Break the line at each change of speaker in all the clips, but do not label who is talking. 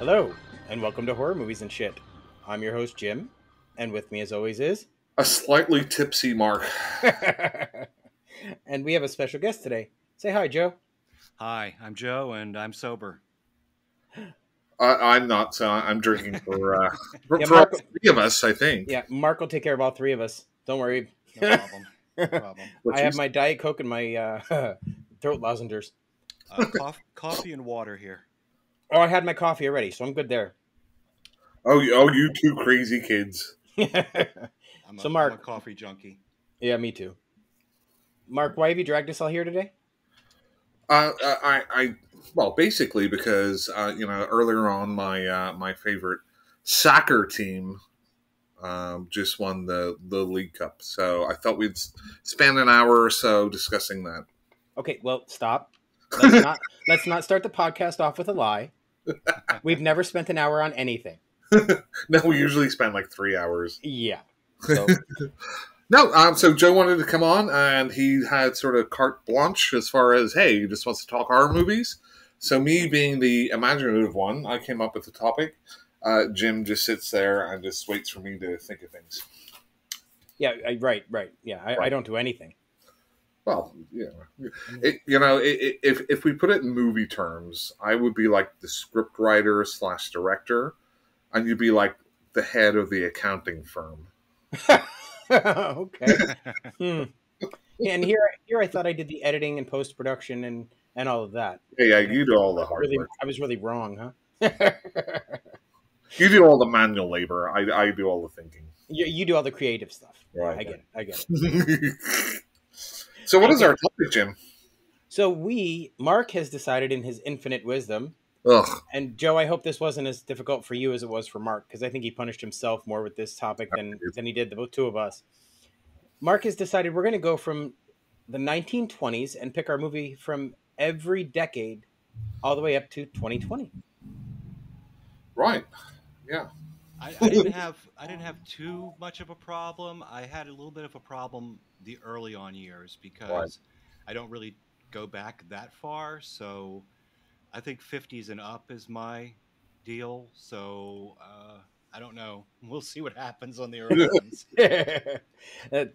Hello, and welcome to Horror Movies and Shit. I'm your host, Jim, and with me, as always, is.
A slightly tipsy Mark.
And we have a special guest today. Say hi, Joe.
Hi, I'm Joe, and I'm sober.
I'm not. I'm drinking for
Yeah,
for all
Mark.
three of us, I think.
Yeah, Mark will take care of all three of us. Don't worry.
No problem. No problem.
What
I
you
have my Diet Coke and my throat lozenges.
Coffee and water here.
Oh, I had my coffee already, so I'm good there.
you two crazy kids.
So, Mark.
I'm a coffee junkie.
Yeah, me too. Mark, why have you dragged us all here today?
Well, basically because earlier on my favorite soccer team just won the League Cup, so I thought we'd spend an hour or so discussing that.
Okay, well, stop. Let's not start the podcast off with a lie. We've never spent an hour on anything.
No, we usually spend like 3 hours.
Yeah. So,
No, so Joe wanted to come on, and he had sort of carte blanche as far as, hey, he just wants to talk horror movies. So me being the imaginative one, I came up with the topic. Jim just sits there and just waits for me to think of things.
yeah, right. Yeah, I don't do anything.
Well, if we put it in movie terms, I would be like the script writer / director, and you'd be like the head of the accounting firm.
Okay. Yeah, and here I thought I did the editing and post production and all of that.
Yeah, you do all the hard work.
I was really wrong, huh?
You do all the manual labor. I do all the thinking.
You do all the creative stuff.
Right.
I get it.
So what is our topic, Jim?
So Mark has decided in his infinite wisdom,
Ugh.
and Joe, I hope this wasn't as difficult for you as it was for Mark, because I think he punished himself more with this topic than he did the two of us. Mark has decided we're going to go from the 1920s and pick our movie from every decade all the way up to 2020.
Right. Yeah.
I didn't have too much of a problem. I had a little bit of a problem the early on years because
Right.
I don't really go back that far. So I think 50s and up is my deal. So I don't know. We'll see what happens on the early ones.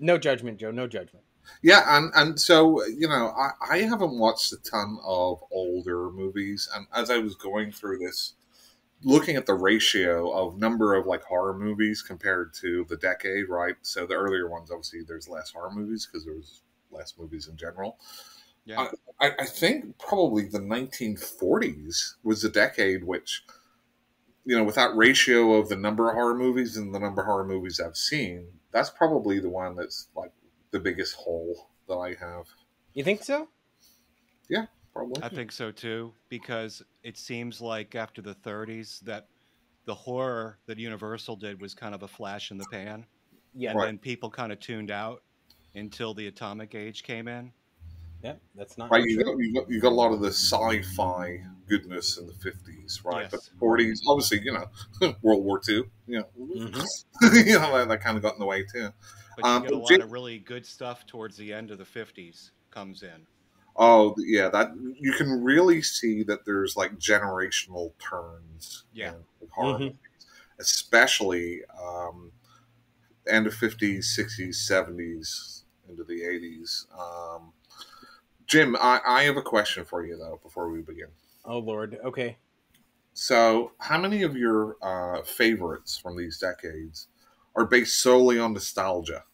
No judgment, Joe. No judgment.
Yeah, and so, I haven't watched a ton of older movies, and as I was going through this, looking at the ratio of number of like horror movies compared to the decade, right? So the earlier ones, obviously, there's less horror movies because there was less movies in general.
Yeah.
I think probably the 1940s was the decade which, with that ratio of the number of horror movies and the number of horror movies I've seen, that's probably the one that's like the biggest hole that I have.
You think so?
Yeah, probably.
I think so too, because it seems like after the 30s that the horror that Universal did was kind of a flash in the pan.
Yeah.
And then people kind of tuned out until the atomic age came in.
Yeah, that's not
Right,
true.
you got a lot of the sci-fi goodness in the 50s, right?
Yes.
But the 40s, obviously, World War II,
Mhm.
that kind of got in the way too.
But you get a
but
lot
Jim-
of really good stuff towards the end of the 50s comes in.
Oh, yeah, that you can really see that there's like generational turns.
Yeah.
In horror
Mhm.
movies, especially end of 50s, 60s, 70s, into the 80s. Jim, I have a question for you though before we begin.
Oh Lord. Okay.
So, how many of your favorites from these decades are based solely on nostalgia?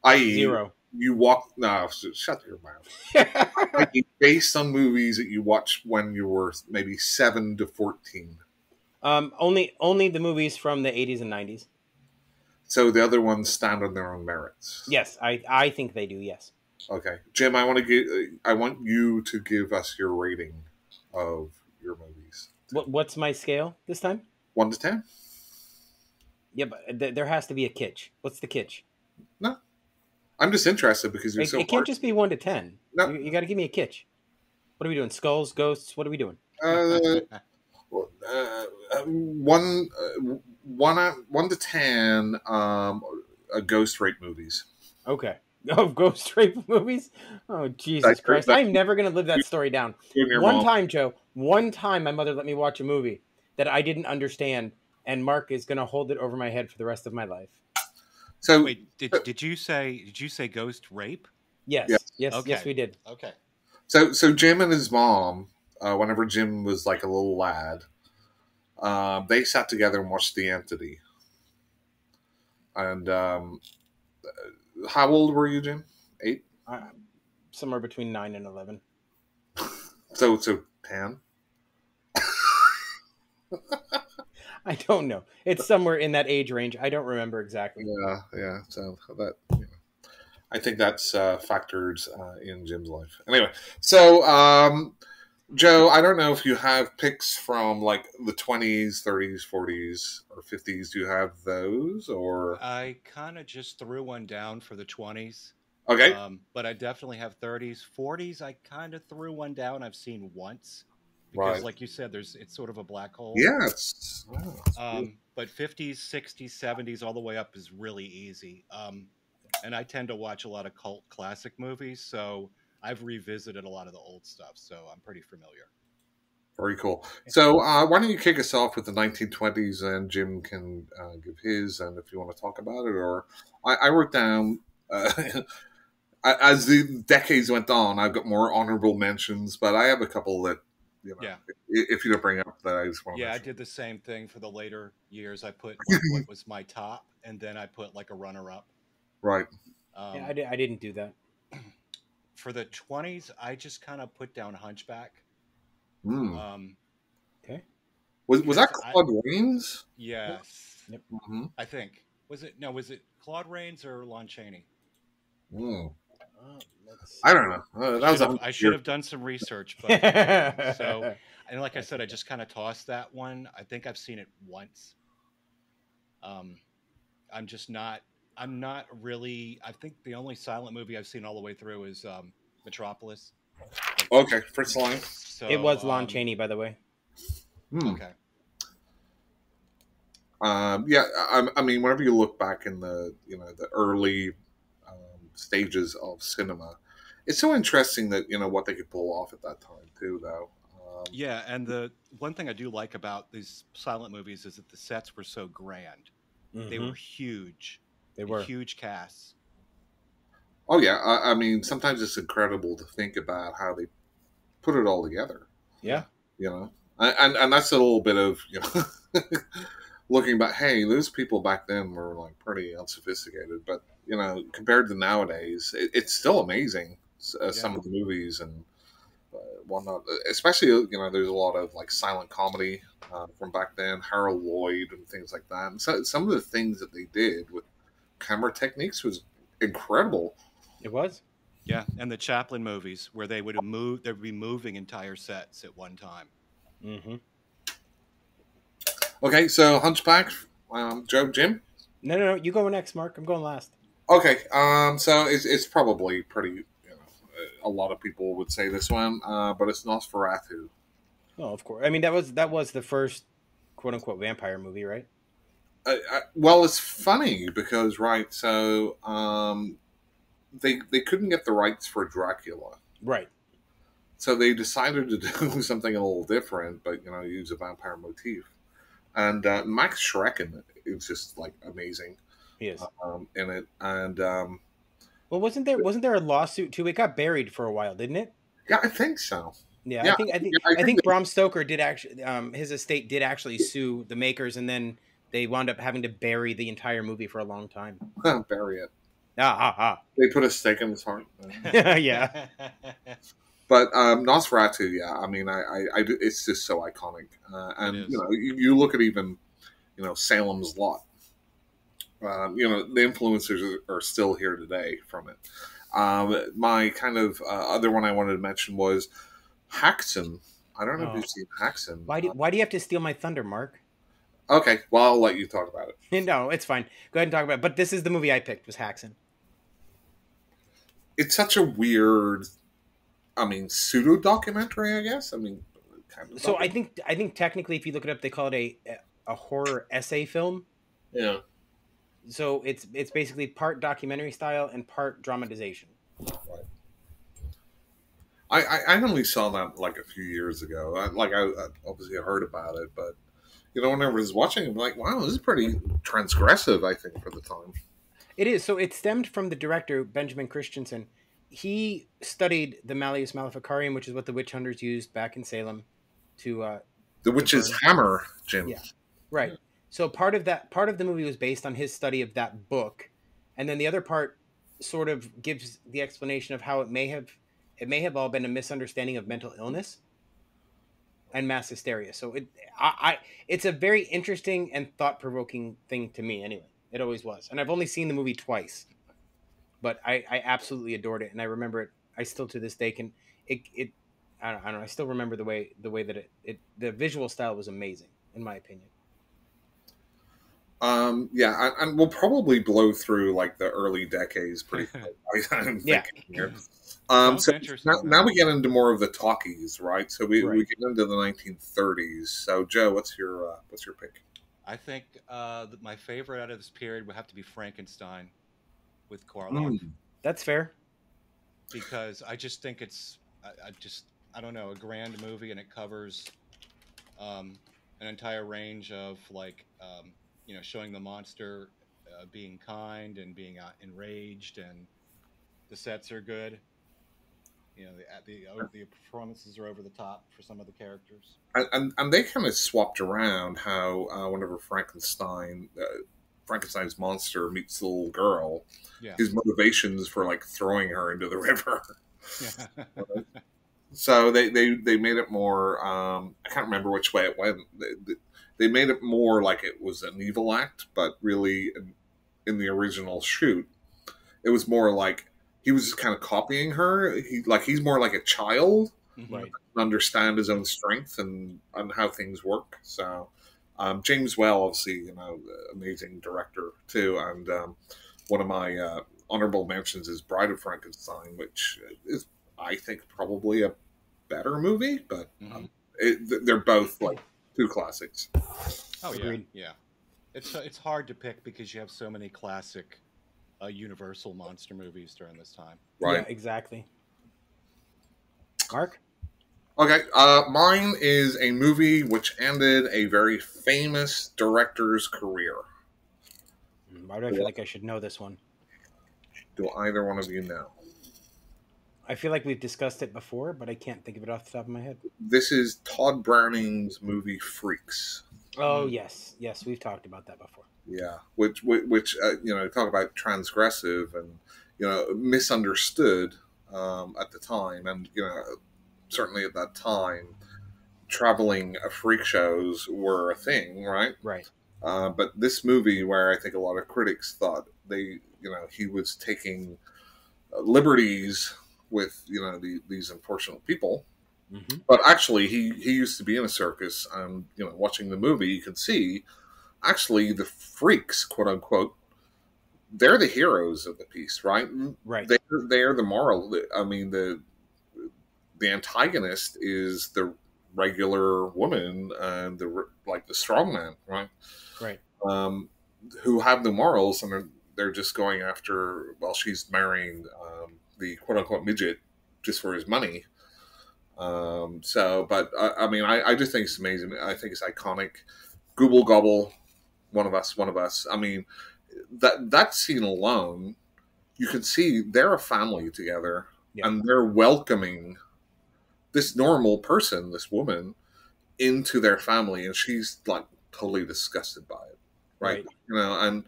I.e.,
Zero.
you walk. No, shut your mouth. I.e., based on movies that you watched when you were maybe 7 to 14.
Only the movies from the 80s and 90s.
So the other ones stand on their own merits.
Yes, I think they do. Yes.
Okay, Jim, I want you to give us your rating of your movies.
What's my scale this time?
1 to 10?
Yeah, but there has to be a kitsch. What's the kitsch?
No, I'm just interested because you're
It
so.
can't
hard.
just be 1 to 10.
No.
You got to give me a kitsch. What are we doing? Skulls, ghosts. What are we doing?
One to 10. Ghost rape movies.
Okay. Oh, ghost rape movies? Oh, Jesus Christ. I'm never going to live that story down.
You're
One
wrong.
time, Joe, my mother let me watch a movie that I didn't understand, and Mark is going to hold it over my head for the rest of my life.
So
Wait, did you say ghost rape?
Yes,
yes.
yes,
Okay.
yes, we did.
Okay.
So Jim and his mom, whenever Jim was like a little lad, they sat together and watched The Entity. And how old were you, Jim? 8?
Somewhere between 9 and 11.
So 10?
I don't know. It's somewhere in that age range. I don't remember exactly.
Yeah. So that, I think that's factored in Jim's life. Anyway, so Joe, I don't know if you have picks from like the 20s, 30s, 40s, or 50s. Do you have those, or
I kind of just threw one down for the 20s.
okay?
But I definitely have 30s. 40s, I kind of threw one down. I've seen once. Because,
Right.
like you said, it's sort of a black hole.
Yeah, it's
But 50s, 60s, 70s, all the way up is really easy. And I tend to watch a lot of cult classic movies, so I've revisited a lot of the old stuff, so I'm pretty familiar.
very cool. So why don't you kick us off with the 1920s, and Jim can give his, and if you want to talk about it, or I wrote down. As the decades went on, I've got more honorable mentions, but I have a couple that,
Yeah.
if you don't bring up that, I just want to
Yeah, I
mention.
did the same thing for the later years. I put what was my top, and then I put like a runner-up.
Right.
Yeah, I didn't do that.
For the 20s, I just kind of put down Hunchback.
Okay.
Was that Claude Rains?
Yes.
Yep.
Mm-hmm.
I think. Was it Claude Rains or Lon Chaney?
I don't know.
I should have done some research, but so, and like I said, I just kind of tossed that one. I think I've seen it once. I'm not really. I think the only silent movie I've seen all the way through is Metropolis.
Okay, Fritz Lang.
So
It was Lon Chaney, by the way.
Okay.
Yeah, I mean, whenever you look back in the the early stages of cinema, it's so interesting that what they could pull off at that time too, though.
Yeah, and the one thing I do like about these silent movies is that the sets were so grand.
Mm-hmm.
They were huge.
They were
huge casts.
Oh yeah, I mean, sometimes it's incredible to think about how they put it all together.
Yeah,
and that's a little bit of looking back. Hey, those people back then were like pretty unsophisticated, but compared to nowadays, it's still amazing. Some of the movies and whatnot, especially there's a lot of like silent comedy from back then, Harold Lloyd and things like that. And so some of the things that they did with camera techniques was incredible.
It was.
Yeah, and the Chaplin movies where they'd be moving entire sets at one time.
Mm-hmm.
Okay, so Hunchback, Joe, Jim.
No, you go next, Mark. I'm going last.
Okay, so it's probably pretty. A lot of people would say this one, but it's Nosferatu.
Oh, of course. I mean, that was the first quote unquote vampire movie, right?
Well, it's funny because so they couldn't get the rights for Dracula,
right?
So they decided to do something a little different, but use a vampire motif. And Max Schrecken is just like amazing.
He is
in it, and
well, wasn't there a lawsuit too? It got buried for a while, didn't it?
Yeah, I think so.
Yeah, I think Bram Stoker did actually. His estate did actually sue the makers, and then they wound up having to bury the entire movie for a long time.
Bury it.
They
put a stake in his heart.
Yeah.
But Nosferatu, yeah, I mean, I do, it's just so iconic, and you look at even Salem's Lot. The influencers are still here today from it. My kind of other one I wanted to mention was Haxan. I don't know if you've seen Haxan.
Why do you have to steal my thunder, Mark?
Okay, well, I'll let you talk about it.
No, it's fine. Go ahead and talk about it. But this is the movie I picked, was Haxan.
It's such a weird, pseudo-documentary, I guess. Kind of.
So I think technically, if you look it up, they call it a horror essay film.
Yeah.
So it's basically part documentary style and part dramatization.
Right. I only saw that like a few years ago. I obviously heard about it, but whenever I was watching, I'm like, wow, this is pretty transgressive, I think, for the time.
It is. So it stemmed from the director, Benjamin Christensen. He studied the Malleus Maleficarium, which is what the witch hunters used back in Salem to
The witch's
burn.
hammer, Jim.
Yeah. Right. So part of the movie was based on his study of that book, and then the other part sort of gives the explanation of how it may have all been a misunderstanding of mental illness and mass hysteria. So it's a very interesting and thought provoking thing to me. Anyway, it always was, and I've only seen the movie twice, but I absolutely adored it, and I remember it. I still to this day can it. I don't know. I still remember the way that the visual style was amazing in my opinion.
Yeah, and we'll probably blow through like the early decades pretty quick. I'm
Yeah.
thinking here.
Sounds
So
interesting,
now we get into more of the talkies, right? So we
Right.
get into the 1930s. So Joe, what's your pick?
I think my favorite out of this period would have to be Frankenstein with Karloff,
Mm.
That's fair.
because I just think I don't know, a grand movie, and it covers an entire range of showing the monster being kind and being enraged, and the sets are good. The performances are over the top for some of the characters.
And they kind of swapped around how whenever Frankenstein's monster meets the little girl,
Yeah.
his motivations for like throwing her into the river.
Yeah.
So they made it more. I can't remember which way it went. They made it more like it was an evil act, but really, in the original shoot, it was more like he was just kind of copying her. He's more like a child,
Mhm.
Right.
understand his own strength and how things work. So James Well, obviously, amazing director too, and one of my honorable mentions is Bride of Frankenstein, which is, I think, probably a better movie, but they're both like two classics.
Oh yeah,
Agreed.
yeah. It's hard to pick because you have so many classic Universal monster movies during this time.
Right.
Yeah, exactly. Mark?
Okay, mine is a movie which ended a very famous director's career.
Why do I feel like I should know this one?
Do either one of you know?
I feel like we've discussed it before, but I can't think of it off the top of my head.
This is Todd Browning's movie Freaks.
Oh, yes. Yes, we've talked about that before.
Yeah, which talk about transgressive and misunderstood at the time, and certainly at that time, traveling freak shows were a thing, right?
Right.
But this movie, where I think a lot of critics thought he was taking liberties with these unfortunate people, but actually he used to be in a circus, and watching the movie, you can see actually the freaks, quote unquote, they're the heroes of the piece, right?
Right.
They're the moral. I mean, the antagonist is the regular woman and the strong man, right?
Right.
Who have the morals, and they're just going after. Well, she's marrying the quote unquote midget just for his money. But I mean, I just think it's amazing. I think it's iconic. Gooble gobble, one of us. I mean, that scene alone, you can see they're a family together, and they're welcoming this normal person, this woman, into their family, and she's like totally disgusted by it, right? And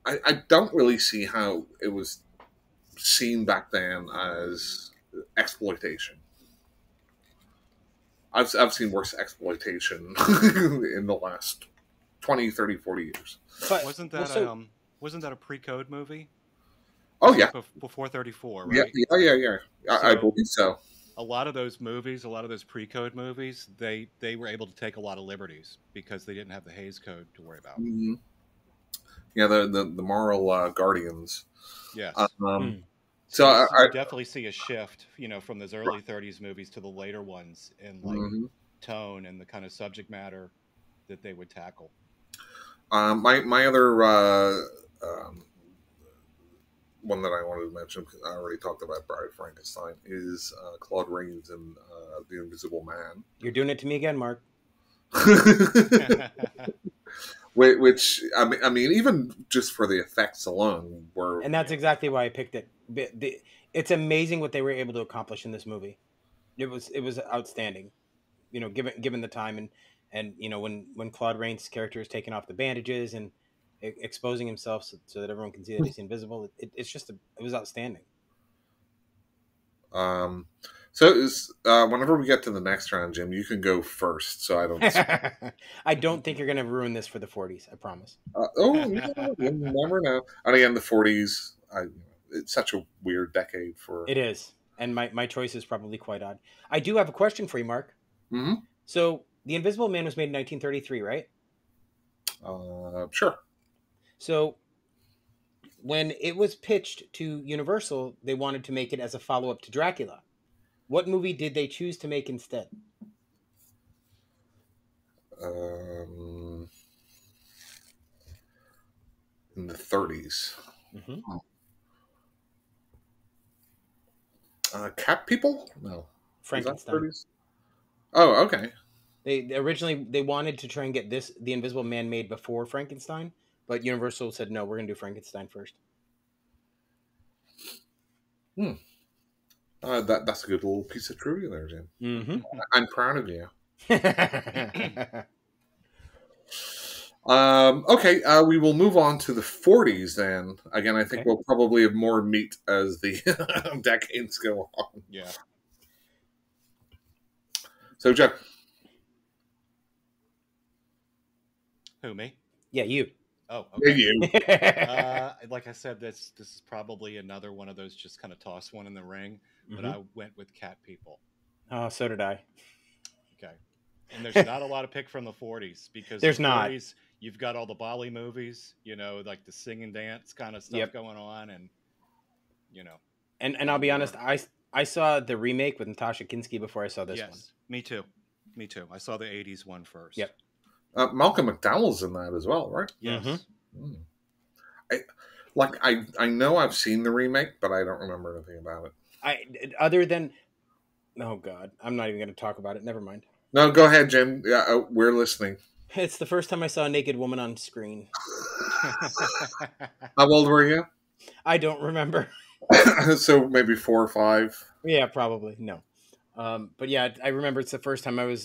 I don't really see how it was seen back then as exploitation. I've seen worse exploitation in the last 20, 30, 40 years.
But
wasn't that a pre-code movie?
Oh yeah,
before 34, right?
Yeah. I believe so.
A lot of those movies, a lot of those pre-code movies, they were able to take a lot of liberties because they didn't have the Hays Code to worry about.
Mm-hmm. Yeah, the moral guardians.
Yes.
So I
definitely see a shift, from those early 30s movies to the later ones in tone and the kind of subject matter that they would tackle.
My other one that I wanted to mention, because I already talked about Bride of Frankenstein, is Claude Rains and The Invisible Man.
You're doing it to me again, Mark.
Which I mean, even just for the effects alone, were
And that's exactly why I picked it. It's amazing what they were able to accomplish in this movie. It was outstanding. You know, given the time and you know when Claude Rains' character is taking off the bandages and exposing himself so that everyone can see that he's invisible. It's just it was outstanding.
So whenever we get to the next round, Jim, you can go first, so I don't.
I don't think you're going to ruin this for the 40s. I promise.
You never know. And again, the 40s. It's such a weird decade for.
It is, and my choice is probably quite odd. I do have a question for you, Mark.
Mm-hmm.
So, The Invisible Man was made in 1933, right?
Sure.
So, when it was pitched to Universal, they wanted to make it as a follow-up to Dracula. What movie did they choose to make instead?
In the 30s.
Mm-hmm.
Cat People? No.
Frankenstein.
Oh, okay.
They originally they wanted to try and get The Invisible Man made before Frankenstein, but Universal said no, we're going to do Frankenstein first.
That's a good little piece of trivia there, Jim.
Mm-hmm.
I'm proud of you. Okay, we will move on to the 40s then. Again, I think we'll probably have more meat as the decades go on.
Yeah.
So, Jeff.
Who, me?
Yeah, you.
Oh, okay.
Yeah, you.
Like I said, this is probably another one of those just kind of toss one in the ring, but I went with Cat People.
Oh, so did I.
Okay. And there's not a lot of pick from the 40s because
there's
the 40s,
not.
You've got all the Bali movies, you know, like the sing and dance kind of stuff going on, and you know.
And I'll be honest, I saw the remake with Natasha Kinski before I saw this one.
Me too. I saw the 80s one first.
Yep.
Malcolm McDowell's in that as well, right?
Yes.
Mm-hmm. I know I've seen the remake, but I don't remember anything about it.
Other than, oh God, I'm not even going to talk about it. Never mind.
No, go ahead, Jim. Yeah, we're listening.
It's the first time I saw a naked woman on screen.
How old were you?
I don't remember.
So maybe 4 or 5.
Yeah, probably no. But yeah, I remember it's the first time I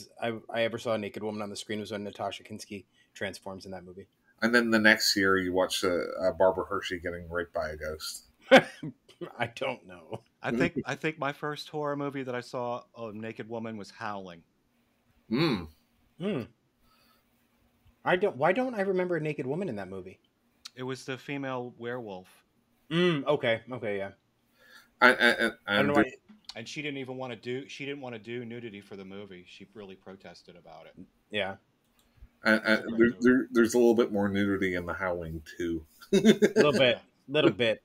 ever saw a naked woman on the screen was when Natasha Kinski transforms in that movie.
And then the next year, you watch Barbara Hershey getting raped by a ghost.
I don't know.
I think my first horror movie that I saw a naked woman was Howling.
Why don't I remember a naked woman in that movie?
It was the female werewolf.
Okay, yeah.
I don't know why.
And she didn't even want to do. She didn't want to do nudity for the movie. She really protested about it.
Yeah.
And there's a little bit more nudity in the Howling too.
little bit.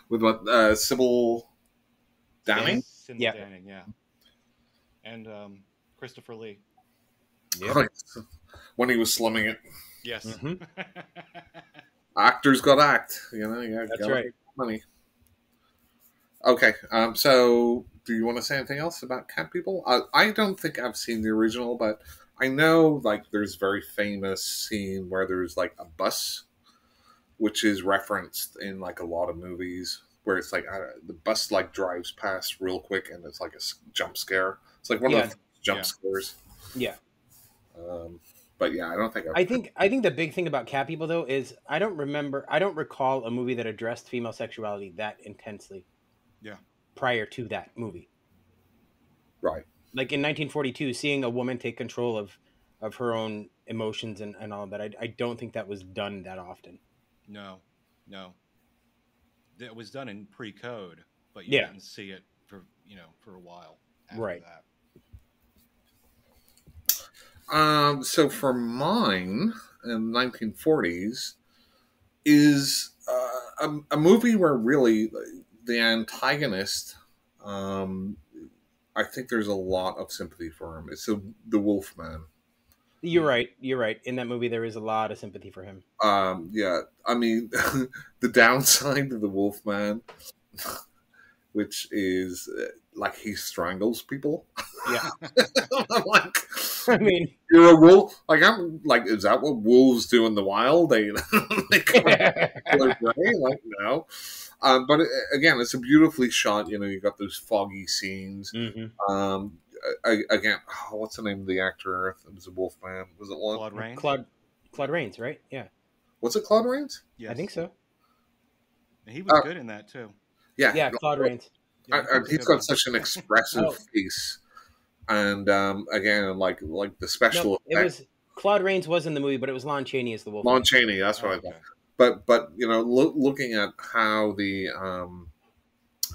With what Sybil Downing?
Sybil Downing, yeah. And Christopher Lee.
Yeah. When he was slumming it.
Yes.
Mm-hmm.
Actors got act. You know,
that's right.
Money. Okay. So, do you want to say anything else about Cat People? I don't think I've seen the original, but I know like there's a very famous scene where there's like a bus, which is referenced in like a lot of movies, where it's like the bus like drives past real quick and it's like a jump scare. It's like one of the jump scares.
Yeah.
But yeah, I don't think
I think the big thing about Cat People though is I don't recall a movie that addressed female sexuality that intensely.
Yeah.
Prior to that movie.
Right.
Like in 1942, seeing a woman take control of her own emotions and all of that, I don't think that was done that often.
No. It was done in pre-code, but you didn't see it for a while after that.
So for mine in the 1940s is a movie where really the antagonist, I think there's a lot of sympathy for him. It's the Wolfman.
You're right. In that movie, there is a lot of sympathy for him.
Yeah. I mean, the downside of the Wolfman, which is like he strangles people.
Yeah.
I'm like,
I mean,
you're a wolf. Like I'm like, is that what wolves do in the wild? They they come their prey? Like no. But again, it's a beautifully shot. You know, you got those foggy scenes.
hmm
Again, oh, what's the name of the actor? It was a Wolfman. Was it one?
Claude Rains.
Claude Rains, right? Yeah,
Was it Claude Rains?
Yes.
I think so.
And he was good in that too.
Yeah,
Yeah, Claude Rains.
Yeah,
And
was a
he's
good
got
one.
such an expressive
Oh.
face. And again, like the special
No, it
effects.
was Claude Rains was in the movie, but it was Lon Chaney as the wolf.
Lon Chaney, that's
Oh,
what I
okay.
thought. But you know, looking at how the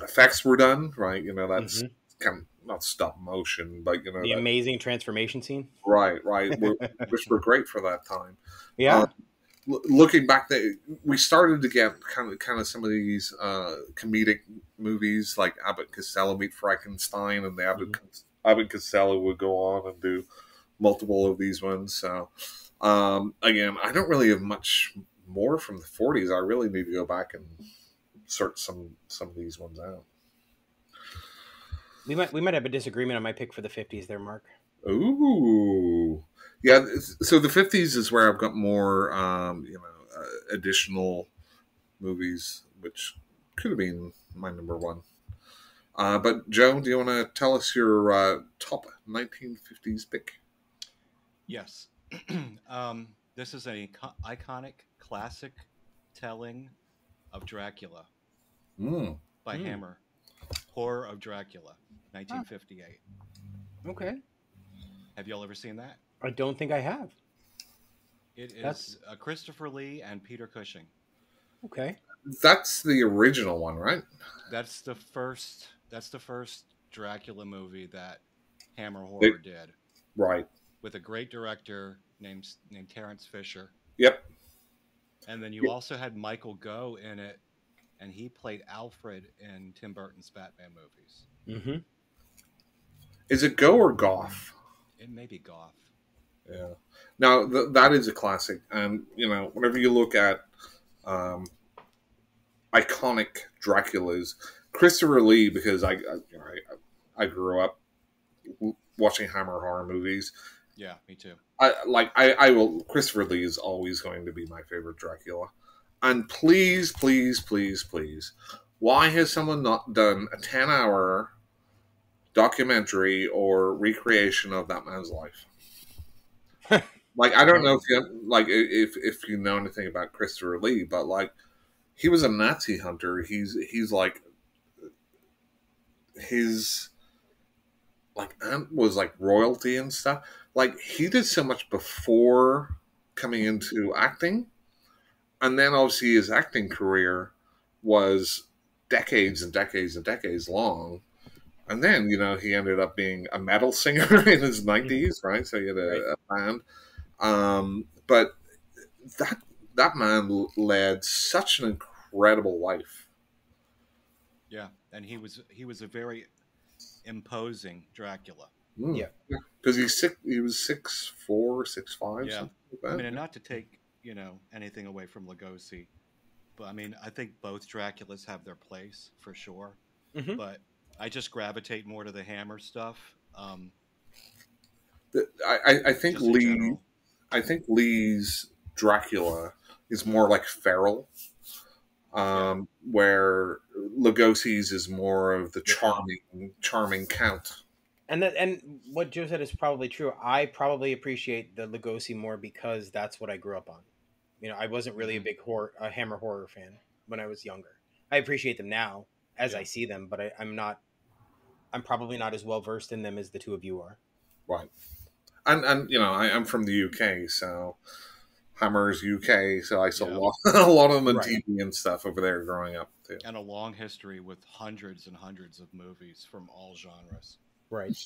effects were done, right? You know, that's
hmm
kind of not stop motion, but you know,
The
that,
amazing transformation scene.
right, which were great for that time.
Yeah.
Looking back, we started to get kind of some of these comedic movies like Abbott and Costello Meet Frankenstein, and the Abbott and Costello would go on and do multiple of these ones. So again, I don't really have much more from the 40s. I really need to go back and sort some of these ones out.
We might have a disagreement on my pick for the 50s there, Mark.
Ooh, yeah. So the 50s is where I've got more, additional movies, which could have been my number one. But Joe, do you want to tell us your top 1950s pick?
Yes. This is an iconic classic telling of Dracula
Mm.
by Hammer. Horror of Dracula, 1958.
Okay.
Have y'all ever seen that?
I don't think I have.
It
That's-
is Christopher Lee and Peter Cushing.
Okay.
That's the original one, right?
That's the first Dracula movie that Hammer Horror did,
Right.
with a great director named Terrence Fisher.
Yep.
And then you also had Michael Gough in it, and he played Alfred in Tim Burton's Batman movies.
Mm-hmm.
Is it Go or Goff?
It may be Gough.
Yeah. Now that is a classic, and you know, whenever you look at iconic Draculas, Christopher Lee, because I grew up watching Hammer horror movies.
Yeah, me too.
I will. Christopher Lee is always going to be my favorite Dracula. And please, please, please, please, why has someone not done a 10-hour documentary or recreation of that man's life? Like, I don't know if you know anything about Christopher Lee, but like, he was a Nazi hunter. He's like, his like aunt was like royalty and stuff. Like, he did so much before coming into acting, and then obviously his acting career was decades and decades and decades long. And then, you know, he ended up being a metal singer in his 90s, right? So he had a band. But that man led such an incredible life.
Yeah, and he was a very imposing Dracula.
Yeah.
Because he was 6'4", 6'5",
Yeah.
something like that.
I mean, and not to take anything away from Lugosi, but I mean, I think both Draculas have their place for sure.
Mhm.
But I just gravitate more to the Hammer stuff.
I think
Just in general.
I think Lee's Dracula is more like feral, where Lugosi's is more of the charming count.
And what Joe said is probably true. I probably appreciate the Lugosi more because that's what I grew up on. You know, I wasn't really a big Hammer horror fan when I was younger. I appreciate them now as I see them, but I'm probably not as well versed in them as the two of you are.
Right. And you know, I'm from the UK, so Hammer's UK, so I saw a lot of them on TV and stuff over there growing up too.
And a long history with hundreds and hundreds of movies from all genres.
Right.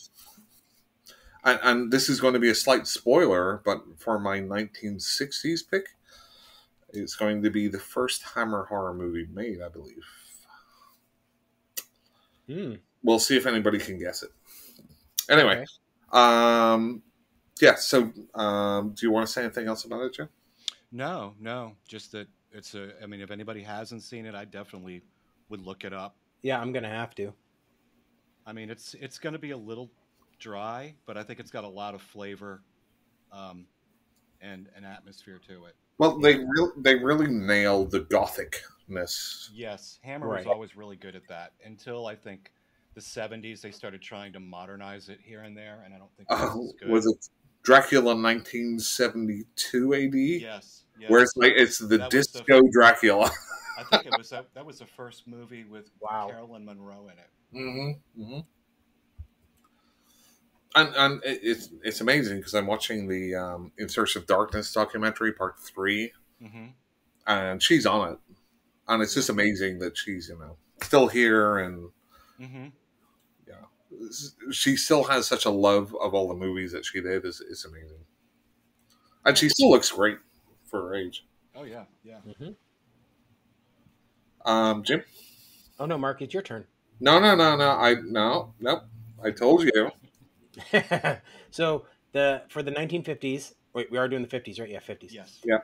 And this is going to be a slight spoiler, but for my 1960s pick, it's going to be the first Hammer horror movie made, I believe. We'll see if anybody can guess it. Anyway, yeah. So, do you want to say anything else about it, Joe?
No. Just that I mean, if anybody hasn't seen it, I definitely would look it up.
Yeah, I'm gonna have to.
I mean, it's going to be a little dry, but I think it's got a lot of flavor, um, and an atmosphere to it.
Well, they really nailed the gothicness.
Yes, Hammer was
Right.
always really good at that until I think the 70s they started trying to modernize it here and there, and I don't think it was as good.
Was it Dracula 1972 AD?
Yes, yes.
Where it's the
That was the
disco Dracula.
I think it was that was the first movie with
Wow.
Carolyn Monroe in it.
Mm-hmm. And it's amazing because I'm watching the In Search of Darkness documentary part 3,
Mm-hmm.
and she's on it, and it's just amazing that she's still here, and
Mm-hmm.
she still has such a love of all the movies that she did. Is amazing, and she still looks great for her age.
Oh yeah, yeah.
Mm-hmm.
Jim?
Oh no, Mark, it's your turn.
No. Nope. I told you.
So for the 1950s. Wait, we are doing the 50s, right? Yeah, 50s.
Yes.
Yeah.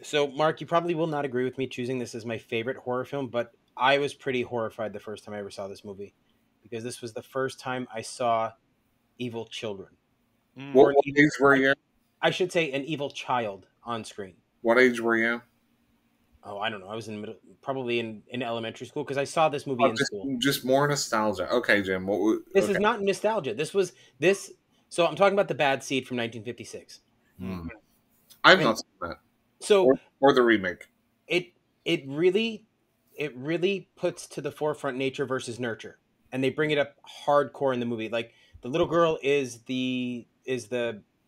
So, Mark, you probably will not agree with me choosing this as my favorite horror film, but I was pretty horrified the first time I ever saw this movie because this was the first time I saw evil children.
Mm.
What age were you?
I should say an evil child on screen.
What age were you?
Oh, I don't know. I was probably in elementary school because I saw this movie in school.
Just more nostalgia. Okay, Jim.
This is not nostalgia. So I'm talking about The Bad Seed from 1956.
Mm.
I've not seen that.
So
or the remake.
It really puts to the forefront nature versus nurture, and they bring it up hardcore in the movie. Like the little girl is the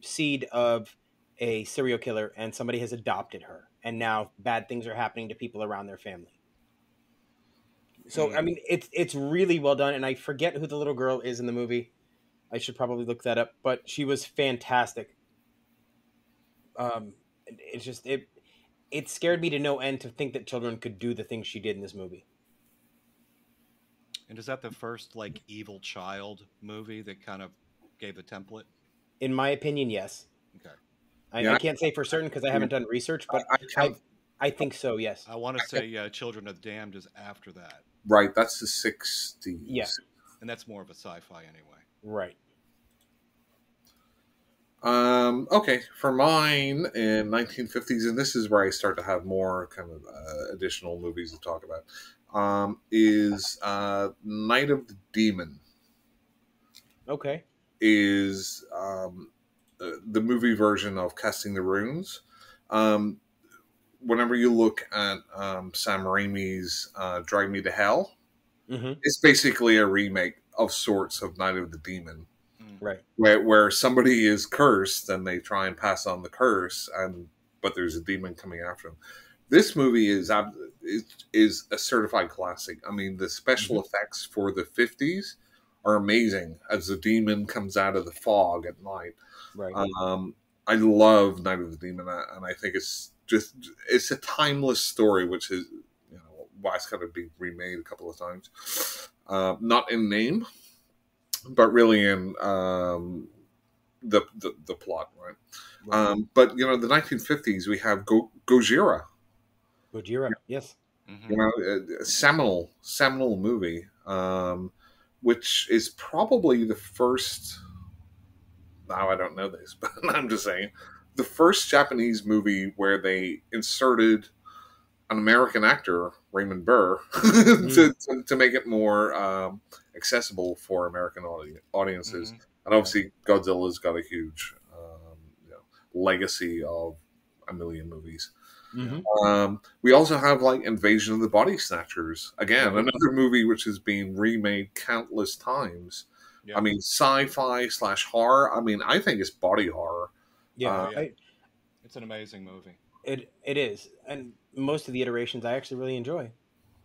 seed of a serial killer, and somebody has adopted her, and now bad things are happening to people around their family. So I mean, it's really well done, and I forget who the little girl is in the movie. I should probably look that up, but she was fantastic. It's just it scared me to no end to think that children could do the things she did in this movie.
And is that the first like evil child movie that kind of gave the template?
In my opinion, yes.
Okay.
I can't say for certain because I haven't done research, but I think so. Yes.
I want to say Children of the Damned is after that.
Right, that's the 60s.
Yeah.
And that's more of a sci-fi anyway.
Right.
Okay, for mine in 1950s, and this is where I start to have more kind of additional movies to talk about, is Night of the Demon.
Okay.
Is the movie version of Casting the Runes. Whenever you look at Sam Raimi's Drag Me to Hell, it's basically a remake of sorts of Night of the Demon.
Right.
Where somebody is cursed and they try and pass on the curse, but there's a demon coming after them. This movie is a certified classic. I mean, the special effects for the 50s are amazing as the demon comes out of the fog at night.
Right.
I love Night of the Demon, and I think it's a timeless story, which is why it's kind of been remade a couple of times. Not in name, but really in the plot, right? But the 1950s, we have Gojira.
Gojira, yes.
A seminal movie, which is probably the first. Now I don't know this, but I'm just saying the first Japanese movie where they inserted an American actor, Raymond Burr, to make it more accessible for American audiences. And obviously, Godzilla's got a huge legacy of a million movies. We also have like Invasion of the Body Snatchers. Again, another movie which has been remade countless times. Yeah. I mean, sci-fi / horror. I mean, I think it's body horror.
Yeah,
it's an amazing movie.
It is, and most of the iterations I actually really enjoy.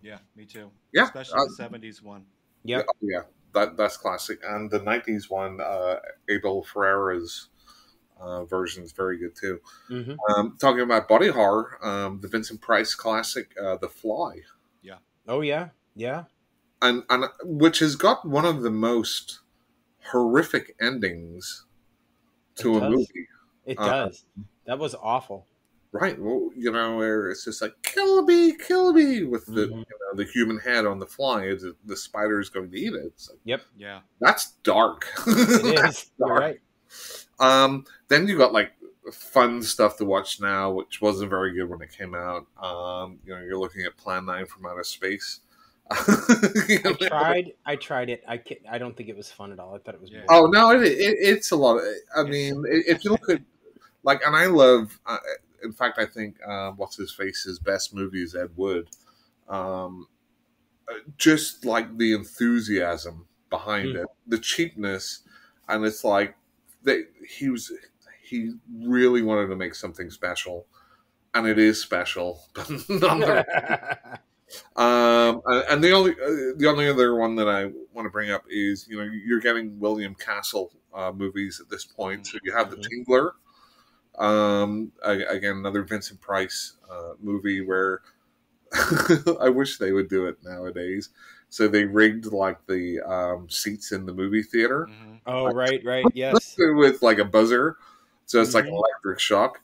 Yeah, me too.
Yeah,
especially the 70s one.
Yeah,
that's classic, and the 90s one, Abel Ferreira's version is very good too. Talking about body horror, the Vincent Price classic, The Fly.
Yeah.
Oh yeah.
And which has got one of the most horrific endings to a movie.
It does. That was awful.
Right. Well, where it's just like kill me with the human head on the fly. The spider is going to eat it. It's like,
Yep.
Yeah.
that's dark.
It
That's
is. You're
dark.
right.
Then you got like fun stuff to watch now, which wasn't very good when it came out. You're looking at Plan 9 from Outer Space.
I tried it. I don't think it was fun at all. I thought it was
Yeah.
Oh
boring.
no, it's a lot. I mean, if you look at like, and I love. In fact, I think what's his face's best movie is Ed Wood. Um, just like the enthusiasm behind it, the cheapness, and it's like he really wanted to make something special, and it is special, but nonetheless. And the only other one that I want to bring up is you're getting William Castle movies at this point. So you have The Tingler, again another Vincent Price movie where I wish they would do it nowadays. So they rigged like the seats in the movie theater.
Oh, right, yes,
with like a buzzer, so it's like an electric shock.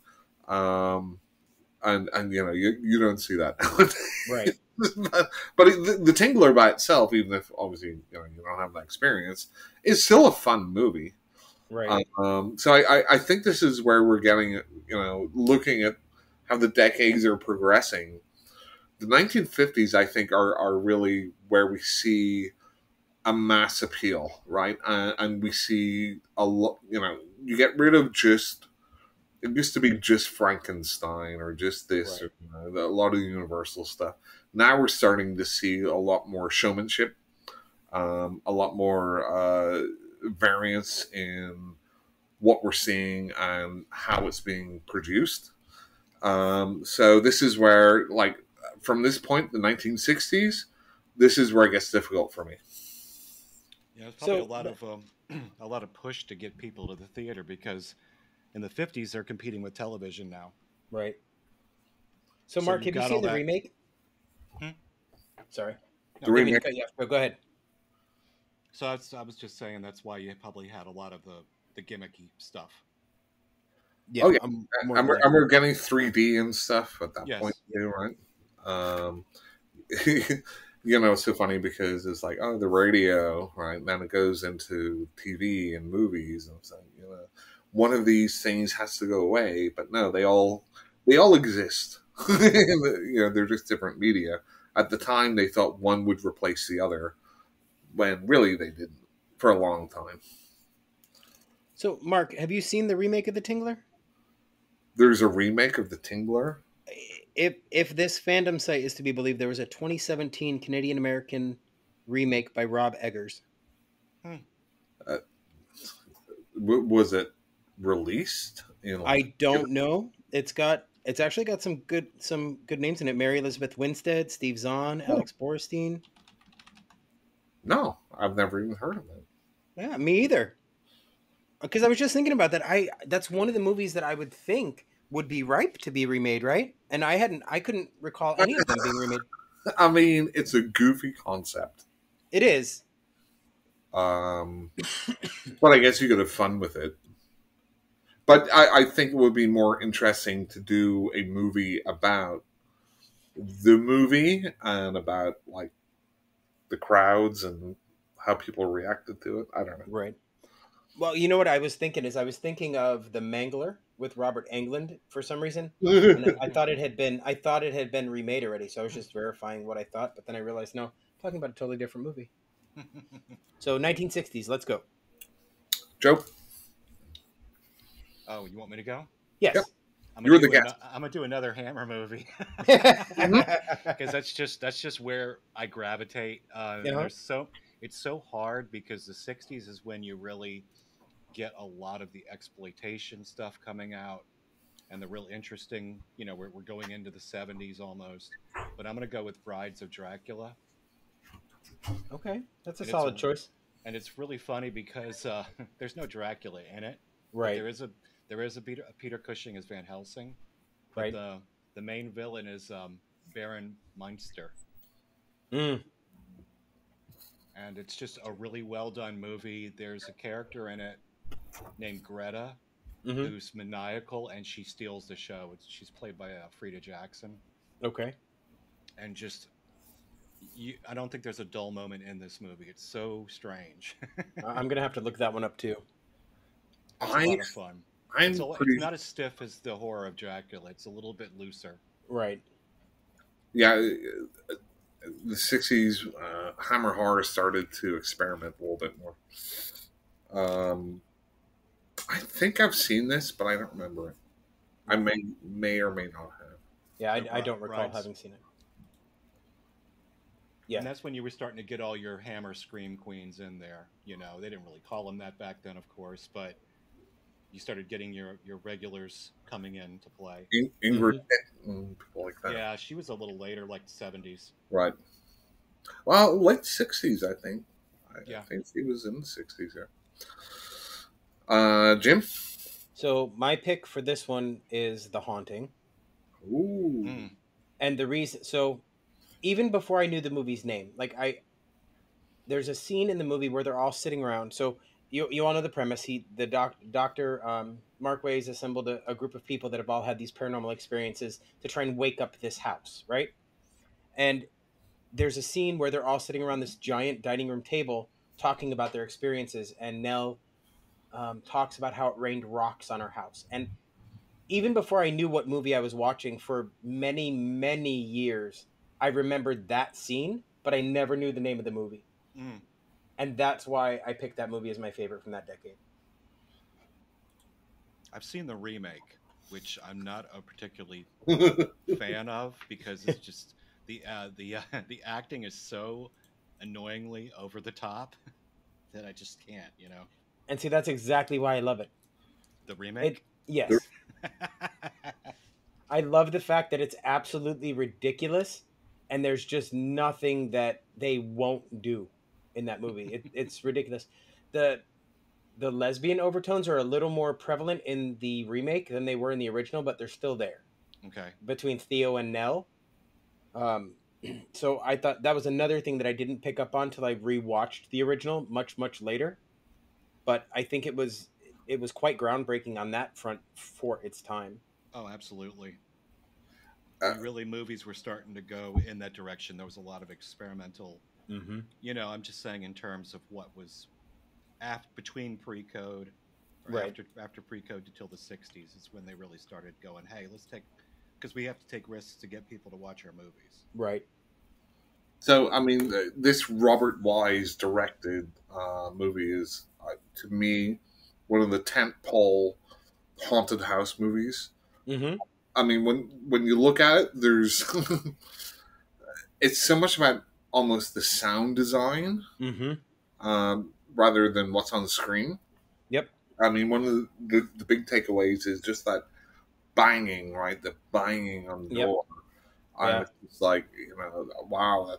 And you don't see that nowadays.
Right.
but the Tingler by itself, even if obviously you don't have that experience, is still a fun movie.
Right.
So I think this is where we're getting, looking at how the decades are progressing. The 1950s, I think, are really where we see a mass appeal, right? And we see a lot. You get rid of just. It used to be just Frankenstein or just this,
Right.
or a lot of the Universal stuff. Now we're starting to see a lot more showmanship, a lot more variance in what we're seeing and how it's being produced. So this is where, like, from this point, the 1960s, this is where it gets difficult for me.
Yeah, there's probably a lot of push to get people to the theater because in the 50s they're competing with television now.
Right. So Mark, have you seen the remake? Sorry.
The remake.
Go ahead.
So I was just saying that's why you probably had a lot of the gimmicky stuff.
Yeah.
Okay. And we're getting 3D and stuff at that point too, right? It's so funny because it's like, the radio, right? Then it goes into TV and movies, and it's like, one of these things has to go away, but no, they all exist. They're just different media. At the time, they thought one would replace the other, when really they didn't for a long time.
So, Mark, have you seen the remake of The Tingler?
There's a remake of The Tingler?
If this fandom site is to be believed, there was a 2017 Canadian-American remake by Rob Eggers.
Was it released?
I don't know. It's actually got some good names in it. Mary Elizabeth Winstead, Steve Zahn, Alex Borstein.
No, I've never even heard of it.
Yeah, me either. Because I was just thinking about that. That's one of the movies that I would think would be ripe to be remade, right? And I couldn't recall any of them being remade.
I mean, it's a goofy concept.
It is.
But I guess you could have fun with it. But I think it would be more interesting to do a movie about the movie and about like the crowds and how people reacted to it. I don't know.
Right. Well, you know what I was thinking is I was thinking of The Mangler with Robert Englund for some reason. And I thought it had been remade already, so I was just verifying what I thought, but then I realized no, I'm talking about a totally different movie. So 1960s, let's go.
Joe?
Oh, you want me to go?
Yes. Yep.
You're the guest.
I'm gonna do another Hammer movie because that's just where I gravitate. It's so hard because the 60s is when you really get a lot of the exploitation stuff coming out and the real interesting, we're going into the 70s almost, but I'm going to go with Brides of Dracula.
Okay. That's a solid choice.
And it's really funny because there's no Dracula in it.
Right.
There is a Peter Cushing as Van Helsing.
Right.
The main villain is Baron Meinster.
Mm.
And it's just a really well done movie. There's a character in it named Greta,
Mm-hmm.
who's maniacal, and she steals the show. She's played by Frida Jackson,
Okay.
and just I don't think there's a dull moment in this movie. It's so strange.
I'm gonna have to look that one up too.
It's a
I
lot of fun.
I'm
It's
pretty
not as stiff as the horror of Dracula. It's a little bit looser.
Right.
yeah. The '60s Hammer horror started to experiment a little bit more. I think I've seen this, but I don't remember it. I may or may not have.
Yeah,
The
I don't recall
rides.
having seen it. Yeah.
And that's when you were starting to get all your Hammer Scream Queens in there. You know, they didn't really call them that back then, of course, but you started getting your regulars coming in to play.
Ingrid and people like that.
Yeah, she was a little later, like 70s.
Right. Well, late '60s, I think.
Yeah.
I think she was in the '60s here. Jim?
So my pick for this one is The Haunting.
Ooh.
Mm.
And the reason, so even before I knew the movie's name, there's a scene in the movie where they're all sitting around. So you all know the premise. Dr. Mark Ways assembled a group of people that have all had these paranormal experiences to try and wake up this house, right? And there's a scene where they're all sitting around this giant dining room table talking about their experiences, and Nell talks about how it rained rocks on her house. And even before I knew what movie I was watching, for many, many years, I remembered that scene, but I never knew the name of the movie.
Mm.
And that's why I picked that movie as my favorite from that decade.
I've seen the remake, which I'm not a particularly fan of because it's just the acting is so annoyingly over the top that I just can't, you know.
And see, that's exactly why I love it.
The remake?
Yes. I love the fact that it's absolutely ridiculous and there's just nothing that they won't do in that movie. It's ridiculous. The lesbian overtones are a little more prevalent in the remake than they were in the original, but they're still there.
Okay.
Between Theo and Nell. So I thought that was another thing that I didn't pick up on until I rewatched the original much, much later. But I think it was quite groundbreaking on that front for its time.
Oh, absolutely. Movies were starting to go in that direction. There was a lot of experimental.
Mm-hmm.
You know, I'm just saying in terms of what was between pre-code, or
right
after pre-code until the '60s is when they really started going. Hey, because we have to take risks to get people to watch our movies.
Right.
So, I mean, this Robert Wise directed movie is, to me, one of the tentpole haunted house movies.
Mm-hmm.
I mean, when you look at it, there's it's so much about almost the sound design rather than what's on the screen.
Yep.
I mean, one of the big takeaways is just that banging, right? The banging on the door.
Yeah.
It's like, you know, wow,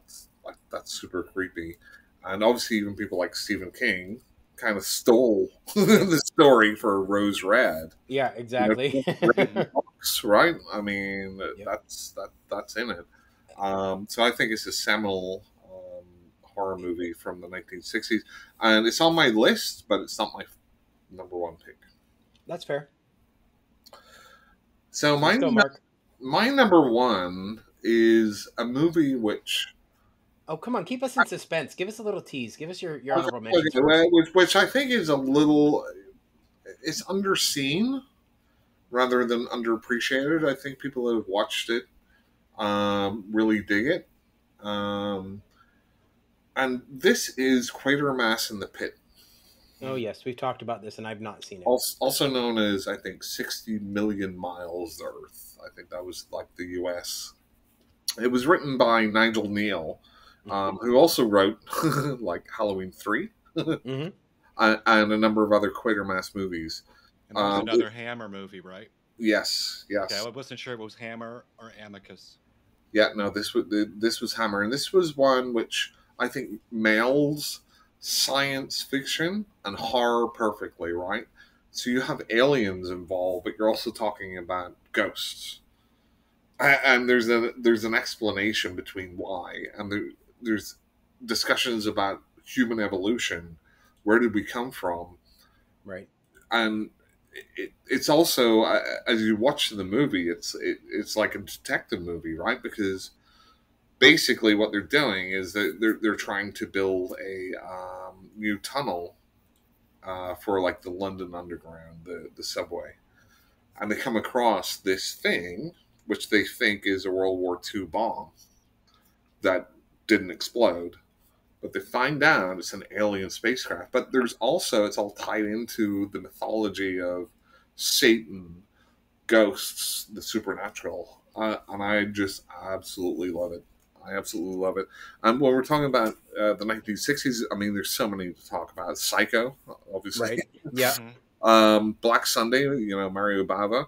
that's super creepy. And obviously, even people like Stephen King kind of stole the story for Rose Red.
Yeah, exactly.
You know, books, right? I mean,
yep.
that's in it. So I think it's a seminal horror movie from the 1960s, and it's on my list, but it's not my number one pick.
That's fair.
So my number one is a movie which.
Oh, come on. Keep us in suspense. Give us a little tease. Give us your honorable mentions.
Which I think is a little... It's underseen rather than underappreciated. I think people that have watched it really dig it. And this is Quatermass in the Pit.
Oh, yes. We've talked about this, and I've not seen it.
Also known as, I think, 60 Million Miles to Earth. I think that was like the U.S. It was written by Nigel Neal, who also wrote like Halloween 3 and a number of other Quatermass movies.
And there was another Hammer movie, right?
Yes.
Okay, I wasn't sure if it was Hammer or Amicus.
Yeah, no, this was Hammer, and this was one which I think melds science fiction and horror perfectly, right? So you have aliens involved, but you're also talking about ghosts. And there's an explanation between why, and there's discussions about human evolution. Where did we come from?
Right.
And it's also as you watch the movie, it's like a detective movie, right? Because basically what they're doing is that they're trying to build a new tunnel for like the London Underground, the subway, and they come across this thing which they think is a World War II bomb that didn't explode, but they find out it's an alien spacecraft. But there's also, it's all tied into the mythology of Satan, ghosts, the supernatural, and I just absolutely love it. I absolutely love it. And when we're talking about the 1960s, I mean, there's so many to talk about. Psycho, obviously.
Right. Yeah.
Black Sunday, Mario Bava.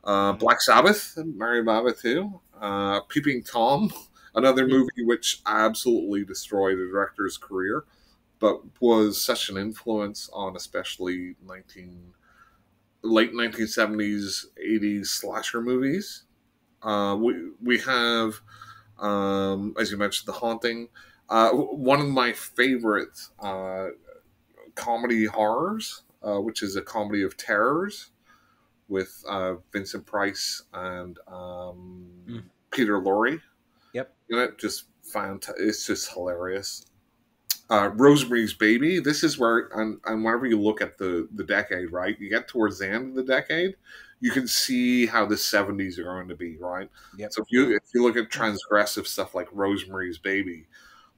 Mhm.
Black Sabbath, Mario Bava too. Peeping Tom, another movie which absolutely destroyed the director's career, but was such an influence on especially late 1970s, 80s slasher movies. We have, as you mentioned, The Haunting. One of my favorite comedy horrors, which is a comedy of terrors with Vincent Price and
Mm.
Peter Lorre.
Yep.
Just it's just hilarious. Rosemary's Baby. This is where, and whenever you look at the decade, right, you get towards the end of the decade, you can see how the 70s are going to be, right?
Yep.
So if you look at transgressive stuff like Rosemary's Baby,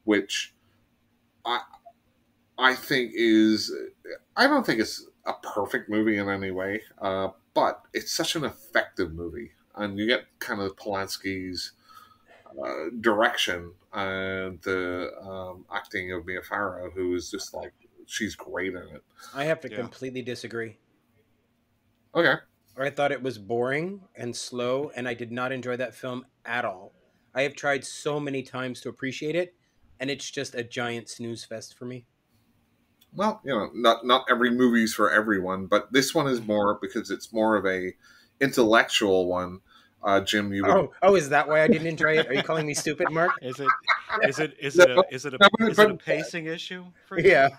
which I I think is, I don't think it's a perfect movie in any way, but it's such an effective movie, and you get kind of Polanski's direction and the acting of Mia Farrow, who is just like, she's great in it.
I have to
Yeah.
completely disagree.
Okay.
I thought it was boring and slow, and I did not enjoy that film at all. I have tried so many times to appreciate it, and it's just a giant snooze fest for me.
Well, not every movie's for everyone, but this one is more because it's more of a intellectual one. Jim, you would
Oh, is that why I didn't enjoy it? Are you calling me stupid, Mark?
Is it is it is
no,
it a is it a
no,
is it a pacing issue for you?
Yeah,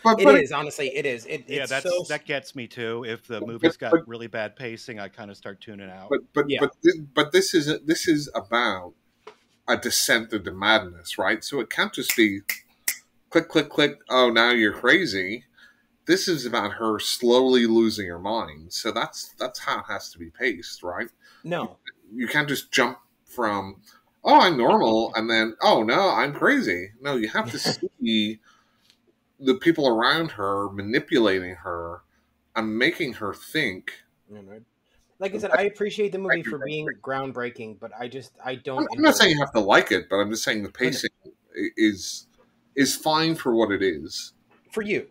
but
it
but
is. Honestly, it is.
Yeah,
It's so.
that gets me too. If the
but,
movie's got
but
really bad pacing, I kind of start tuning out.
Yeah.
but this is about a descent into madness, right? So it can't just be click, click, click. Oh, now you're crazy. This is about her slowly losing her mind. So that's how it has to be paced, right?
No.
You can't just jump from, oh, I'm normal, and then, oh no, I'm crazy. No, you have to see the people around her manipulating her and making her think.
No, no. Like I said, I appreciate the movie for being groundbreaking, but I don't
I'm not
enjoy
saying
it.
you have to like it, but I'm just saying the
No, no.
pacing is fine for what it is.
For you.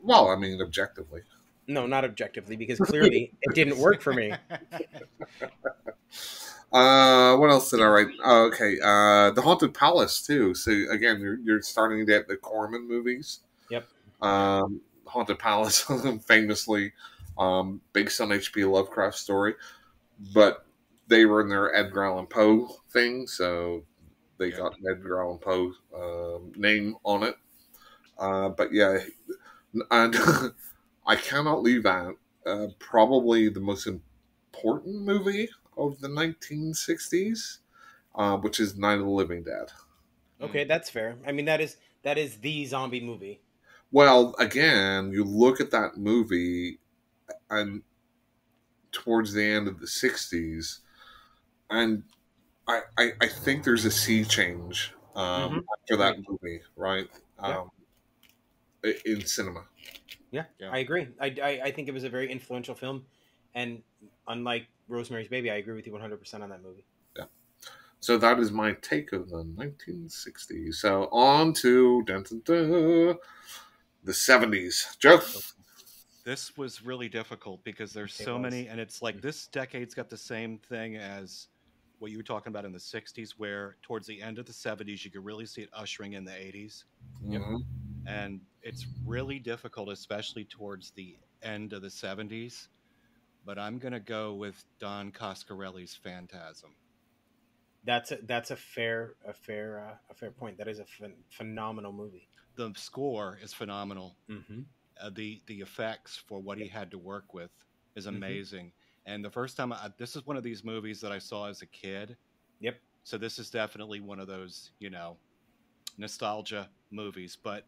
Well, I mean, objectively.
No, not objectively, because clearly it didn't work for me.
What else did I write? Oh, okay. The Haunted Palace too. So again, you're starting to get the Corman movies.
Yep.
Haunted Palace, famously based on H.P. Lovecraft story, but they were in their Edgar Allan Poe thing, so they
Yeah.
got an Edgar Allan Poe name on it. But yeah, and I cannot leave out probably the most important movie of the 1960s, which is Night of the Living Dead.
Okay, that's fair. I mean, that is the zombie movie.
Well, again, you look at that movie, and towards the end of the 60s, and I think there's a sea change after that
Right.
movie, right?
Yeah.
In cinema.
Yeah,
Yeah.
I agree. I think it was a very influential film, and unlike Rosemary's Baby, I agree with you 100% on that movie.
Yeah. So that is my take of the 1960s. So on to the 70s. Joe.
This was really difficult because there's
It
so
was.
many, and it's like this decade's got the same thing as what you were talking about in the 60s, where towards the end of the 70s, you could really see it ushering in the 80s.
Mhm.
And it's really difficult, especially towards the end of the 70s. But I'm going to go with Don Coscarelli's Phantasm.
That's a fair point. That is a phenomenal movie.
The score is phenomenal.
Mm-hmm.
the effects for what he had to work with is
Mhm.
amazing. And the first time this is one of these movies that I saw as a kid.
Yep.
So this is definitely one of those, nostalgia movies. But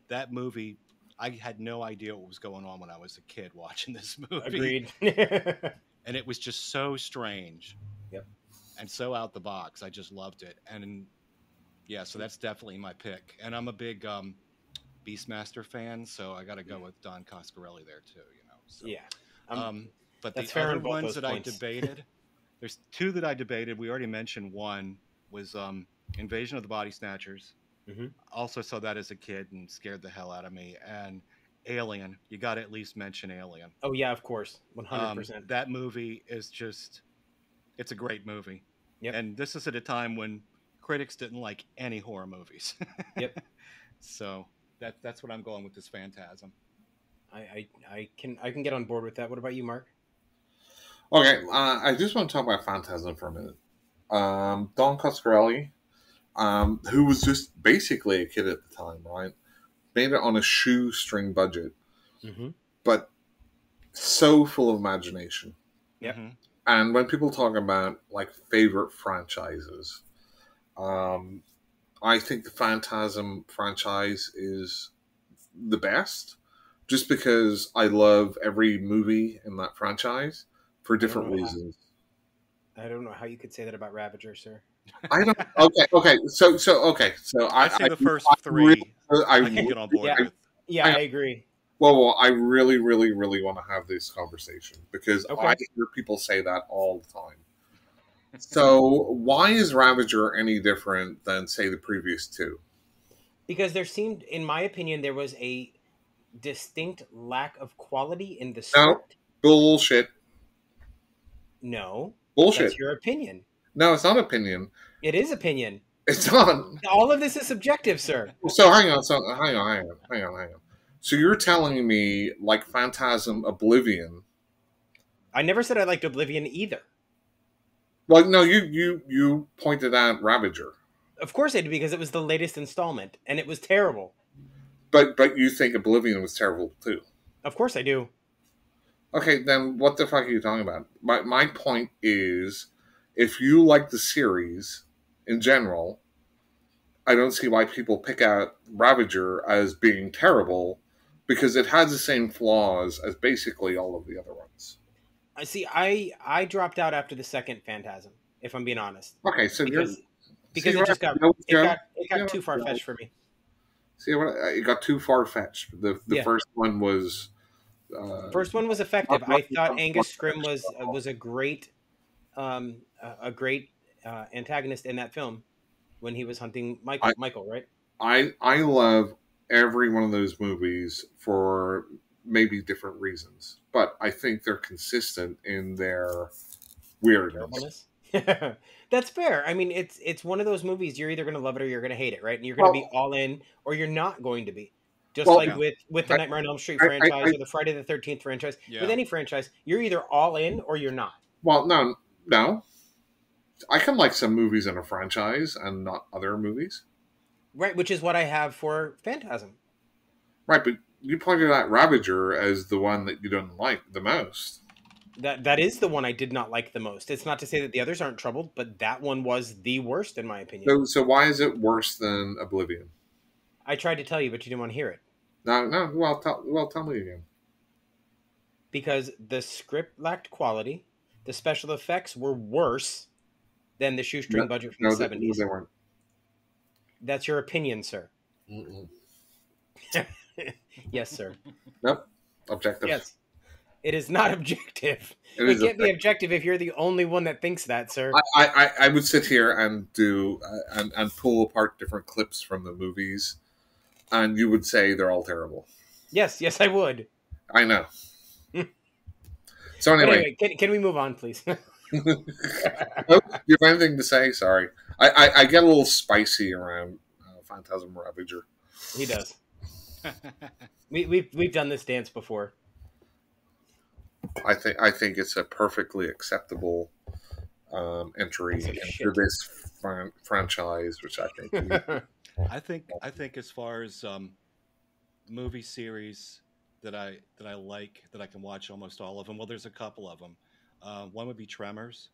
that movie, I had no idea what was going on when I was a kid watching this movie.
Agreed.
And it was just so strange.
Yep.
And so out the box. I just loved it. And yeah, so that's definitely my pick. And I'm a big Beastmaster fan, so I got to go with Don Coscarelli there too, So,
Yeah.
but
that's
the
fair on
other
both
ones
those
that
points.
I debated, there's two that I debated. We already mentioned one was Invasion of the Body Snatchers.
Mhm.
Also saw that as a kid and scared the hell out of me. And Alien, you got to at least mention Alien.
Oh yeah, of course, 100%.
That movie is it's a great movie.
Yep.
And this is at a time when critics didn't like any horror movies.
Yep.
So that's what I'm going with this Phantasm.
I can get on board with that. What about you, Mark?
Okay, I just want to talk about Phantasm for a minute. Don Coscarelli, who was just basically a kid at the time, right? Made it on a shoestring budget,
Mm-hmm.
but so full of imagination.
Yep.
Mm-hmm.
And when people talk about like favorite franchises, I think the Phantasm franchise is the best, just because I love every movie in that franchise for different
know how-
reasons.
I don't know how you could say that about Ravager, sir.
I don't. Okay. So
I'd say the first three
I
I can get on board
Yeah.
with.
Yeah, I agree.
Well, I really, really, really want to have this conversation because
Okay.
I hear people say that all the time. So, why is Ravager any different than, say, the previous two?
Because there seemed, in my opinion, there was a distinct lack of quality in the script.
Bullshit.
No,
Bullshit.
that's your opinion.
No, it's not opinion.
It is opinion.
It's not.
All of this is subjective, sir.
So, hang on. Hang on. So, you're telling me, like Phantasm Oblivion.
I never said I liked Oblivion either.
Well, no, you pointed out Ravager.
Of course I did, because it was the latest installment, and it was terrible.
But you think Oblivion was terrible, too.
Of course I do.
Okay, then what the fuck are you talking about? My point is, if you like the series in general, I don't see why people pick out Ravager as being terrible, because it has the same flaws as basically all of the other ones.
I see. I dropped out after the second Phantasm, if I'm being honest,
Okay, so
because
see,
it just got
Joe,
it got
Joe,
too far fetched for me.
See what it got too far fetched. The
Yeah.
first one was
First one was effective. I thought Angus Scrimm was a great antagonist in that film when he was hunting Michael, right?
I love every one of those movies for maybe different reasons, but I think they're consistent in their weirdness.
Terribleness. That's fair. I mean, it's one of those movies you're either going to love it or you're going to hate it, right? And you're going to be all in or you're not going to be. Just
Well,
like
yeah.
with the Nightmare on Elm Street
I-
franchise or the Friday the 13th franchise.
Yeah.
With any franchise, you're either all in or you're not.
Well, no. I can like some movies in a franchise and not other movies.
Right, which is what I have for Phantasm.
Right, but you pointed out Ravager as the one that you don't like the most.
That is the one I did not like the most. It's not to say that the others aren't troubled, but that one was the worst in my opinion.
So why is it worse than Oblivion?
I tried to tell you, but you didn't want to hear it.
No. Well, tell me again.
Because the script lacked quality, the special effects were worse than the shoestring budget from the 70s.
They weren't.
That's your opinion, sir.
Mm-mm.
Yes, sir.
Nope. Objective.
Yes. It is not objective.
It
It
is
can't be objective if you're the only one that thinks that, sir.
I would sit here and do and pull apart different clips from the movies, and you would say they're all terrible.
Yes, I would.
I know. So
But
anyway,
anyway, can we move on, please?
do you have anything to say? Sorry, I get a little spicy around Phantasm Ravager.
He does. We've done this dance before.
I think it's a perfectly acceptable entry
Piece of
into
shit.
this franchise, which I think.
I think as far as movie series that I like, that I can watch almost all of them. Well, there's a couple of them. One would be Tremors.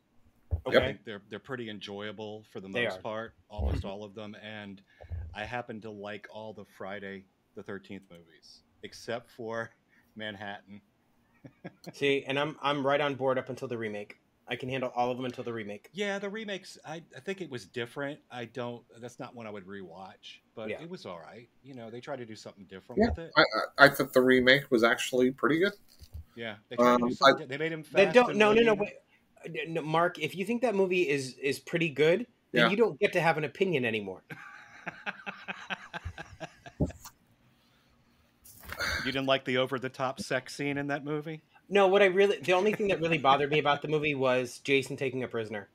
I
Okay,
think they're pretty enjoyable for the
they
most
are.
part, almost all of them. And I happen to like all the Friday the 13th movies, except for Manhattan.
See, and I'm right on board up until the remake. I can handle all of them until the remake.
Yeah, the remakes. I think it was different. I don't. That's not one I would rewatch, but
Yeah.
it was all right. You know, they tried to do something different
Yeah,
with it.
I thought the remake was actually pretty good.
Yeah, they tried to do
I,
something. They made him
Then
fast
don't
and
no,
lean.
wait. No, Mark, if you think that movie is pretty good, then
yeah,
you don't get to have an opinion anymore.
You didn't like the over the top sex scene in that movie?
No, the only thing that really bothered me about the movie was Jason taking a prisoner.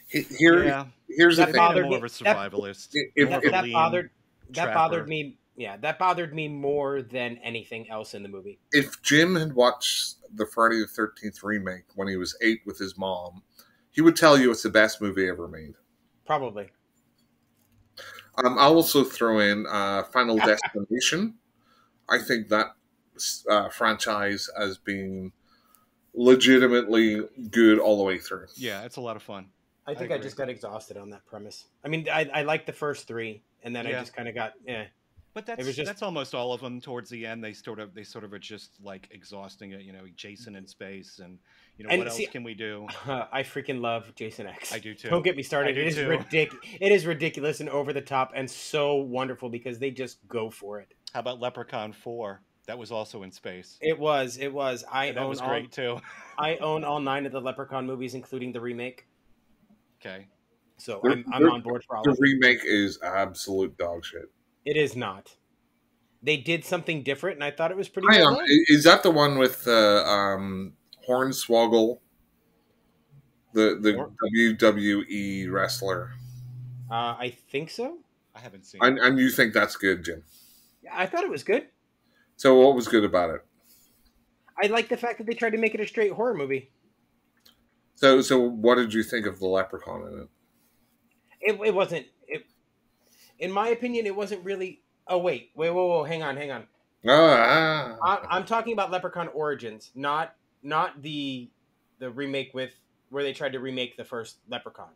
here,
Yeah,
here's the
That
they
thing.
made him
bothered
more of
me.
a survivalist,
If,
more of
if,
a
That
lean
bothered
trapper.
me. Yeah, that bothered me more than anything else in the movie.
if Jim had watched the Friday the 13th remake when he was 8 with his mom, he would tell you it's the best movie ever made.
Probably.
I'll also throw in Final Destination. I think that franchise as being legitimately good all the way through.
Yeah, it's a lot of fun.
I think I
agree.
just got exhausted on that premise. I mean, I liked the first three, and then I
Yeah.
just kind of got,
But
It was just
that's almost all of them. Towards the end, they sort of are just like exhausting it. You know, Jason in space, and
And
what else
see,
can we do?
I freaking love Jason X.
I do too.
Don't get me started.
I do
It is
too.
ridiculous. It is ridiculous and over the top and so wonderful because they just go for it.
How about Leprechaun 4? That was also in space.
It was.
And that was great too.
I own all 9 of the Leprechaun movies, including the remake.
Okay.
So
The,
I'm on board for all
the
of them.
remake is absolute dog shit.
It is not. They did something different, and I thought it was pretty
Hang
well
on,
done.
is that the one with Hornswoggle, the
Hor-
WWE wrestler?
I think so.
I haven't seen it.
And you think that's good, Jim?
Yeah, I thought it was good.
So what was good about it?
I like the fact that they tried to make it a straight horror movie.
So what did you think of the Leprechaun in it?
It wasn't. In my opinion, it wasn't really. Oh wait, whoa, hang on. I'm talking about Leprechaun Origins, not the remake with where they tried to remake the first Leprechaun.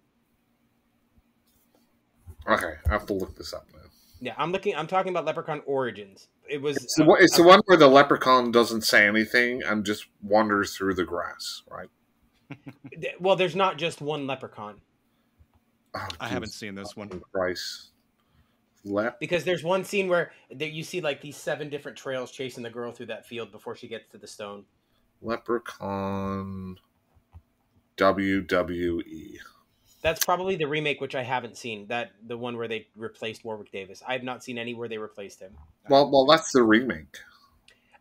Okay, I have to look this up now.
Yeah, I'm talking about Leprechaun Origins. It was.
It's the one where the leprechaun doesn't say anything and just wanders through the grass, right?
Well, there's not just one leprechaun
Oh,
I haven't seen this one.
Christ.
because there's one scene where you see like these 7 different trails chasing the girl through that field before she gets to the stone.
Leprechaun WWE.
That's probably the remake, which I haven't seen. The one where they replaced Warwick Davis. I have not seen any where they replaced him.
Well, that's the remake.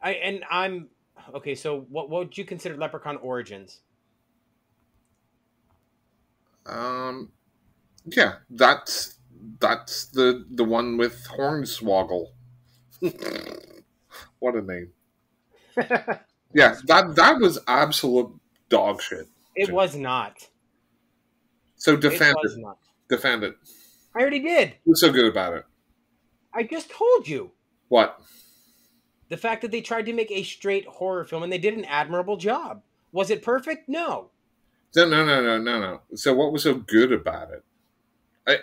I'm okay. So what would you consider Leprechaun Origins?
Yeah, that's the one with Hornswoggle. What a name! Yeah, that was absolute dog shit.
It was not.
So
It
defend
was
it.
not.
Defend it.
I already did.
What's so good about it?
I just told you.
What?
The fact that they tried to make a straight horror film and they did an admirable job. Was it perfect? No.
No. So what was so good about it?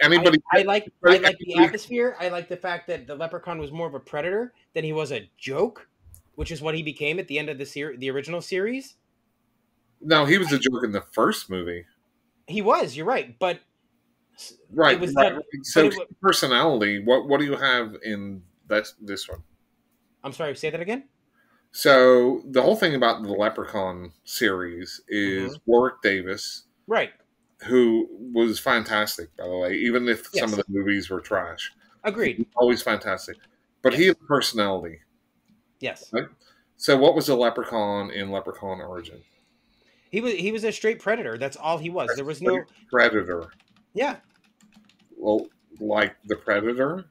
Anybody?
I like the atmosphere. I like the fact that the leprechaun was more of a predator than he was a joke, which is what he became at the end of the original series.
No, he was a joke in the first movie.
He was. You're right, but
Right.
it was
right.
done-
So
but it wa-
personality. What do you have in this one?
I'm sorry. Say that again.
So the whole thing about the Leprechaun series is Warwick Davis,
Right.
who was fantastic, by the way, even if some
Yes.
of the movies were trash.
Agreed.
Always fantastic. But he
Yes.
had personality.
Yes.
Right? So what was the Leprechaun in Leprechaun Origin?
He was a straight predator. That's all he was. There was no.
Predator.
Yeah.
Well, like the Predator?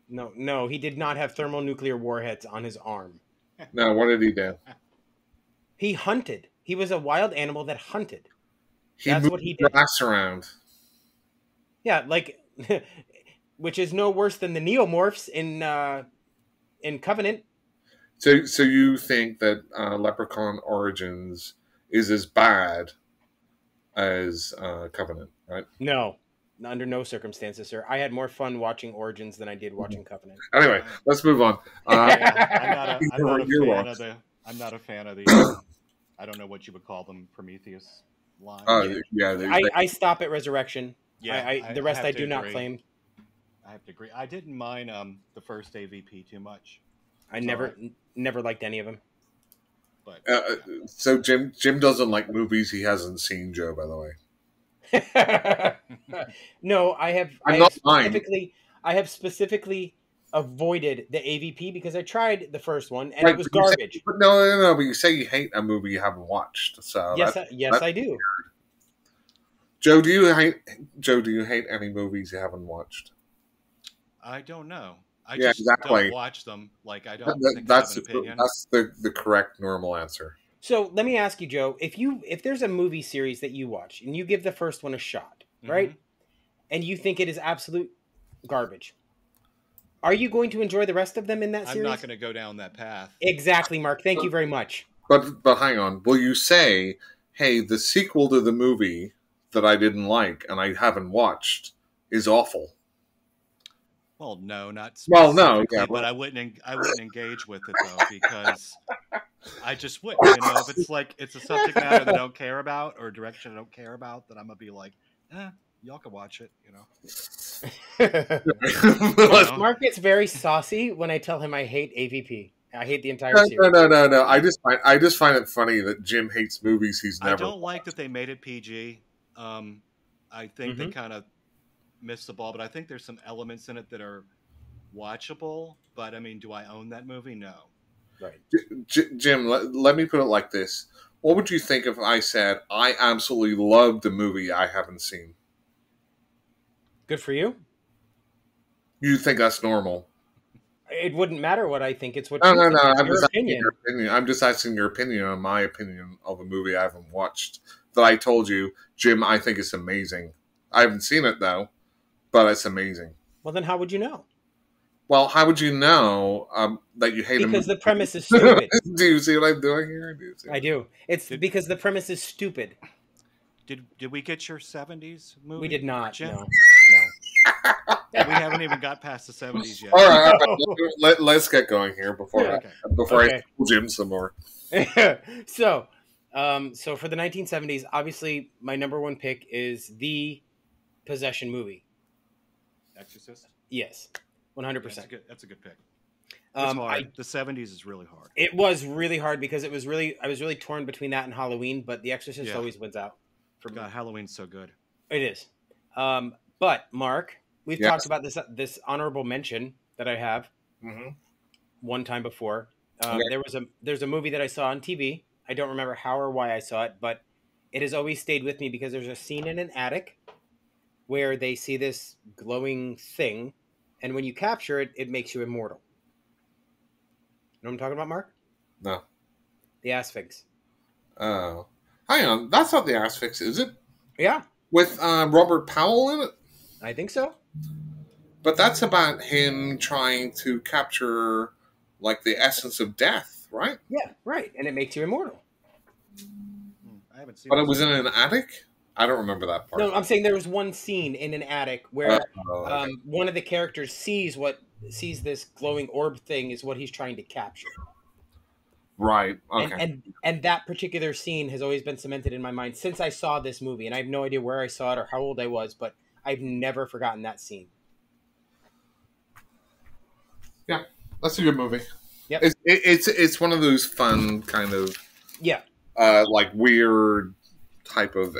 No. He did not have thermonuclear warheads on his arm.
No, what did he do?
He hunted. He was a wild animal that hunted.
He
That's
moved
what he did.
grass around.
Yeah, like, which is no worse than the neomorphs in Covenant.
So you think that Leprechaun Origins is as bad as Covenant, right?
No, under no circumstances, sir. I had more fun watching Origins than I did watching Covenant.
Anyway, let's move on.
Yeah, I'm not a
You're
fan
wrong.
of the. I'm not a fan of the. I don't know what you would call them, Prometheus line.
I stop at Resurrection.
Yeah,
the rest
have
I
to
do not
agree.
claim.
I have to agree. I didn't mind the first AVP too much,
I never liked any of them.
but
So Jim doesn't like movies he hasn't seen, Joe, by the way.
No, I have specifically avoided the AVP because I tried the first one and it was garbage.
But no. But you say you hate a movie you haven't watched. So
yes, I do.
Joe, do you hate any movies you haven't watched?
I don't know. I
Yeah,
just
exactly.
don't watch them. Like I don't think
That's
I have an opinion.
that's the correct normal answer.
So let me ask you, Joe, if there's a movie series that you watch and you give the first one a shot, right? And you think it is absolute garbage, are you going to enjoy the rest of them in that series?
I'm not going to go down that path.
Exactly, Mark. Thank you very much.
But hang on. Will you say, hey, the sequel to the movie that I didn't like and I haven't watched is awful?
Well, no, not
Well, no,
specifically,
yeah,
but I wouldn't engage with it though because I just wouldn't. You know, if it's like it's a subject matter that I don't care about or a direction I don't care about, then I'm gonna be like, y'all can watch it. You know.
Mark gets very saucy when I tell him I hate AVP. I hate the entire series.
No. I just find it funny that Jim hates movies he's never.
I don't like that they made it PG. I think they kind of missed the ball, but I think there's some elements in it that are watchable. But I mean, do I own that movie? No.
Right.
Jim, let me put it like this. What would you think if I said I absolutely loved a movie I haven't seen?
Good for you.
You think that's normal?
It wouldn't matter what I think. It's what
No.
you think.
I'm
Your
just
opinion.
asking your opinion. I'm just asking your opinion on my opinion of a movie I haven't watched. That I told you, Jim, I think it's amazing. I haven't seen it though, but it's amazing.
Well, then how would you know?
Well, how would you know that you hate a movie?
Because the premise is stupid.
Do you see what I'm doing here?
I do. It's because the premise is stupid.
Did we get your 70s movie?
We did not.
Jim?
No.
We haven't even got past the 70s yet.
All right. Let's get going here before I tell Jim some more.
So for the 1970s, obviously my number one pick is the Possession movie.
Exorcist?
Yes, 100%.
That's a good pick. It's hard. The 70s is really hard.
It was really hard because I was really torn between that and Halloween, but The Exorcist always wins out.
God, Halloween's so good.
It is. But Mark, we've talked about this honorable mention that I have one time before. There's a movie that I saw on TV. I don't remember how or why I saw it, but it has always stayed with me because there's a scene in an attic where they see this glowing thing, and when you capture it, it makes you immortal. You know what I'm talking about, Mark?
No.
The Asphyx.
Oh. Hang on. That's not the Asphyx, is it?
Yeah.
With Robert Powell in it?
I think so.
But that's about him trying to capture, like, the essence of death, right?
Yeah, right. And it makes you immortal.
I haven't seen
But it was in an attic? I don't remember that part.
No, I'm saying there was one scene in an attic where one of the characters sees this glowing orb thing is what he's trying to capture.
Right. Okay.
And that particular scene has always been cemented in my mind since I saw this movie, and I have no idea where I saw it or how old I was, but I've never forgotten that scene.
Yeah, that's a good movie.
Yep.
It's one of those fun kind of like weird type of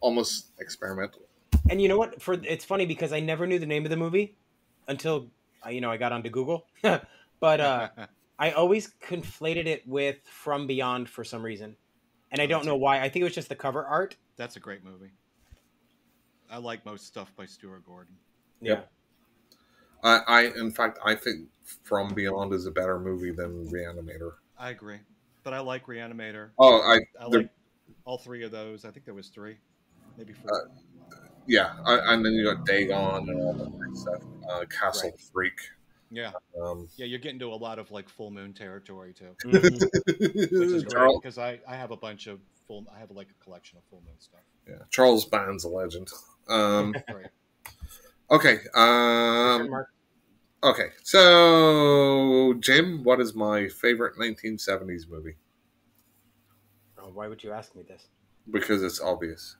almost experimental.
And you know what? It's funny because I never knew the name of the movie until I got onto Google, but I always conflated it with From Beyond for some reason, and I don't know why. I think it was just the cover art.
That's a great movie. I like most stuff by Stuart Gordon.
Yeah.
In fact, I think From Beyond is a better movie than Reanimator.
I agree, but I like Reanimator.
Oh,
I like all three of those. I think there was 3, maybe 4.
Yeah, and then you got Dagon and all that kind of stuff. Castle Freak.
Yeah.
Um,
Yeah, you're getting to a lot of like Full Moon territory too,
Mhm.
which is great
Charles,
because I have a bunch of I have like a collection of Full Moon stuff.
yeah, Charles Band's a legend.
Right.
Okay.
Your turn, Mark.
Okay. So, Jim, what is my favorite 1970s movie?
Oh, why would you ask me this?
Because it's obvious.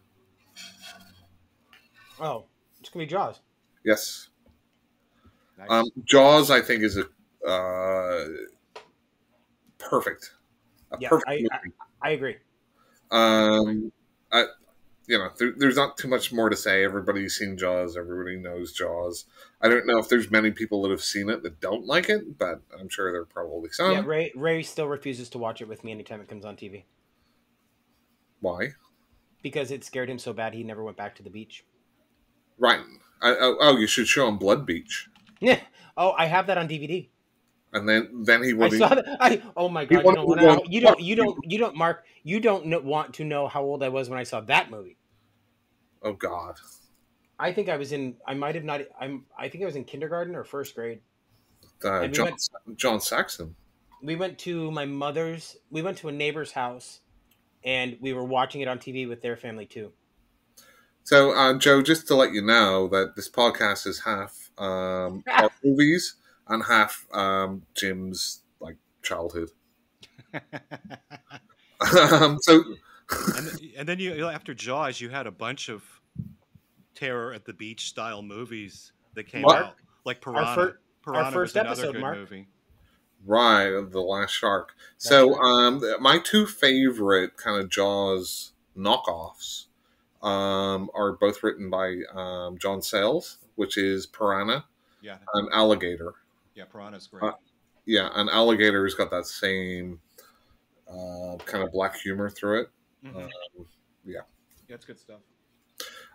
Oh, it's gonna be Jaws.
Yes.
Nice.
Jaws, I think, is a perfect. A
Yeah,
perfect
I
movie.
I agree.
I, there's not too much more to say. Everybody's seen Jaws. Everybody knows Jaws. I don't know if there's many people that have seen it that don't like it, but I'm sure there are probably
Yeah,
some.
Ray still refuses to watch it with me anytime it comes on TV
Why?
because it scared him so bad he never went back to the beach.
Right. Oh, you should show him Blood Beach,
Yeah. Oh, I have that on DVD.
and then he
I
would.
saw that. Oh my
He
god!
wanted to go,
You don't, Mark. You don't want to know how old I was when I saw that movie.
oh God.
I think I was in. I might have not. I think I was in kindergarten or first grade. And
John Saxon.
we went to my mother's. We went to a neighbor's house, and we were watching it on TV with their family too.
So, Joe, just to let you know that this podcast is half our movies and half Jim's like childhood. So,
And then you after Jaws, you had a bunch of terror at the beach style movies that came
What?
out, like
Our
Piranha.
fir-
Piranha
first
was another
episode,
good
Mark.
movie.
right, The Last Shark.
That's
So,
right.
my two favorite kind of Jaws knockoffs are both written by John Sayles, which is Piranha
Yeah,
and Alligator.
yeah, Piranha's great.
Uh, Yeah, and Alligator's got that same kind of black humor through it.
Mhm.
Yeah.
Yeah, it's good stuff.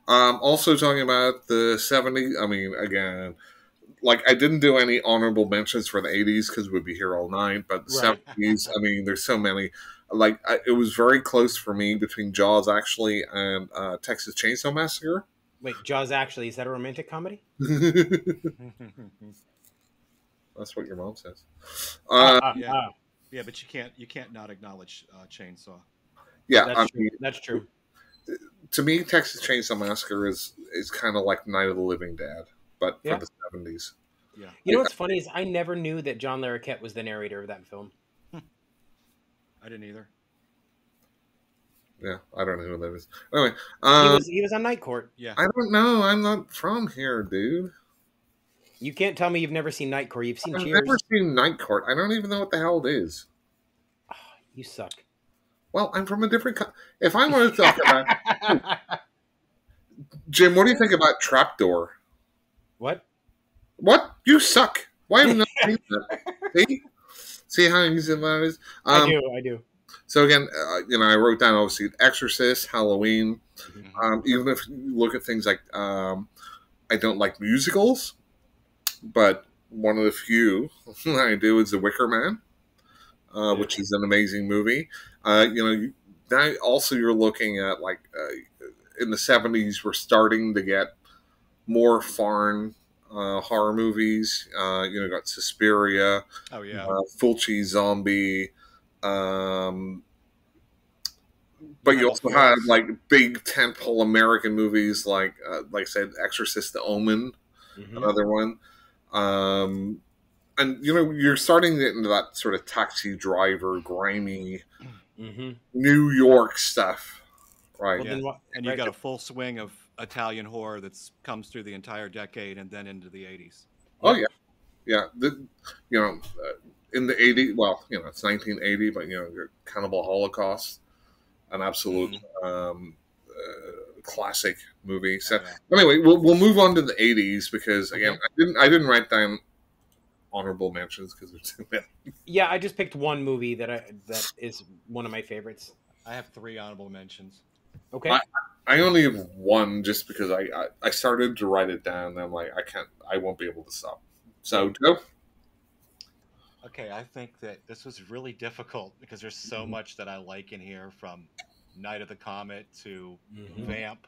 Also talking about the 70s. I mean, again, like I didn't do any honorable mentions for the 80s because we'd be here all night. But the
Right.
70s, I mean, there's so many. Like it was very close for me between Jaws actually and Texas Chainsaw Massacre.
Wait, Jaws actually is that a romantic comedy?
That's what your mom says.
Yeah. Yeah, but you can't not acknowledge Chainsaw.
Yeah,
That's
I
true.
mean,
That's true.
to me, Texas Chainsaw Massacre is kind of like Night of the Living Dead, but
Yeah.
for the 70s.
Yeah,
You know what's funny is I never knew that John Larroquette was the narrator of that film.
I didn't either.
Yeah, I don't know who that is. Anyway,
He was on Night Court.
Yeah,
I don't know. I'm not from here, dude.
You can't tell me you've never seen Night Court. You've seen
I've
Cheers.
never seen Night Court. I don't even know what the hell it is.
You suck.
Well, I'm from a different. If I want to talk about Jim, what do you think about Trapdoor?
What?
What? You suck. Why have you not seen that? See how easy that is.
I do.
So again, I wrote down obviously Exorcist, Halloween.
Mhm.
Even if you look at things like, I don't like musicals, but one of the few I do is The Wicker Man, which is an amazing movie. Now also you're looking at like in the 70s, we're starting to get more foreign horror movies. Got Suspiria,
Oh yeah.
Fulci Zombie. But you
Metal
also
Furnace.
had like big tentpole American movies like I said, Exorcist, The Omen,
Mhm.
another one. And you're starting to get into that sort of Taxi Driver, grimy
Mhm.
New York stuff, right?
Well,
Yeah.
then what?
And you
right,
got a full swing of Italian horror that's comes through the entire decade and then into the 80s.
Oh yeah, yeah. In the '80s, well, it's 1980, but Cannibal Holocaust, an absolute classic movie. So
Oh, yeah.
anyway, we'll move on to the '80s because again, I didn't write down honorable mentions because there's too many.
Yeah, I just picked one movie that is one of my favorites.
I have 3 honorable mentions.
Okay.
I only have one just because I started to write it down and I'm like I won't be able to stop. So Joe.
Okay, I think that this was really difficult because there's so much that I like in here, from Night of the Comet to
Mhm.
Vamp.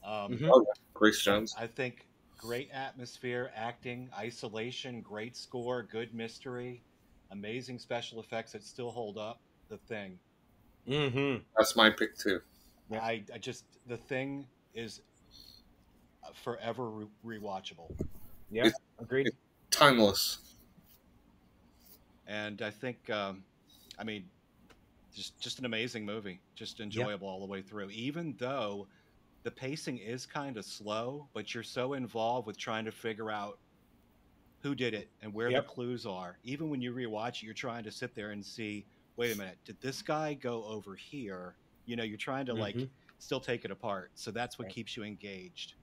Mhm.
Oh, yeah. Grace Jones.
I think great atmosphere, acting, isolation, great score, good mystery, amazing special effects that still hold up. The Thing.
Mm-hmm.
That's my pick too.
Yep.
I just The Thing is forever rewatchable,
Yeah.
It's,
Agreed.
it's timeless.
and I think I mean just an amazing movie, just enjoyable all the way through. Even though the pacing is kind of slow, but you're so involved with trying to figure out who did it and where the
Yep.
clues are. Even when you rewatch it, you're trying to sit there and see, wait a minute, did this guy go over here? You know, you're trying to
Mm-hmm.
still take it apart. So that's what
Right.
keeps you engaged.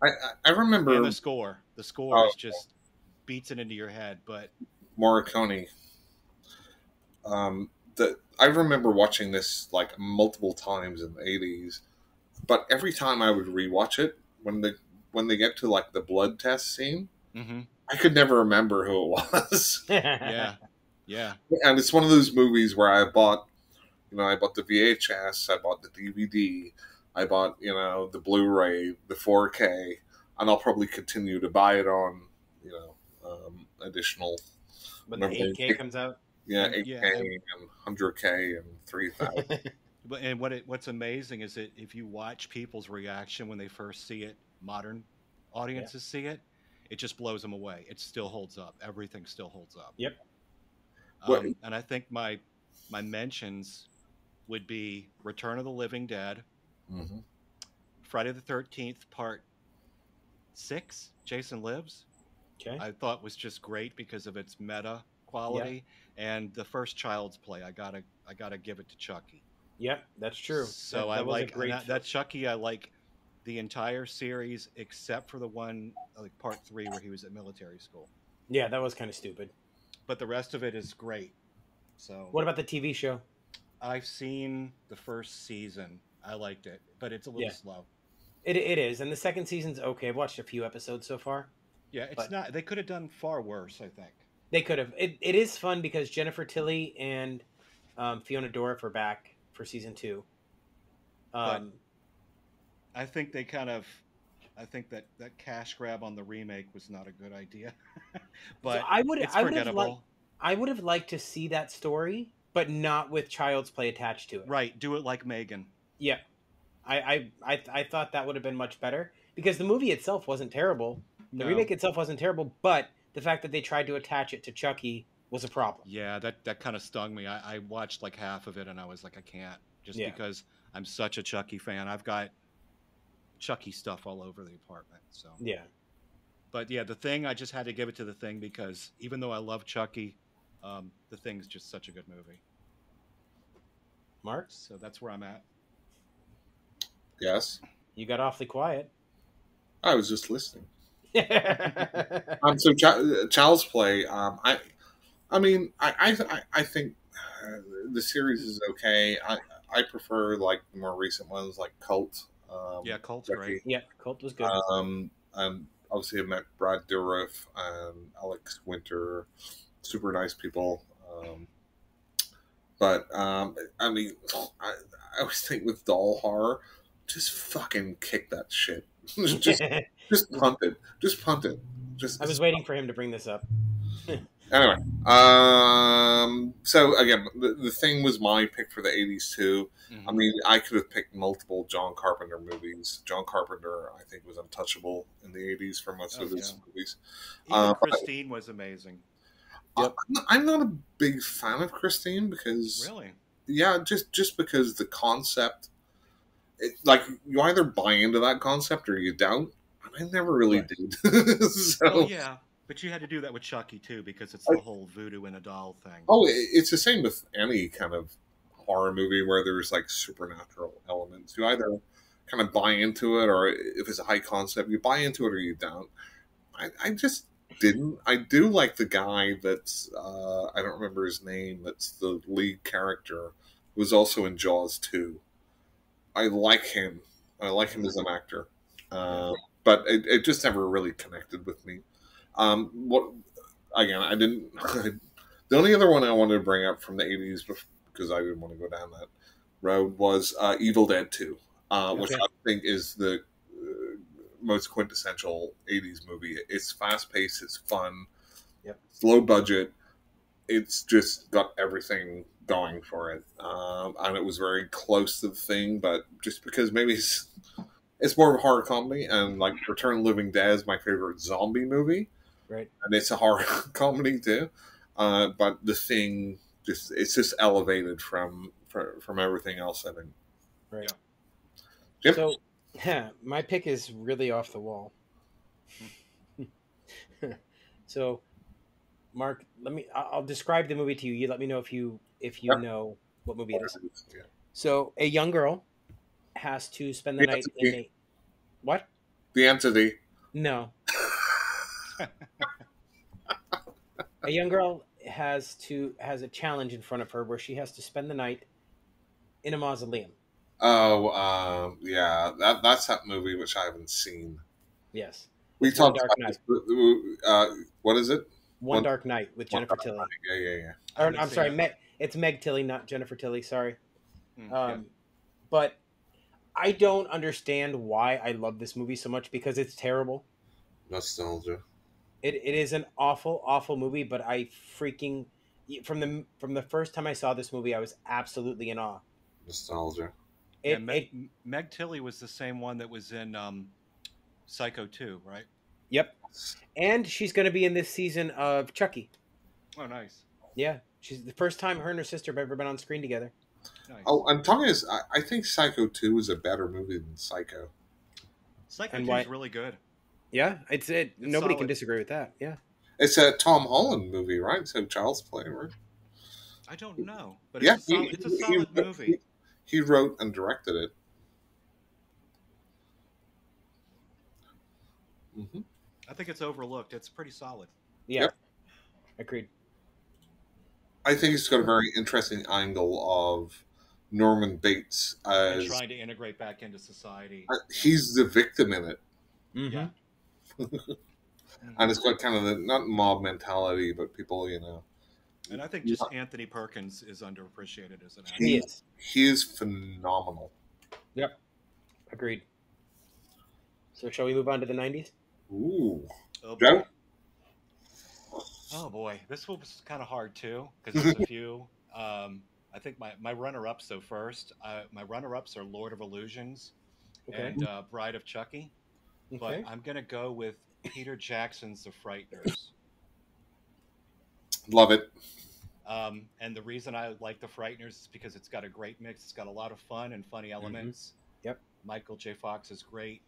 I remember
And the score
oh,
is just beats it into your head. But
Morricone. I remember watching this like multiple times in the 80s, but every time I would rewatch it, when they get to like the blood test scene,
mm-hmm.
I could never remember who it was.
yeah, yeah,
And it's one of those movies where I bought the VHS, I bought the DVD, I bought, the Blu-ray, the 4K, and I'll probably continue to buy it on, additional.
When the 8K comes out.
Yeah, 8K and 100K and 3000.
But what's amazing is that if you watch people's reaction when they first see it, modern audiences see it, it just blows them away. It still holds up. Everything still holds up.
Yep.
And I think my mentions would be Return of the Living Dead,
Mm-hmm.
Friday the 13th Part 6, Jason Lives.
Okay.
I thought was just great because of its meta quality, and the first Child's Play. I gotta give it to Chucky.
Yep, that's true.
So
that
I
was a
like
great
that Chucky. I like the entire series except for the one like Part 3 where he was at military school.
Yeah, that was kind of stupid.
But the rest of it is great. So
what about the TV show?
I've seen the first season. I liked it, but it's a little slow.
It is, and the second season's okay. I've watched a few episodes so far.
Yeah, it's not. They could have done far worse, I think.
They could have. It is fun because Jennifer Tilly and Fiona Dorff are back for season 2.
But I think they I think that cash grab on the remake was not a good idea. But
so I would have liked to see that story, but not with Child's Play attached to it.
Right, do it like Megan.
Yeah, I thought that would have been much better because the movie itself wasn't terrible. The remake itself wasn't terrible, but the fact that they tried to attach it to Chucky was a problem.
Yeah, that kind of stung me. I watched like half of it and I was like, I can't, because I'm such a Chucky fan. I've got Chucky stuff all over the apartment. So
yeah,
but yeah, The Thing, I just had to give it to The Thing because even though I love Chucky, The Thing's just such a good movie.
Mark,
so that's where I'm at.
Yes,
you got awfully quiet.
I was just listening. So Child's Play. I think the series is okay. I prefer like the more recent ones, like Cult.
Yeah, Cult's great.
Yeah, Cult was good.
And obviously I met Brad Dourif and Alex Winter, super nice people. But I always think with doll horror, just fucking kick that shit. Just punt it. I
was waiting for him to bring this up.
Anyway, so again, the Thing was my pick for the 80s too. Mm-hmm. I mean, I could have picked multiple John Carpenter movies. John Carpenter, I think, was untouchable in the 80s for most of his movies.
Even Christine was amazing.
Yep. I'm not a big fan of Christine because...
Really?
Yeah, just because the concept... like, you either buy into that concept or you don't. I never really did.
So, yeah. But you had to do that with Chucky, too, because it's the whole voodoo in a doll thing.
Oh, it's the same with any kind of horror movie where there's, like, supernatural elements. You either kind of buy into it, or if it's a high concept, you buy into it or you don't. I just didn't. I do like the guy that's, I don't remember his name, that's the lead character, who was also in Jaws 2. I like him. I like him as an actor. But it just never really connected with me. I didn't. The only other one I wanted to bring up from the 80s, because I didn't want to go down that road, was Evil Dead 2, which I think is most quintessential 80s movie. It's fast paced, it's fun,
Yep.
it's low budget, it's just got everything going for it. And it was very close to the thing, but just because maybe it's more of a horror comedy, and like Return of the Living Dead is my favorite zombie movie,
Right.
and it's a horror comedy too. But the thing it's just elevated from everything else, I think.
Right.
Yep.
So, my pick is really off the wall. So, Mark, I'll describe the movie to you. You let me know if you
Yep.
know what movie it is.
Yeah.
So, a young girl has to spend the night in a what?
The Entity.
No. A young girl has a challenge in front of her where she has to spend the night in a mausoleum.
Oh, yeah, that's that movie which I haven't seen.
Yes.
We
It's One
talked
Dark
about
Night.
this. What is it?
One Dark Night with
One
Jennifer
Dark
Tilly.
Night. Yeah.
Or,
haven't
I'm
seen
sorry,
it.
it's Meg Tilly, not Jennifer Tilly. Sorry.
Yeah.
But I don't understand why I love this movie so much because it's terrible.
Nostalgia.
It is an awful, awful movie, but I freaking from the first time I saw this movie, I was absolutely in awe.
Nostalgia.
Meg Tilly was the same one that was in Psycho 2, right?
Yep. And she's going to be in this season of Chucky.
Oh, nice.
Yeah, she's the first time her and her sister have ever been on screen together.
Nice.
Oh, I'm talking is I think Psycho 2 is a better movie than Psycho.
Psycho
and
2
why-
is really good.
Yeah, it's nobody can
solid.
disagree with that. Yeah.
It's a Tom Holland movie, right? So Child's Play, right?
I don't know, but
Yeah,
it's a solid movie.
He wrote and directed it. Mm-hmm.
I think it's overlooked. It's pretty solid.
Yeah.
Yep.
Agreed.
I think it's got a very interesting angle of Norman Bates
And
as
trying to integrate back into society.
he's the victim in it,
Mm-hmm.
Yeah.
and it's got kind of the not mob mentality, but people,
And I think just Anthony Perkins is underappreciated as an actor.
He is.
He is phenomenal.
Yep. Agreed. So shall we move on to the 90s?
Ooh,
Oh
Joe?
boy. Oh boy, this one was kind of hard too because there's a few. I think my runner-ups. So first, my runner-ups are Lord of Illusions
Okay.
and Bride of Chucky. But
Okay.
I'm gonna go with Peter Jackson's The Frighteners.
love it.
And the reason I like The Frighteners is because it's got a great mix. It's got a lot of fun and funny elements.
Yep.
Michael J. Fox is great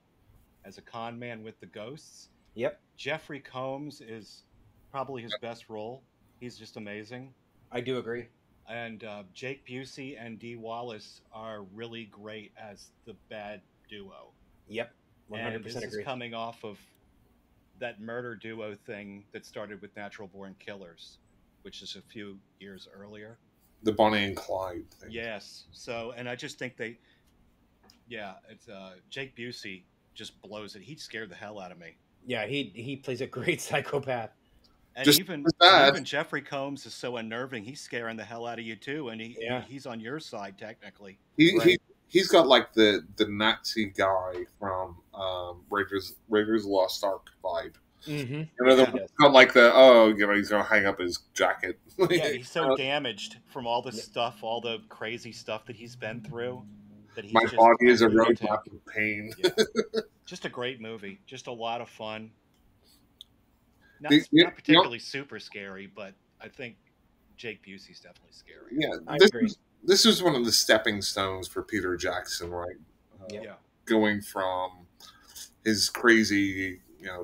as a con man with the ghosts.
Yep.
Jeffrey Combs is probably his best role. He's just amazing.
I do agree.
And Jake Busey and Dee Wallace are really great as the bad duo.
Yep. 100%
And this
agree.
is coming off of that murder duo thing that started with Natural Born Killers, which is a few years earlier.
The Bonnie and Clyde thing.
Yes. So, and I just think it's Jake Busey just blows it. He scared the hell out of me.
Yeah, he plays a great psychopath.
And
Just
even
as bad.
even Jeffrey Combs is so unnerving. He's scaring the hell out of you too, and he's on your side technically.
He's got like the Nazi guy from Raiders of the Lost Ark vibe.
Mm-hmm.
Got like he's gonna hang up his jacket.
Yeah, he's so damaged from all the stuff, all the crazy stuff that he's been through. That he's
My
just
body is a
lunatic.
roadmap of pain.
Yeah. Just a great movie. Just a lot of fun. Not
The-
particularly super scary, but I think Jake Busey's definitely scary.
Yeah,
I
this
agree.
this was one of the stepping stones for Peter Jackson, right?
Yeah.
Going from his crazy,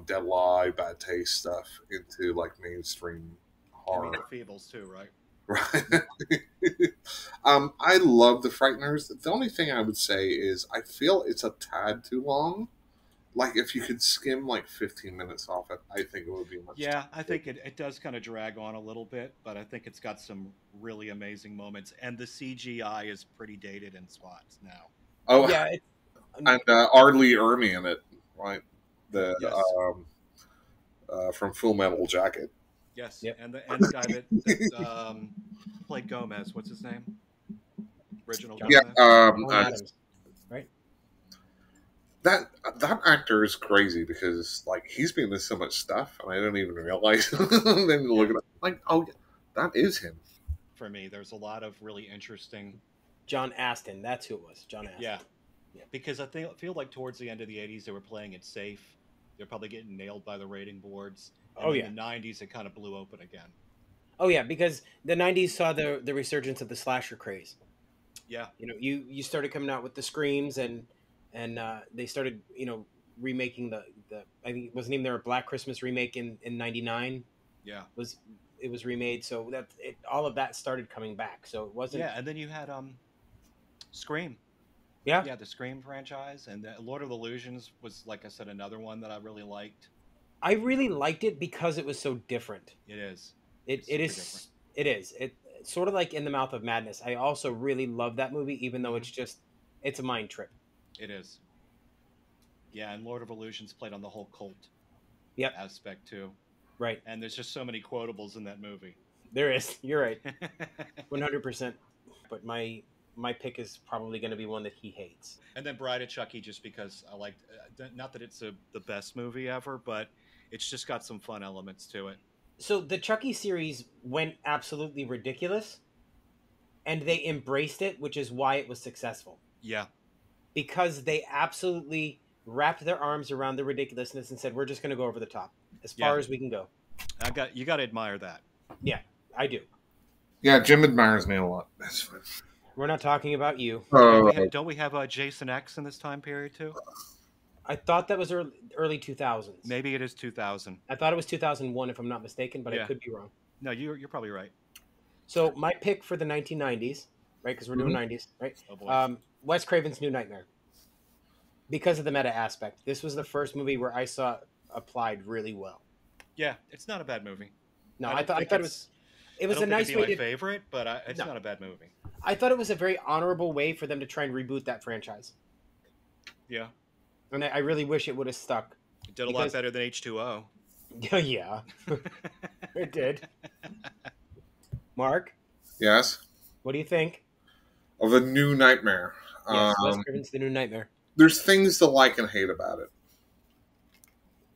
Dead Lie, Bad Taste stuff into like mainstream horror.
The Feebles too, right?
Right. I love The Frighteners. The only thing I would say is I feel it's a tad too long. Like if you could skim like 15 minutes off it, I think it would be much.
Yeah, I think it does kind of drag on a little bit, but I think it's got some really amazing moments, and the CGI is pretty dated in spots now.
Oh,
Yeah.
and R. Lee Ermey in it, right? The
Yes.
from Full Metal Jacket.
Yes,
Yep.
and the guy that played Gomez, what's his name? Original
John-
Gomez.
Yeah,
John Adams, right?
that that actor is crazy because like he's been in so much stuff and I don't even realize. And then you look at it like, oh, yeah, that is him.
For me, there's a lot of really interesting.
John Aston, that's who it was. John Aston.
Yeah,
Yeah.
because feel like towards the end of the '80s they were playing it safe. They're probably getting nailed by the rating boards, and
Oh
then
yeah.
the '90s it kind of blew open again.
Oh yeah, because the '90s saw the resurgence of the slasher craze.
Yeah,
You know, you started coming out with the screams, and they started, you know, remaking the I think, wasn't even there a Black Christmas remake in '99
yeah,
was, it was remade, so that it, all of that started coming back, so it wasn't.
yeah. And then you had Scream.
Yeah,
Yeah, the Scream franchise, and Lord of Illusions was, like I said, another one that I really liked.
I really liked it because it was so different.
It is.
It
It's
it
super different.
is it is it sort of like In the Mouth of Madness. I also really love that movie, even though
Hmm.
it's just, it's a mind trip.
It is. Yeah, and Lord of Illusions played on the whole cult
Yep,
aspect too.
right.
And there's just so many quotables in that movie.
There is. You're right. 100%. But my pick is probably going to be one that he hates.
And then Bride of Chucky, just because I liked. Not that it's the best movie ever, but it's just got some fun elements to it.
So the Chucky series went absolutely ridiculous, and they embraced it, which is why it was successful.
Yeah,
Because they absolutely wrapped their arms around the ridiculousness and said, "We're just going to go over the top as far
yeah.
as we can go."
You got to admire that.
Yeah, I do.
Yeah, Jim admires me a lot. That's fine.
We're not talking about you.
Don't we have Jason X in this time period too?
I thought that was early 2000s.
Maybe it is 2000.
I thought it was 2001, if I'm not mistaken, but I
Yeah.
could be wrong.
No, you're probably right.
So my pick for the 1990s, right? Because we're doing 90s, right?
Oh boy.
Wes Craven's New Nightmare. Because of the meta aspect, this was the first movie where I saw applied really well.
Yeah, it's not a bad movie.
No,
I
I
don't
thought
think
it
it's-
was, it
I
was
don't
a
think
nice
it'd be
way
my
to.
favorite, but it's
No.
not a bad movie.
I thought it was a very honorable way for them to try and reboot that franchise,
Yeah,
and I really wish it would have stuck.
it did a lot
Because-
better than H2O.
Yeah, it did. Mark,
Yes,
what do you think?
of a New Nightmare.
Yes, Wes Craven's The New Nightmare.
There's things to like and hate about it.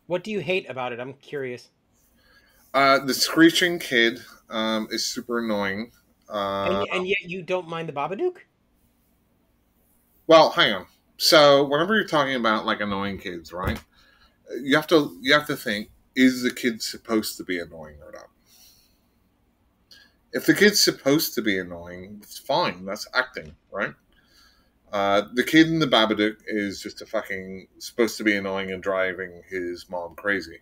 What do you hate about it? I'm curious.
The screeching kid is super annoying.
And yet you don't mind the Babadook?
Well, hang on. So whenever you're talking about like annoying kids, right? You have to think: is the kid supposed to be annoying or not? If the kid's supposed to be annoying, it's fine. That's acting, right? The kid in the Babadook is just a fucking supposed to be annoying and driving his mom crazy,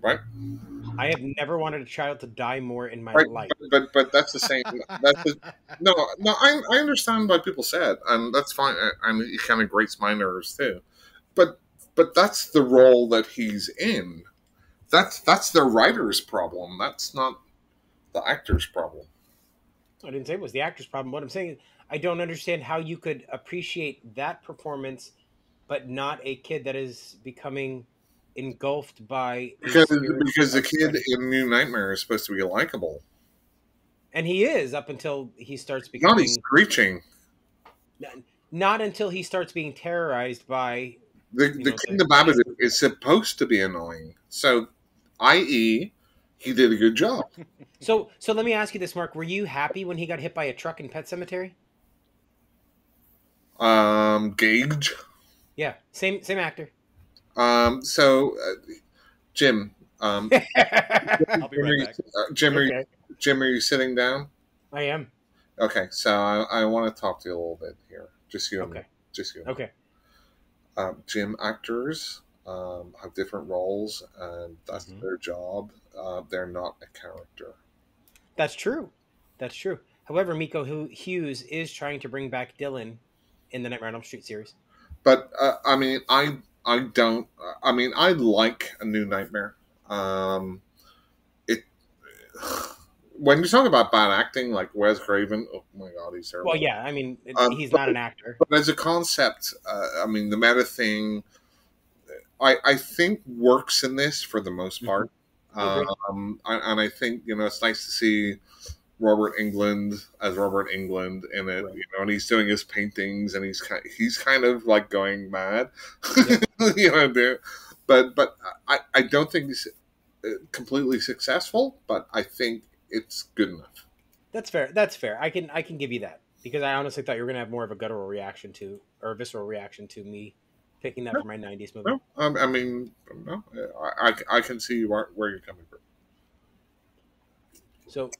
right?
I have never wanted a child to die more in my
Right,
life.
but that's the same. No. I understand why people say it, and that's fine. And it kind of grates my nerves too. But that's the role that he's in. That's the writer's problem. That's not the actor's problem.
I didn't say it was the actor's problem. What I'm saying is, I don't understand how you could appreciate that performance, but not a kid that is becoming engulfed by a
Because
spirit
the
of
kid
dread.
in New Nightmare is supposed to be likable.
And he is up until he starts
Not
becoming
he's screeching.
not until he starts being terrorized by
The
know,
kid in the Babadook is supposed to be annoying. So, i.e., he did a good job.
So let me ask you this, Mark. Were you happy when he got hit by a truck in Pet Cemetery?
Gage.
Yeah, same actor.
Jim.
I'll be right back.
Jim,
Okay.
are you sitting down?
I am.
Okay, so I want to talk to you a little bit here. Just you and me.
Okay.
Just you.
Okay.
Jim, actors have different roles, and that's
Mhm.
their job. They're not a character.
That's true. That's true. However, Miko Hughes is trying to bring back Dylan in the Nightmare on Elm Street series.
But I mean, I don't. I mean, I like A New Nightmare. It when you talk about bad acting, like Wes Craven, oh my god, he's terrible.
Well, yeah. I mean, he's
but-
not an actor.
But as a concept, I mean, the meta thing, I think works in this for the most part.
Agreed.
And I think it's nice to see Robert England as Robert England in it,
Right.
and he's doing his paintings, and he's kind of like going mad,
Yep.
there. But I don't think he's completely successful, but I think it's good enough.
That's fair. That's fair. I can give you that because I honestly thought you were gonna have more of a guttural reaction to or a visceral reaction to me picking that
No,
for my '90s movie.
no, I mean, no, I can see where you're coming from.
So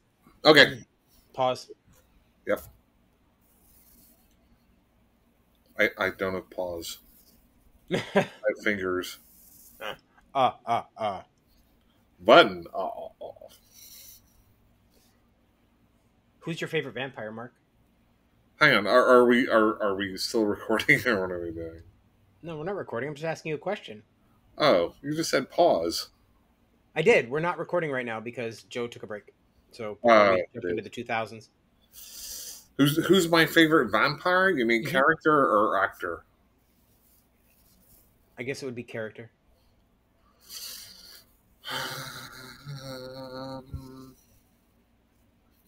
Okay,
pause.
yep. I don't have paws. I have fingers.
Ah.
Button. Oh.
Who's your favorite vampire, Mark?
Hang on. Are we still recording or what are we doing?
No, we're not recording. I'm just asking you a question.
Oh, you just said pause.
I did. We're not recording right now because Joe took a break. So before we jump into the 2000s.
Who's my favorite vampire? You mean
Mhm.
character or actor?
I guess it would be character.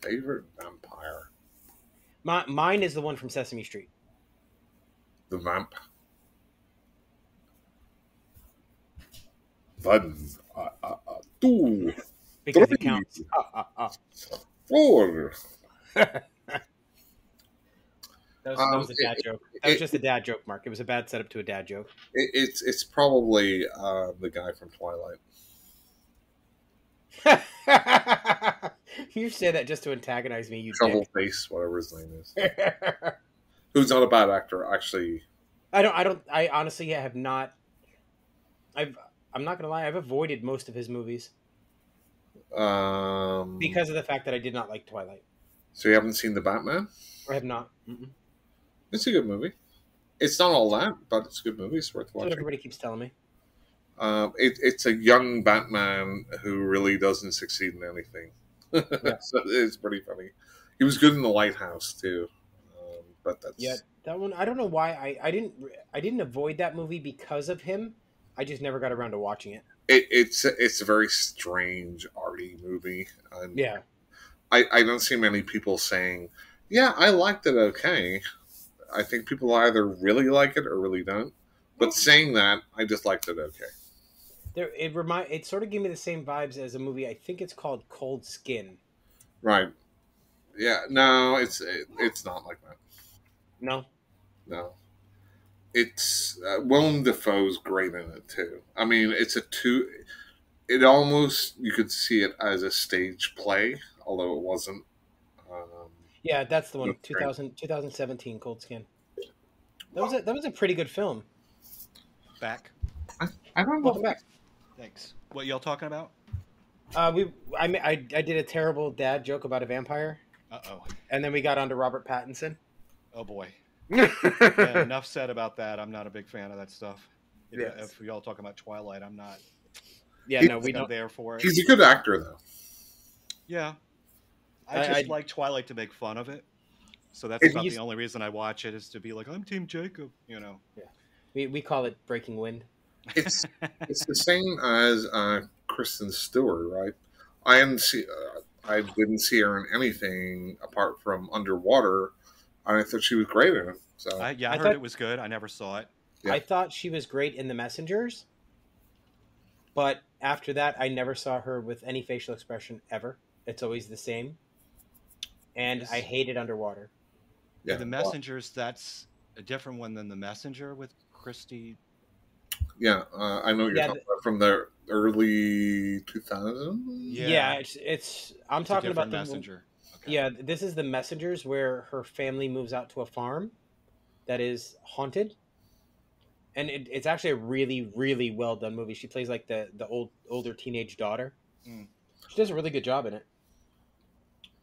Favorite vampire?
Mine is the one from Sesame Street.
The vamp. Button. Two.
Because
Three.
it counts.
Four.
That was a dad joke. That was just a dad joke, Mark. It was a bad setup to a dad joke.
It's probably the guy from Twilight.
You say that just to antagonize me, you
Shovel
dick.
Face, whatever his name is. Who's not a bad actor, actually.
I honestly have not. I'm not gonna lie. I've avoided most of his movies because of the fact that I did not like Twilight.
So you haven't seen The Batman?
I have not. Mm-mm.
It's a good movie. It's not all that, but it's a good movie. It's worth
That's what
watching.
everybody keeps telling me.
It's a young Batman who really doesn't succeed in anything.
Yeah.
So it's pretty funny. He was good in The Lighthouse too, but that's
That one. I don't know why I didn't avoid that movie because of him. I just never got around to watching it.
it's a very strange arty movie, and
Yeah.
I don't see many people saying, "Yeah, I liked it." Okay, I think people either really like it or really don't. But saying that, I just liked it. Okay,
It sort of gave me the same vibes as a movie. I think it's called Cold Skin.
right? Yeah, no, it's not like that.
No.
No, it's Willem Dafoe's great in it too. I mean, it's a two. It almost you could see it as a stage play, although it wasn't. Um,
Yeah, that's the one.
that's great.
2017 Cold Skin. That was a pretty good film.
Back.
I don't know.
Welcome back.
Thanks. What y'all talking about?
I did a terrible dad joke about a vampire,
Uh-oh.
and then we got onto Robert Pattinson.
Oh boy. Yeah, enough said about that. I'm not a big fan of that stuff.
Yes.
If y'all talking about Twilight, I'm not.
Yeah,
He-
no, we
I'm
don't.
there for it.
He's a good actor, though.
Yeah. I
I-
just
I-
like Twilight to make fun of it. So that's
If
about
you-
the only reason I watch it is to be like, I'm Team Jacob, you know.
We call it Breaking Wind.
It's the same as Kristen Stewart, right? I didn't see her in anything apart from Underwater, and I thought she was great in it. So
I
I
heard
thought-
it was good. I never saw it.
Yeah.
I thought she was great in The Messengers, but after that, I never saw her with any facial expression ever. It's always the same, and I hated Underwater.
yeah,
The Messengers, that's a different one than The Messenger with Christy.
yeah, I know what you're
Yeah,
talking about from the early 2000s.
Yeah, it's. I'm
It's a
talking about
different
the
Messenger. Okay.
Yeah, this is The Messengers where her family moves out to a farm that is haunted. And it's actually a really, really well done movie. She plays like the older teenage daughter.
Mm.
She does a really good job in it.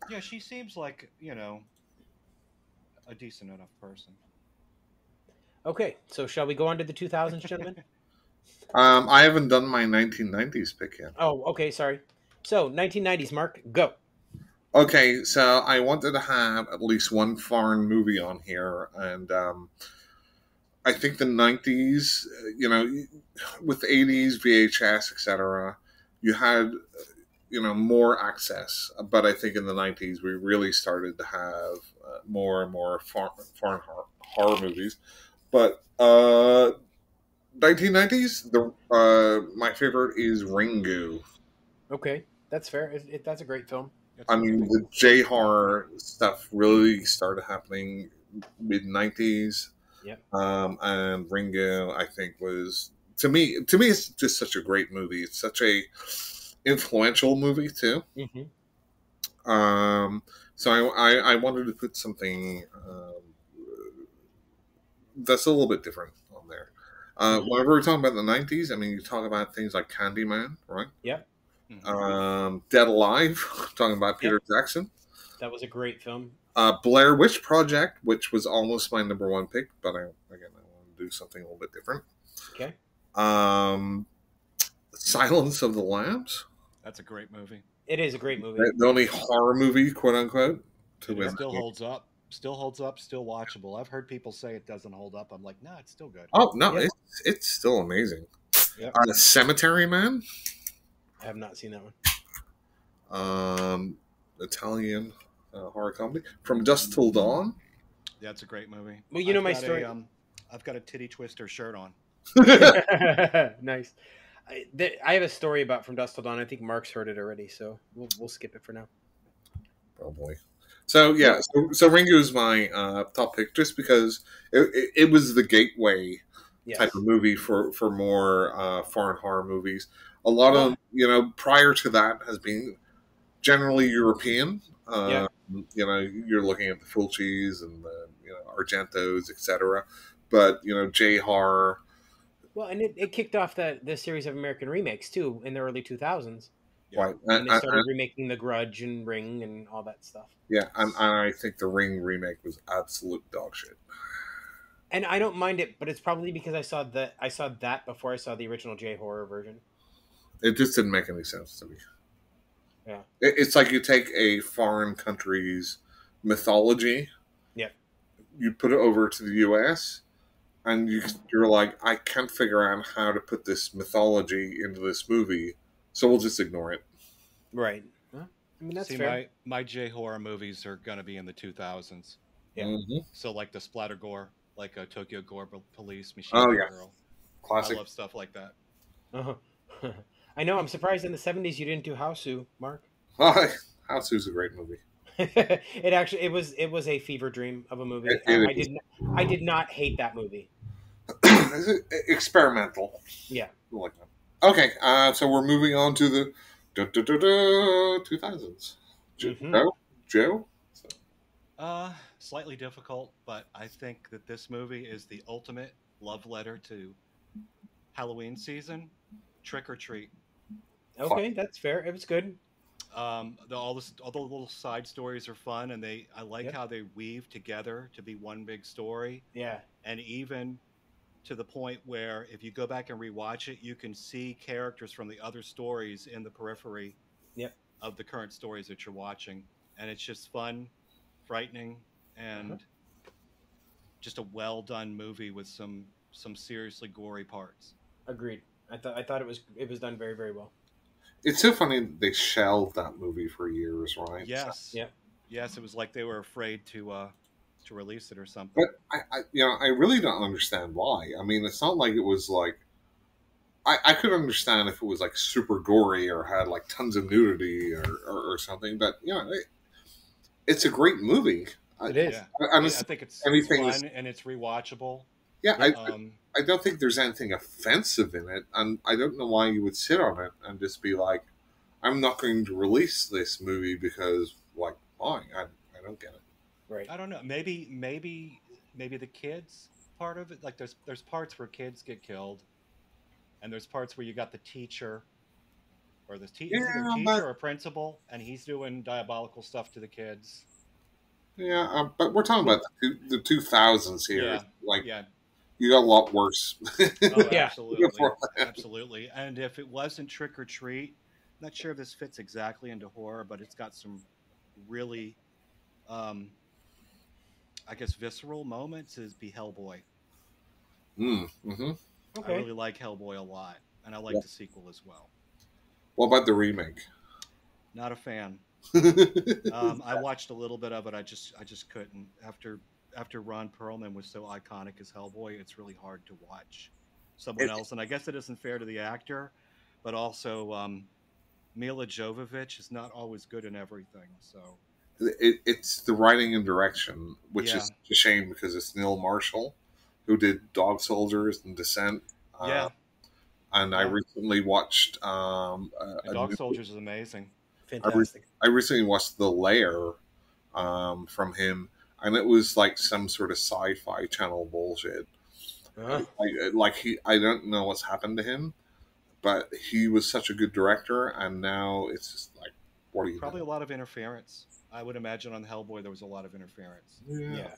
Yeah, she seems like, you know, a decent enough person.
Okay, so shall we go on to the 2000s, gentlemen?
I haven't done my 1990s pick yet.
Oh, okay, sorry. So 1990s, Mark, go.
Okay, so I wanted to have at least one foreign movie on here, and I think the 90s, with 80s, VHS, etc., you had, more access. But I think in the 90s we really started to have more and more foreign horror movies. But 1990s, my favorite is Ringu.
Okay, that's fair. That's a great film.
That's
I
a good
mean,
movie.
the J horror stuff really started happening mid 90s.
Yeah.
And Ringo, I think, was to me, it's just such a great movie. It's such a influential movie too. Um, so I wanted to put something that's a little bit different on there. Whenever we're talking about the 90s, I mean, you talk about things like Candyman, right?
Yeah.
Dead Alive, talking about Peter Jackson.
That was a great film.
Blair Witch Project, which was almost my number one pick, but I want to do something a little bit different.
Okay.
Silence of the Lambs.
That's a great movie.
It is a great movie.
The only horror movie, quote unquote, to
It
win.
still holds up. Still holds up. Still watchable. I've heard people say it doesn't hold up. I'm like, no, it's still good.
Oh no,
Yeah.
it's still amazing.
Yep.
Cemetery Man.
I have not seen that one.
Italian horror comedy, From Dusk Till Dawn.
Yeah, it's a great movie.
Well, you know my
got
story.
I've got a titty twister shirt on.
Nice. I have a story about From Dusk Till Dawn. I think Mark's heard it already, so we'll skip it for now.
Probably. So yeah, so Ringo is my top pick just because it was the gateway type of movie for more foreign horror movies. A lot of prior to that has been generally European. You're looking at the Fulcis and the Argentos, etc. But J horror.
Well, and it kicked off the series of American remakes too in the early 2000s.
Right,
and they started remaking The Grudge and Ring and all that stuff.
Yeah, and I think the Ring remake was absolute dog shit.
And I don't mind it, but it's probably because I saw that before I saw the original J horror version.
It just didn't make any sense to me.
Yeah,
it's like you take a foreign country's mythology, you put it over to the U.S., and you're like, I can't figure out how to put this mythology into this movie, so we'll just ignore it.
Right. Well, I mean, that's fair.
My J horror movies are going to be in the 2000s.
Yeah.
Mm-hmm.
So like the splatter gore, like a Tokyo Gore Police, Machine
Gun
Girl.
Classic.
I love stuff like that.
Uh-huh. I know. I'm surprised in the 70s you didn't do Hausu, Mark.
Hausu's a great movie.
It was a fever dream of a movie. I did not hate that movie.
Experimental.
Yeah.
Like that. Okay, so we're moving on to the 2000s. Joe?
Slightly difficult, but I think that this movie is the ultimate love letter to Halloween season. Trick or Treat.
Okay, that's fair. It was good.
All the little side stories are fun, and I like how they weave together to be one big story.
Yeah.
And even to the point where if you go back and rewatch it, you can see characters from the other stories in the periphery of the current stories that you're watching. And it's just fun, frightening, and just a well done movie with some seriously gory parts.
Agreed. I thought it was done very, very well.
It's so funny that they shelved that movie for years, right?
Yes.
Yeah.
Yes, it was like they were afraid to release it or something.
But I really don't understand why. I mean, it's not like it was like I could understand if it was like super gory or had like tons of nudity or something, but it's a great movie.
It is.
I think it's fun and it's rewatchable.
Yeah, I don't think there's anything offensive in it, and I don't know why you would sit on it and just be like, I'm not going to release this movie because, like, why? I don't get it.
Right.
I don't know. Maybe the kids part of it. Like, there's parts where kids get killed, and there's parts where you got the teacher, or the teacher or principal, and he's doing diabolical stuff to the kids.
Yeah, but we're talking about the 2000s here.
Yeah.
You got a lot worse.
Oh, absolutely. Absolutely. And if it wasn't Trick or Treat, I'm not sure if this fits exactly into horror, but it's got some really, I guess, visceral moments, is be Hellboy.
Mm-hmm.
Okay.
I really like Hellboy a lot, and I like the sequel as well.
What about the remake?
Not a fan. I watched a little bit of it. I just couldn't. After Ron Perlman was so iconic as Hellboy, it's really hard to watch someone
It,
else. And I guess it isn't fair to the actor, but also Mila Jovovich is not always good in everything. So
it's the writing and direction, which
yeah,
is a shame because it's Neil Marshall who did Dog Soldiers and Descent.
yeah,
And I
yeah.
recently watched
And Dog Soldiers is amazing.
Fantastic.
I recently watched The Lair from him, and it was like some sort of sci-fi channel bullshit.
Uh,
I don't know what's happened to him, but he was such a good director, and now it's just like, what are you
Probably
doing?
a lot of interference. I would imagine on Hellboy there was a lot of interference
yeah.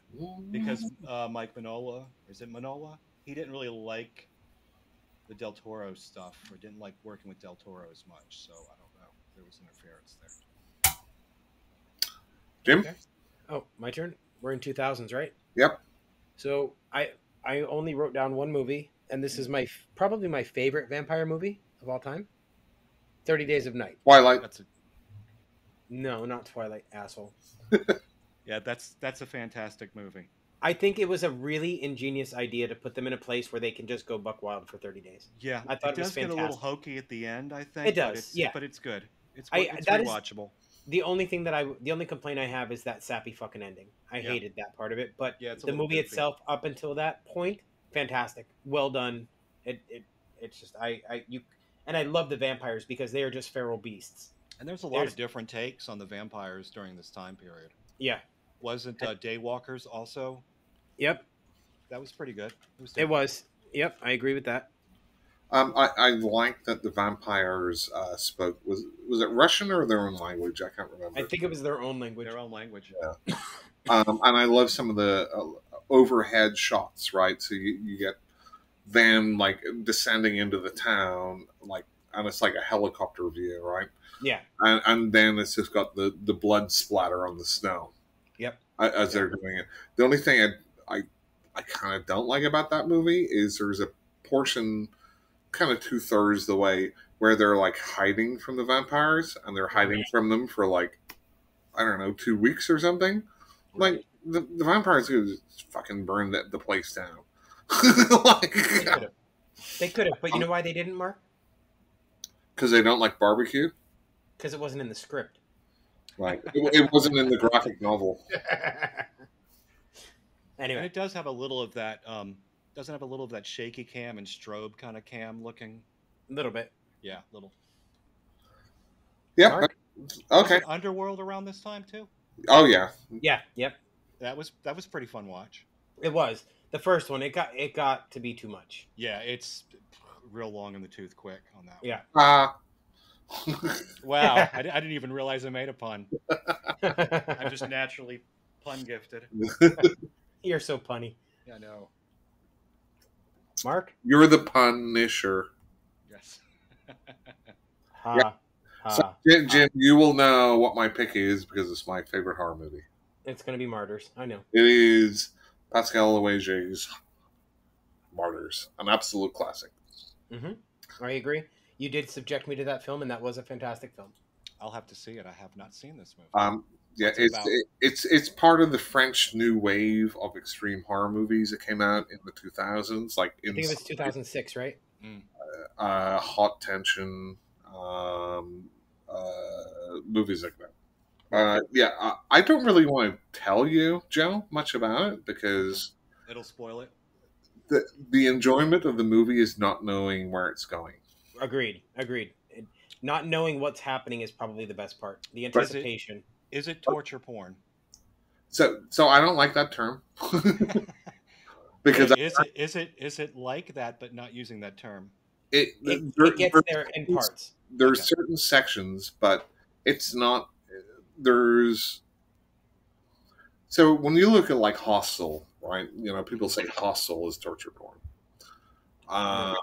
because Mike Manola, is it Manola? He didn't really like the Del Toro stuff, or didn't like working with Del Toro as much. So I don't know. There was interference there.
Jim?
Okay. Oh, my turn. We're in 2000s, right?
Yep.
So I only wrote down one movie, and this is probably my favorite vampire movie of all time. 30 Days of Night.
Twilight.
That's a
No, not Twilight, asshole.
yeah. That's a fantastic movie.
I think it was a really ingenious idea to put them in a place where they can just go buck wild for 30 days.
Yeah,
I thought
it
it was
does get a little
fantastic.
hokey at the end. I think
It does, yeah.
but it's good. It's
I
it's
that is
rewatchable.
the only complaint I have is that sappy fucking ending. I
Yeah.
hated that part of it, but
Yeah, it's a
the
little
movie
goofy.
itself up until that point, fantastic, well done. It's just and I love the vampires because they are just feral beasts.
And there's a lot
There's
of different takes on the vampires during this time period.
yeah,
Wasn't Daywalkers also?
yep,
That was pretty good. It was
it
different.
was. Yep, I agree with that.
I like that the vampires spoke. Was it Russian or their own language? I can't remember.
I think it was their own language.
Their own language.
And I love some of the overhead shots. Right, so you get them like descending into the town, like, and it's like a helicopter view, right?
Yeah,
And then it's just got the blood splatter on the snow
yep.
as they're doing it. The only thing I kind of don't like about that movie is there's a portion, kind of 2/3 the way, where they're like hiding from the vampires, and they're hiding from them for like, I don't know, 2 weeks or something.
Right.
Like the vampires could just fucking burn the place down. Like,
They could have, but you know why they didn't, Mark?
because they don't like barbecue.
Because it wasn't in the script.
Right. It wasn't in the graphic novel.
And
Anyway,
it does have a little of that. Doesn't have a little of that shaky cam and strobe kind of cam looking.
a little bit.
Yeah, little.
Yeah.
Mark?
Okay.
Was it Underworld around this time too?
Oh yeah.
Yeah, yep.
That was pretty fun watch.
It was the first one. It got to be too much.
Yeah, it's real long in the tooth quick on that.
Yeah.
Wow, I didn't even realize I made a pun. I'm just naturally pun gifted.
You're so punny,
Yeah, I know.
Mark.
You're the punisher.
Yes.
Ha,
Yeah.
ha.
So, Jim, you will know what my pick is because it's my favorite horror movie.
It's gonna be Martyrs. I know.
It is Pascal Louise's Martyrs, an absolute classic.
I agree. You did subject me to that film, and that was a fantastic film.
I'll have to see it. I have not seen this movie.
Yeah,
What's it about?
it's part of the French new wave of extreme horror movies that came out in the 2000s, like
I think it was 2006, right?
Hot Tension, movies like that. I don't really want to tell you, Joe, much about it because
It'll spoil it.
the enjoyment of the movie is not knowing where it's going.
Agreed. Not knowing what's happening is probably the best part. The anticipation.
Is it torture porn?
So I don't like that term because
Is it like that, but not using that term?
It gets there in parts.
There's
Okay.
certain sections, but it's not. There's so when you look at like Hostel, right? You know, people say Hostel is torture porn. Uh,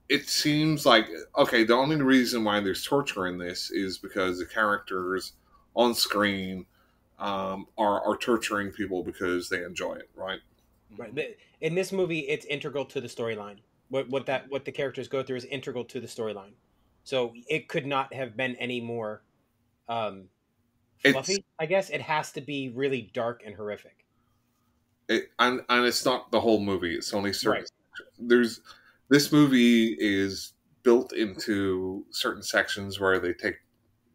it seems like, okay, the only reason why there's torture in this is because the characters on screen are torturing people because they enjoy it, right?
Right. In this movie, it's integral to the storyline. What the characters go through is integral to the storyline. So it could not have been any more um,
It's
fluffy. I guess it has to be really dark and horrific.
and it's not the whole movie. It's only certain.
Right.
There's this movie is built into certain sections where they take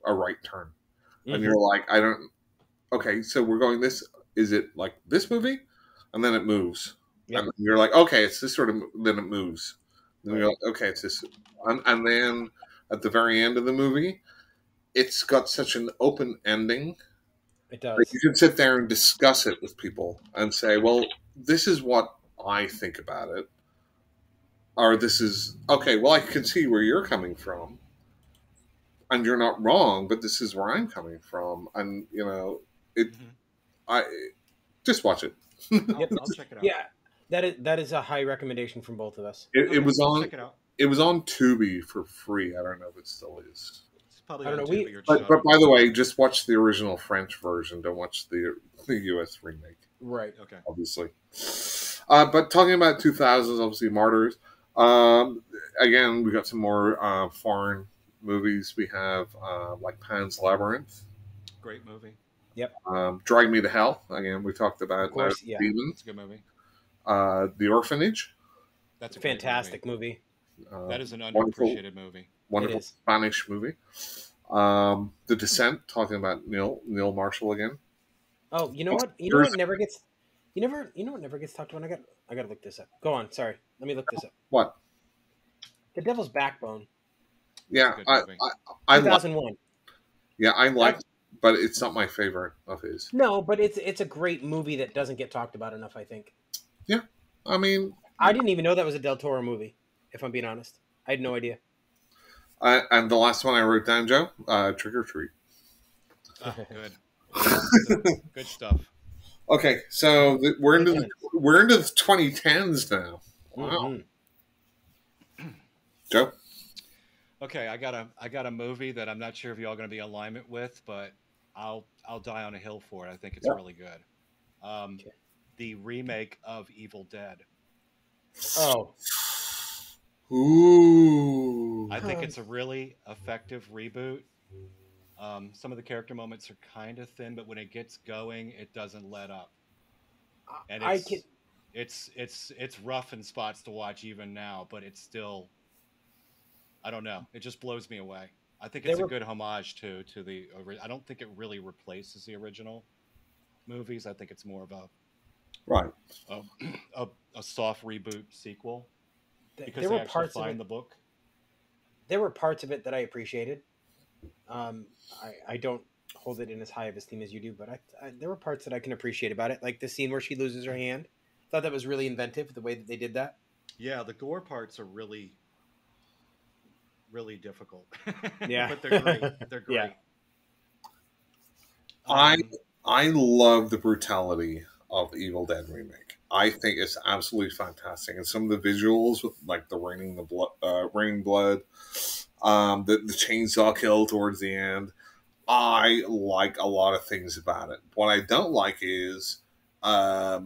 a right turn, and you're like, I don't. Okay, so we're going this. Is it like this movie? And then it moves,
Yep.
and you're like, okay, it's this sort of. Then it moves. Then you're like, okay, it's this, and then at the very end of the movie, it's got such an open ending.
It does.
Like you can sit there and discuss it with people and say, well, this is what I think about it. Or this is, okay, well, I can see where you're coming from. And you're not wrong, but this is where I'm coming from. And, it, I just watch it.
I'll check it out.
Yeah, that is a high recommendation from both of us.
It was
I'll
on.
check it out.
It was on Tubi for free. I don't know if it still is.
It's probably
I don't
on
know,
Tubi or
But
Shudder.
by the way, just watch the original French version. Don't watch the US remake.
Right.
Okay.
Obviously. But talking about 2000s, obviously Martyrs. Again, we got some more foreign movies. We have like Pan's Labyrinth,
Great movie.
Drag Me to Hell. Again, we talked about
Of course, yeah.
Demon.
It's a good movie.
The Orphanage.
That's a great
Fantastic movie.
That is an
wonderful,
underappreciated movie.
wonderful
It is.
Spanish movie. The Descent. Talking about Neil Marshall again.
Oh, you know what? You know what never gets. You know what never gets talked about. I got to look this up. Go on. Sorry. Let me look this up.
What?
The Devil's Backbone.
Yeah,
It's a good movie.
I like.
2001.
Yeah, I like, but it's not my favorite of his.
No, but it's a great movie that doesn't get talked about enough, I think.
I mean,
I didn't even know that was a Del Toro movie, if I'm being honest. I had no idea.
and the last one I wrote down, Joe, Trick or Treat.
Oh, good. Good stuff.
Okay, so we're into the 2010s now. Wow, Joe.
Okay, I got a movie that I'm not sure if y'all going to be in alignment with, but I'll die on a hill for it. I think it's really good. The remake of Evil Dead.
Oh.
Ooh.
I think it's a really effective reboot. Some of the character moments are kind of thin, but when it gets going, it doesn't let up. And it's rough in spots to watch even now, but it's still, I don't know. It just blows me away. I think it's a good homage to the. I don't think it really replaces the original movies. I think it's more of a soft reboot sequel because they actually find the book.
There were parts of it that I appreciated. I don't hold it in as high of esteem as you do, but there were parts that I can appreciate about it, like the scene where she loses her hand. I thought that was really inventive, the way that they did that.
Yeah, the gore parts are really, really difficult.
Yeah,
but they're great. They're great.
Yeah. I love the brutality of the Evil Dead remake. I think it's absolutely fantastic, and some of the visuals with like the raining blood, the chainsaw kill towards the end. I like a lot of things about it. What I don't like is, I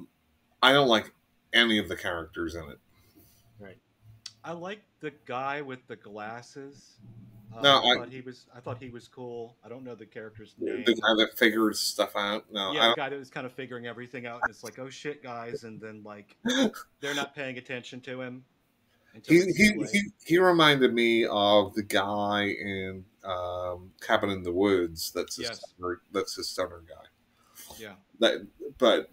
don't like any of the characters in it.
Right.
I like the guy with the glasses.
No,
I thought he was cool. I don't know the character's name.
The guy that figures stuff out. No,
yeah, the guy that was kind of figuring everything out, and it's like, oh shit, guys, and then like they're not paying attention to him.
He reminded me of the guy in Cabin in the Woods. That's his stoner guy.
Yeah.
But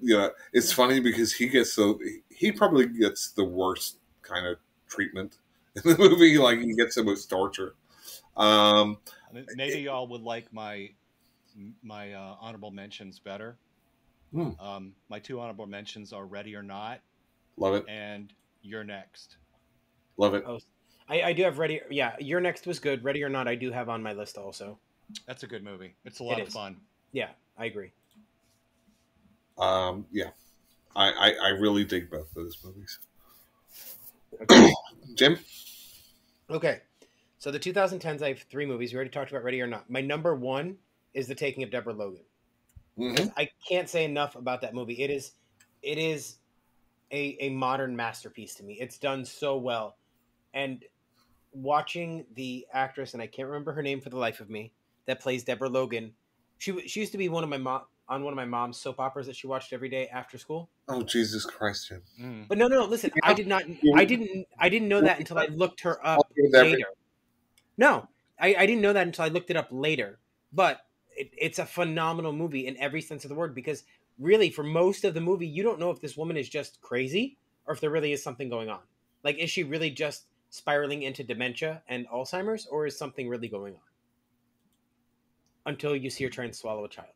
it's funny because he probably gets the worst kind of treatment in the movie. Like he gets the most torture.
Maybe y'all would like my honorable mentions better. My two honorable mentions are Ready or Not.
Love it.
And You're Next.
Love it.
Oh, I do have Ready. Yeah, Your Next was good. Ready or Not, I do have on my list also.
That's a good movie. It's a lot of fun.
Yeah, I agree.
Yeah, I really dig both of those movies. Okay. Jim?
Okay. So the 2010s, I have three movies. We already talked about Ready or Not. My number one is The Taking of Deborah Logan.
Mm-hmm.
I can't say enough about that movie. It is a modern masterpiece to me. It's done so well. And watching the actress, and I can't remember her name for the life of me, that plays Deborah Logan. She used to be one of my on one of my mom's soap operas that she watched every day after school.
Oh, Jesus Christ, Jim.
Mm.
But no, listen, I did not, I didn't know that until I looked her up later. No, I didn't know that until I looked it up later. But it's a phenomenal movie in every sense of the word, because really, for most of the movie, you don't know if this woman is just crazy or if there really is something going on. Like, is she really just spiraling into dementia and Alzheimer's, or is something really going on? Until you see her try and swallow a child.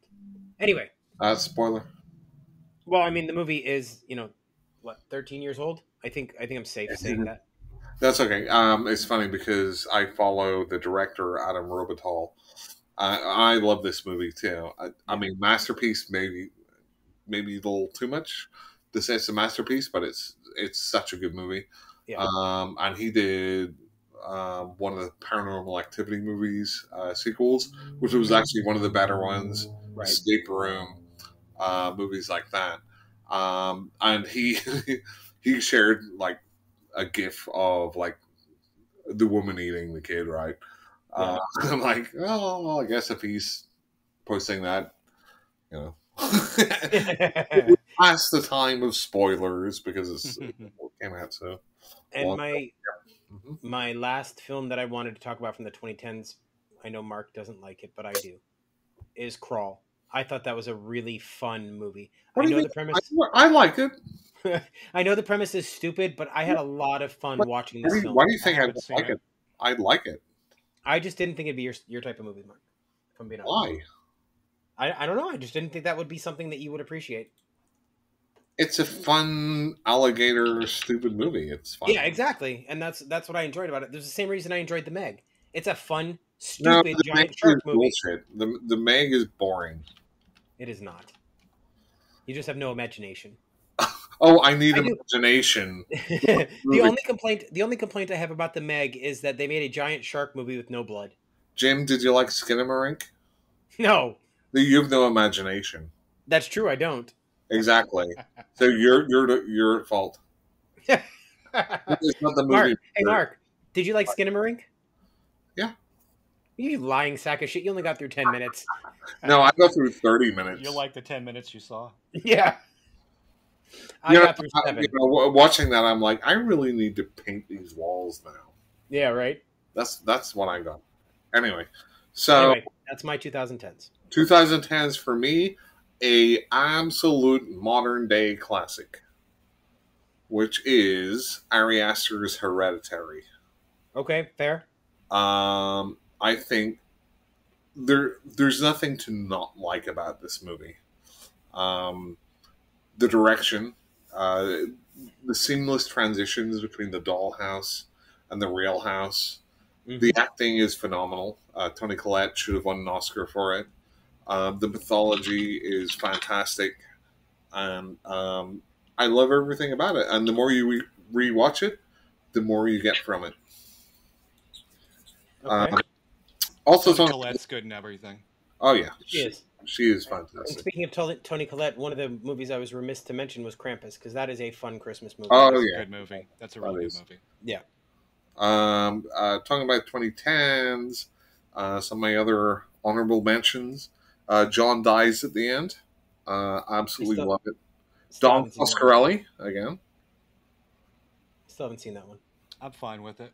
Anyway.
Spoiler.
Well, I mean, the movie is, 13 years old? I think I'm safe saying that.
That's okay. It's funny because I follow the director, Adam Robital. I love this movie too. I mean, masterpiece, maybe a little too much to say it's a masterpiece, but it's such a good movie.
Yeah.
And he did one of the Paranormal Activity movies sequels, which was actually one of the better ones.
Right.
Escape Room, movies like that. And he he shared like a gif of like the woman eating the kid, right?
Yeah.
I'm like, oh, I guess if he's posting that, past the time of spoilers because it came out so.
And my last film that I wanted to talk about from the 2010s, I know Mark doesn't like it, but I do, is Crawl. I thought that was a really fun movie. I know the premise.
I like it.
I know the premise is stupid, but I had a lot of fun watching this film.
Why do you think I like it? I like it.
I just didn't think it'd be your type of movie, Mark. If I'm being honest.
Why?
I don't know. I just didn't think that would be something that you would appreciate.
It's a fun alligator stupid movie. It's fun.
Yeah, exactly. And that's what I enjoyed about it. There's the same reason I enjoyed The Meg. It's a fun, stupid giant shark movie.
Bullshit. The Meg is boring.
It is not. You just have no imagination.
Oh, I need imagination.
The only complaint I have about The Meg is that they made a giant shark movie with no blood.
Jim, did you like Skinamarink?
No.
You have no imagination.
That's true. I don't.
Exactly. So you're at fault. It's not the movie.
Mark, did you like Skinamarink?
Yeah.
You lying sack of shit. You only got through 10 minutes.
No, I got through 30 minutes.
You like the 10 minutes you saw?
Yeah. I got through 7.
Watching that, I'm like, I really need to paint these walls now.
Yeah, right?
That's what I got. Anyway,
that's my 2010s.
2010s for me, a absolute modern day classic, which is Ari Aster's Hereditary.
Okay, fair.
I think there's nothing to not like about this movie. The direction, the seamless transitions between the dollhouse and the real house. Mm-hmm. The acting is phenomenal. Toni Collette should have won an Oscar for it. The mythology is fantastic, and I love everything about it. And the more you rewatch it, the more you get from it.
Okay.
Also, Toni Collette's good in everything.
Oh yeah,
she is
fantastic.
And speaking of Toni Collette, one of the movies I was remiss to mention was Krampus, because that is a fun Christmas movie.
Oh,
that's a good movie. That's a really good movie.
Yeah.
Talking about 2010s, some of my other honorable mentions. John dies at the end. Absolutely love it. Don Coscarelli again.
Still haven't seen that one.
I'm fine with it.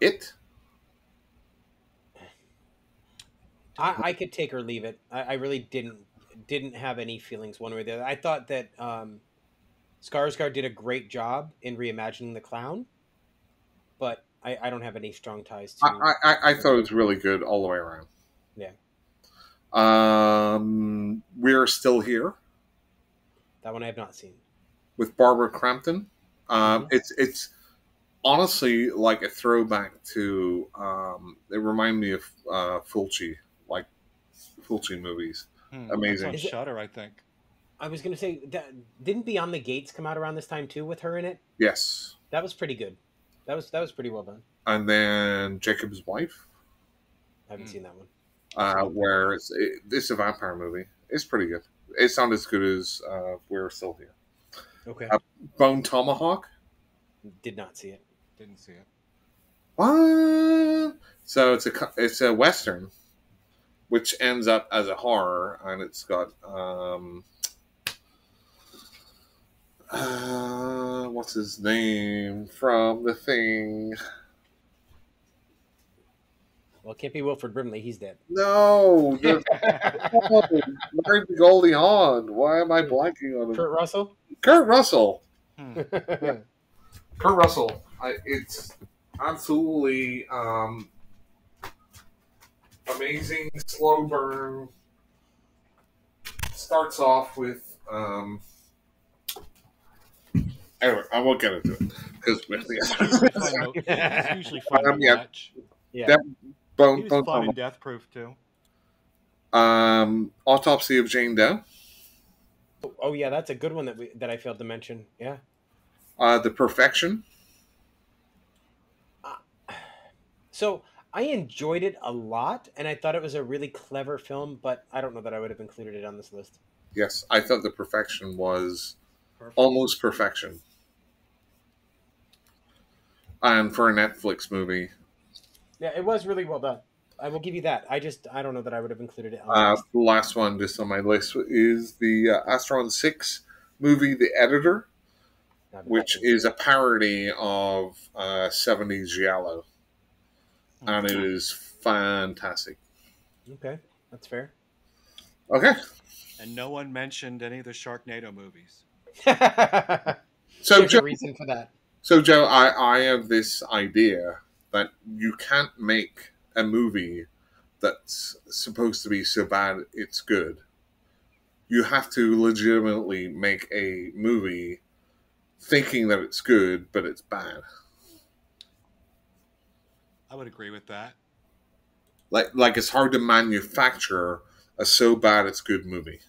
It.
I could take or leave it. I really didn't have any feelings one way or the other. I thought that Skarsgård did a great job in reimagining the clown, but I don't have any strong ties to.
I thought it was really good all the way around.
Yeah.
We're Still Here.
That one I have not seen.
With Barbara Crampton. It's honestly like a throwback to. It reminded me of Fulci. Like Fulci movies. Amazing.
It's on Shudder, I think.
I was going to say, didn't Beyond the Gates come out around this time too with her in it?
Yes.
That was pretty good. That was pretty well done.
And then Jacob's Wife.
I haven't seen that one.
Where it's a vampire movie. It's pretty good. It's not as good as We're Still Here.
Okay.
Bone Tomahawk.
Did not see it.
Didn't see it.
What? So it's a western, which ends up as a horror, and it's got what's his name from The Thing?
Well, it can't be Wilford Brimley. He's dead.
No, where's Goldie Hawn? Why am I blanking on him?
Kurt Russell.
Kurt Russell.
Yeah.
Kurt Russell. It's absolutely amazing. Slow burn. Starts off with. Anyway, I won't get into it because
it's usually fun to watch.
Yeah.
He was fun in Death Proof too.
Autopsy of Jane Doe.
Oh yeah, that's a good one that I failed to mention. Yeah.
The Perfection.
So I enjoyed it a lot, and I thought it was a really clever film, but I don't know that I would have included it on this list.
Yes, I thought The Perfection was almost perfection. And for a Netflix movie.
Yeah, it was really well done. I will give you that. I don't know that I would have included it on
The last one just on my list is the Astron 6 movie, The Editor, which is a parody of 70s Giallo. And it is fantastic.
Okay, that's fair.
Okay.
And no one mentioned any of the Sharknado movies.
So there's a reason for that.
So, Joe, I have this idea that you can't make a movie that's supposed to be so bad it's good. You have to legitimately make a movie thinking that it's good, but it's bad.
I would agree with that.
Like it's hard to manufacture a so bad it's good movie.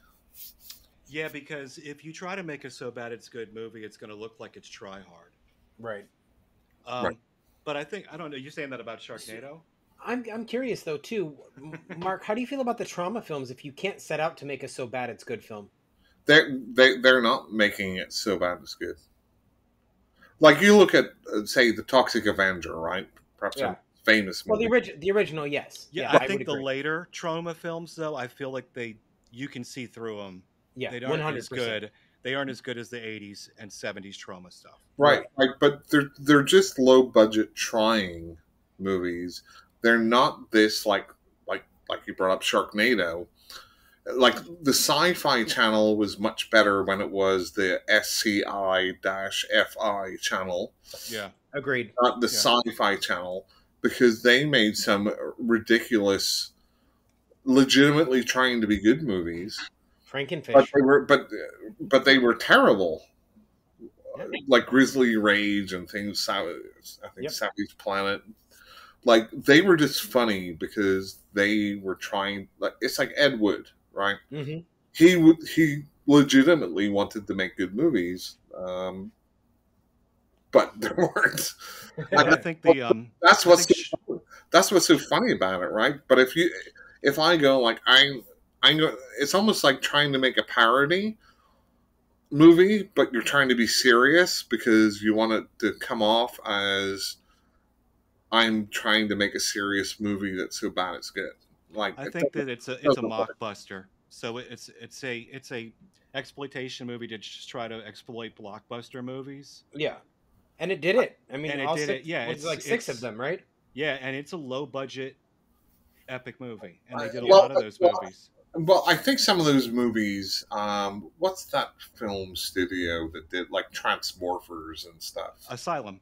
Yeah, because if you try to make a so bad it's good movie, it's going to look like it's try hard.
Right.
Right.
But I don't know. You're saying that about Sharknado?
I'm curious though too, Mark. How do you feel about the trauma films? If you can't set out to make a so bad it's good film,
they're not making it so bad it's good. Like you look at say the Toxic Avenger, right? Perhaps a famous movie.
Well, the original, yes.
Yeah, I think the later trauma films though, I feel like you can see through them.
Yeah,
they aren't 100%. As good. They aren't as good as the 80s and 70s trauma stuff.
Right. But they're just low budget trying movies. They're not this like you brought up Sharknado. Like the Sci-Fi Channel was much better when it was the SCI-FI channel.
Yeah,
agreed.
Not the Sci-Fi Channel, because they made some ridiculous, legitimately trying to be good movies.
Frankenfish.
But they were terrible. Like Grizzly Rage and things. I think Savage Planet. Like they were just funny because they were trying. Like it's like Ed Wood, right?
Mm-hmm.
He legitimately wanted to make good movies, but there weren't.
I think
that's what's so funny about it, right? But if I go like I know it's almost like trying to make a parody movie, but you're trying to be serious because you want it to come off as I'm trying to make a serious movie that's so bad it's good. Like
I think that it's a mockbuster. So it's a exploitation movie to just try to exploit blockbuster movies.
Yeah, and it did it. I mean,
and it did it. Yeah,
it's like 6 of them, right?
Yeah, and it's a low budget epic movie, and they did a lot of those movies.
Well, I think some of those movies, what's that film studio that did like Transmorphers and stuff?
Asylum,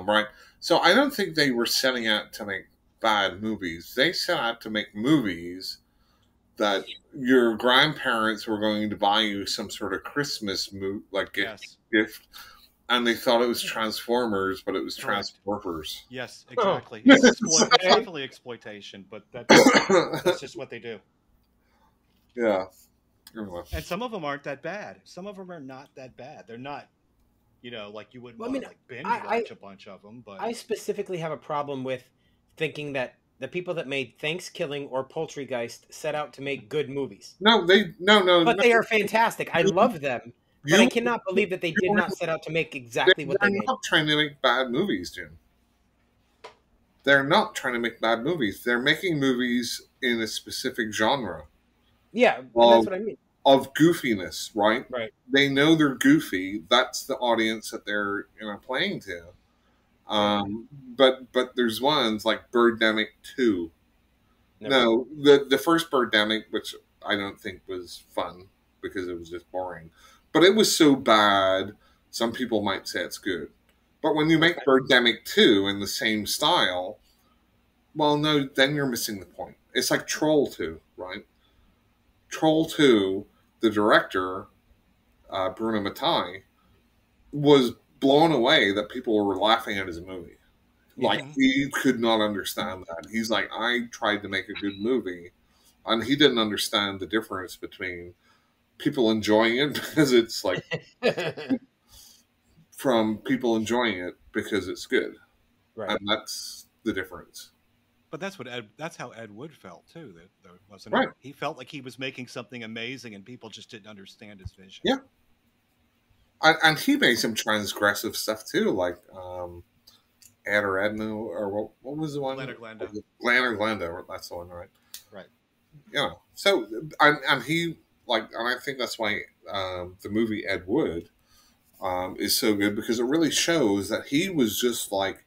right? So I don't think they were setting out to make bad movies. They set out to make movies that your grandparents were going to buy you some sort of Christmas gift, and they thought it was Transformers, but it was Transmorphers.
Yes, exactly. It's definitely exploitation, but that's just what they do.
Yeah.
And some of them aren't that bad. Some of them are not that bad. They're not, like you wouldn't want to binge watch a bunch of them. But
I specifically have a problem with thinking that the people that made Thanksgiving or Poultrygeist set out to make good movies.
No. But
they are fantastic. I love them. But I cannot believe that they did not set out to make exactly what they made.
They're not trying to make bad movies, Jim. they're not trying to make bad movies. They're making movies in a specific genre
Yeah, and that's
of
what I mean.
of goofiness, right?
Right.
They know they're goofy. That's the audience that they're playing to.
Right.
But there's ones like Birdemic 2.
Never.
No, the first Birdemic, which I don't think was fun because it was just boring. But it was so bad, some people might say it's good. But when you make Birdemic 2 in the same style, well, no, then you're missing the point. It's like Troll 2, right? Troll 2, the director, Bruno Mattei, was blown away that people were laughing at his movie. Like, he could not understand that. He's like, I tried to make a good movie, and he didn't understand the difference between people enjoying it because it's like from people enjoying it because it's good.
Right.
And that's the difference.
But that's how Ed Wood felt too. That wasn't
Right.
it? He felt like he was making something amazing, and people just didn't understand his vision.
Yeah. And he made some transgressive stuff too, like Ed or Edna, or what was the one?
Glen or Glenda.
Glen or Glenda, that's the one, right?
Right.
So, and he, like, and I think that's why the movie Ed Wood is so good, because it really shows that he was just like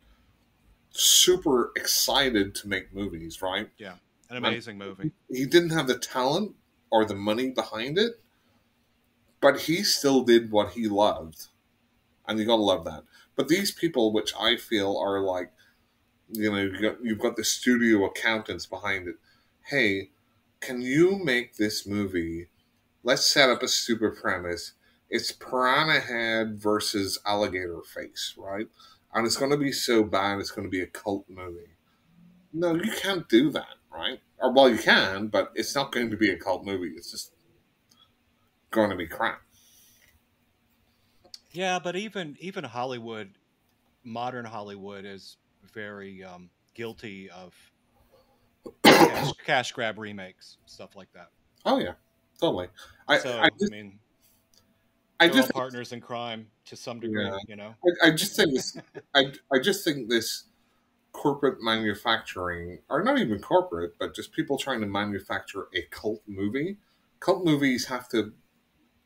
super excited to make movies, right?
Yeah, an amazing movie.
He didn't have the talent or the money behind it, but he still did what he loved, and you gotta love that. But these people, which I feel are like, you've got the studio accountants behind it. Hey, can you make this movie? Let's set up a stupid premise. It's Piranha Head versus Alligator Face, right? And it's going to be so bad, it's going to be a cult movie. No, you can't do that, right? Or, well, you can, but it's not going to be a cult movie. It's just going to be crap.
Yeah, but even Hollywood, modern Hollywood, is very guilty of cash grab remakes, stuff like that.
Oh yeah, totally.
I mean,
I
they're
just
all partners in crime to some degree, you know.
I just think this. I just think this corporate manufacturing, or not even corporate, but just people trying to manufacture a cult movie. Cult movies have to.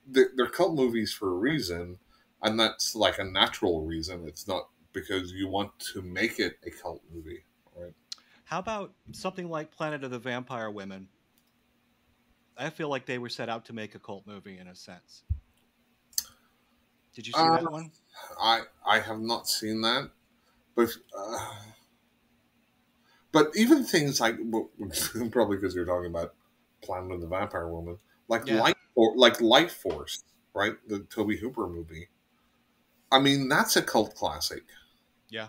They're cult movies for a reason, and that's like a natural reason. It's not because you want to make it a cult movie, right?
How about something like Planet of the Vampire Women? I feel like they were set out to make a cult movie in a sense. Did you see that one?
I have not seen that, but even things like probably because you're talking about Planet of the Vampire Woman, like Life Force, right? The Tobe Hooper movie. I mean, that's a cult classic.
Yeah,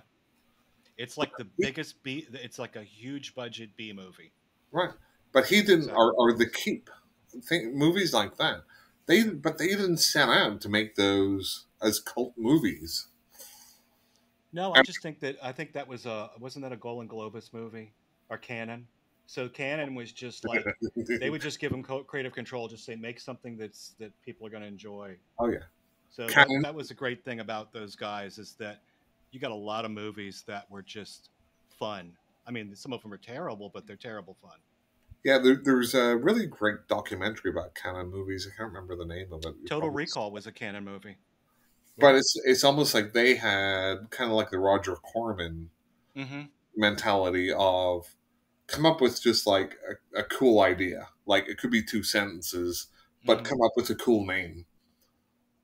it's like the biggest B. It's like a huge budget B movie,
right? But he didn't, or the Keep, movies like that. They didn't set out to make those as cult movies.
No, I think that was wasn't that a Golden Globus movie or Cannon? So Cannon was just like they would just give them creative control, just say make something that people are going to enjoy.
Oh yeah.
So that was a great thing about those guys, is that you got a lot of movies that were just fun. I mean, some of them are terrible, but they're terrible fun.
Yeah, there's a really great documentary about Cannon movies. I can't remember the name of it.
Total Recall was a Cannon movie.
But it's almost like they had kind of like the Roger Corman mentality of come up with just like a cool idea. Like it could be 2 sentences, but come up with a cool name.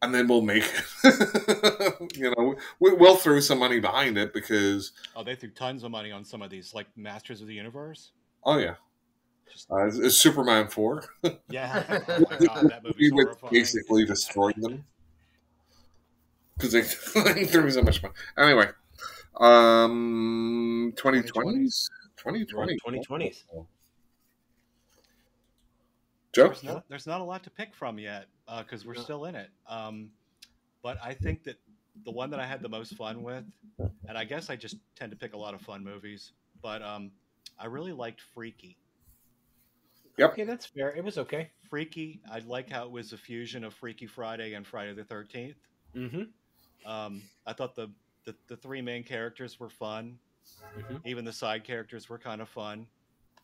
And then we'll make it. We'll throw some money behind it because...
Oh, they threw tons of money on some of these, like Masters of the Universe.
Oh, yeah. Superman 4.
Yeah. Oh, my God, that movie's horrifying.
Basically destroyed them. Because they threw so much money. Anyway. 2020s?
2020s.
Joe?
There's not a lot to pick from yet because we're still in it. But I think that the one that I had the most fun with, and I guess I just tend to pick a lot of fun movies, but I really liked Freaky.
Yep.
Okay, that's fair. It was okay.
Freaky. I like how it was a fusion of Freaky Friday and Friday the 13th.
Mm-hmm.
I thought the 3 main characters were fun.
Mhm.
Even the side characters were kind of fun,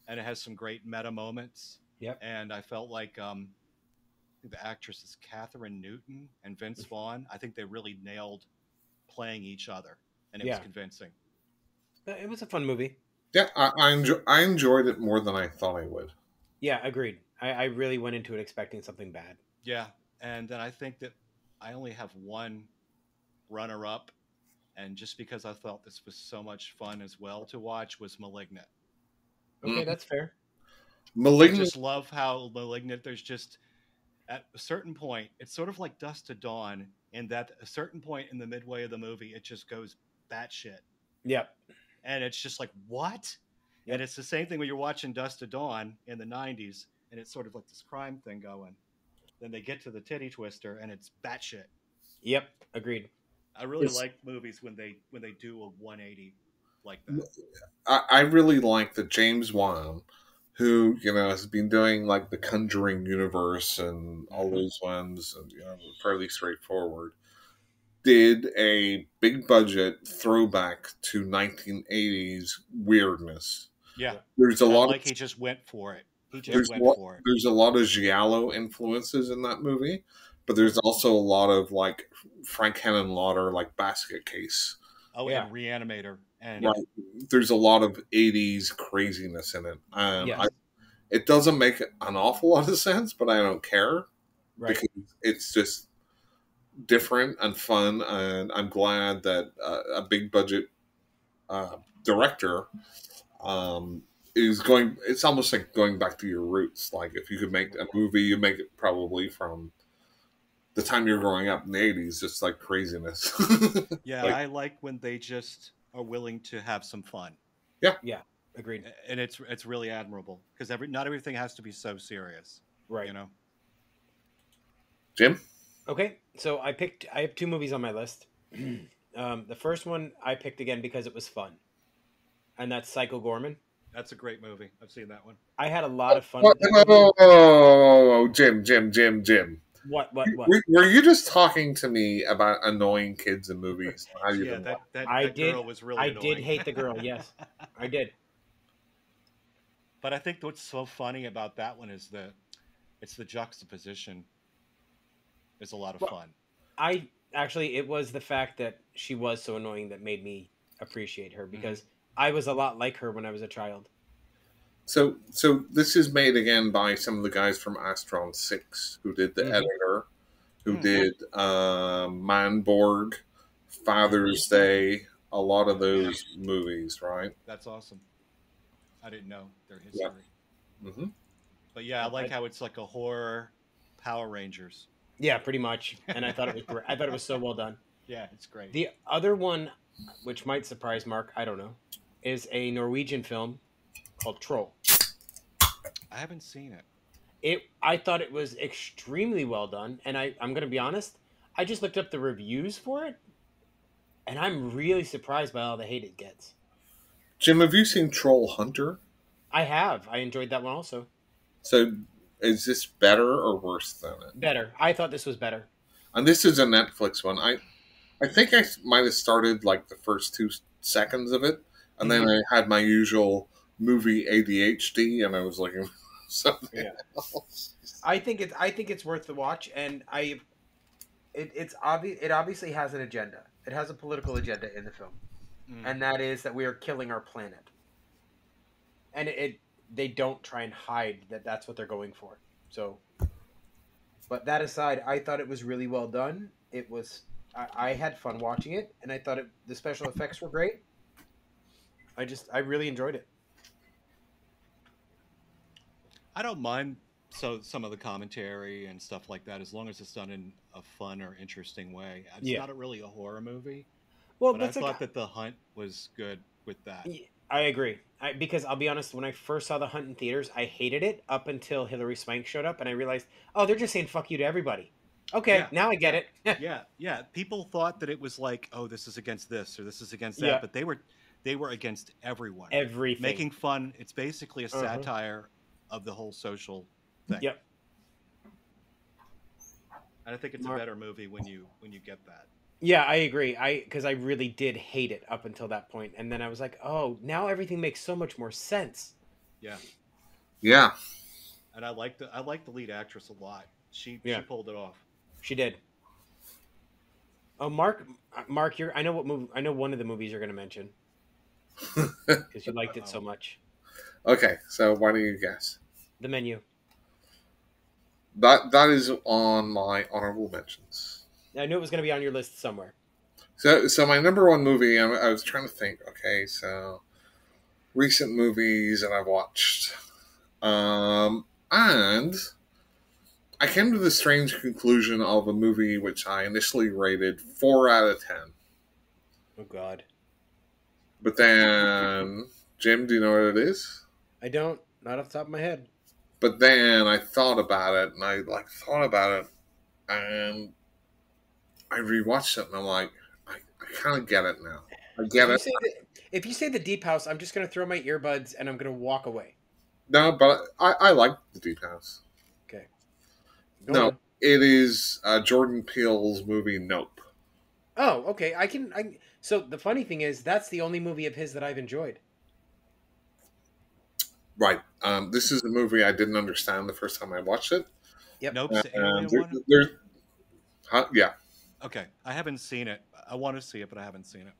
and it has some great meta moments.
Yep.
And I felt like the actresses Catherine Newton and Vince Vaughn. I think they really nailed playing each other, and it was
Yeah.
convincing.
It was a fun movie.
Yeah, I enjoyed it more than I thought I would.
Yeah, agreed. I really went into it expecting something bad.
Yeah, and then I think that I only have one runner-up, and just because I thought this was so much fun as well to watch, was *Malignant*.
Okay, that's fair.
I
Malignant.
just love how *Malignant*. There's just at a certain point, it's sort of like *Dusk to Dawn*, in that a certain point in the midway of the movie, it just goes batshit,
Yep.
and it's just like what?
Yep.
And it's the same thing when you're watching *Dusk to Dawn* in the '90s, and it's sort of like this crime thing going. Then they get to the titty twister, and it's batshit.
Yep. Agreed.
I really like movies when they do a 180 like that.
I really like that James Wan, who has been doing like the Conjuring universe and all those ones, and fairly straightforward, did a big budget throwback to 1980s weirdness.
Yeah,
there's a lot.
Like he just went for it. He just went for it.
There's a lot of giallo influences in that movie, but there's also a lot of like Frank Henenlotter, like Basket Case.
Oh, yeah, and Reanimator, and
right. There's a lot of 80s craziness in it. It doesn't make an awful lot of sense, but I don't care because it's just different and fun, and I'm glad that a big budget director is going. It's almost like going back to your roots. Like if you could make a movie, you make it probably from the time you're growing up in the 80s, just like craziness.
Yeah, I like when they just are willing to have some fun.
Yeah, agreed.
And it's really admirable because not everything has to be so serious,
right?
Jim.
Okay, so I have two movies on my list. The first one I picked again because it was fun, and that's Psycho Gorman.
That's a great movie. I've seen that one.
I had a lot of fun.
Jim.
What?
Were you just talking to me about annoying kids in movies?
That girl was really annoying.
I did hate the girl, yes. I did.
But I think what's so funny about that one is it's the juxtaposition. It's a lot of fun.
It was the fact that she was so annoying that made me appreciate her, because I was a lot like her when I was a child.
So this is made again by some of the guys from Astron 6, who did the editor, who did Manborg, Father's Day, a lot of those movies, right?
That's awesome. I didn't know their history.
Yeah. Mm-hmm.
But yeah, I like how it's like a horror Power Rangers.
Yeah, pretty much. And I thought it was great. I thought it was so well done.
Yeah, it's great.
The other one, which might surprise Mark, I don't know, is a Norwegian film called Troll.
I haven't seen it.
I thought it was extremely well done, and I'm going to be honest, I just looked up the reviews for it, and I'm really surprised by all the hate it gets.
Jim, have you seen Troll Hunter?
I have. I enjoyed that one also.
So, is this better or worse than it?
Better. I thought this was better.
And this is a Netflix one. I think I might have started like the first 2 seconds of it, and then I had my usual movie ADHD, and I was looking for something else.
I think it's worth the watch, and it's obvious. It obviously has an agenda. It has a political agenda in the film, and that is that we are killing our planet. And they don't try and hide that that's what they're going for. So, but that aside, I thought it was really well done. It was. I had fun watching it, and I thought the special effects were great. I really enjoyed it.
I don't mind some of the commentary and stuff like that, as long as it's done in a fun or interesting way. It's not really a horror movie. Well, but I thought that The Hunt was good with that.
I agree. Because I'll be honest, when I first saw The Hunt in theaters, I hated it up until Hilary Swank showed up, and I realized, oh, they're just saying fuck you to everybody. Okay, now I get it.
Yeah. People thought that it was like, oh, this is against this or this is against that, but they were against everyone.
Everything.
Making fun. It's basically a satire of the whole social thing.
Yep.
And I think it's a better movie when you get that.
Yeah, I agree. Because I really did hate it up until that point, and then I was like, oh, now everything makes so much more sense.
Yeah,
Yeah.
and I like the lead actress a lot. She
Yeah,
pulled it off.
she did. Oh, Mark, I know what movie. I know one of the movies you're going to mention because you liked it so
Uh-oh.
much.
Okay, so why don't you guess?
The Menu.
That is on my honorable mentions.
I knew it was going to be on your list somewhere.
So my number one movie, I was trying to think. Okay, so recent movies that I've watched, and I came to the strange conclusion of a movie which I initially rated 4 out of 10,
Oh God,
but then Jim, do you know what it is?
I don't. Not off the top of my head.
But then I thought about it, and I thought about it, and I rewatched it, and I'm like, I kind of get it now. I
If
get
you
it.
say if you say the Deep House, I'm just going to throw my earbuds and I'm going to walk away.
No, but I like the Deep House.
Okay, go
No,
on.
it is Jordan Peele's movie Nope.
Oh, okay. I can. So the funny thing is, that's the only movie of his that I've enjoyed.
Right. This is a movie I didn't understand the first time I watched it.
Yep.
Nope's the alien
There,
one.
there's, yeah,
Okay, I haven't seen it. I want to see it, but I haven't seen it.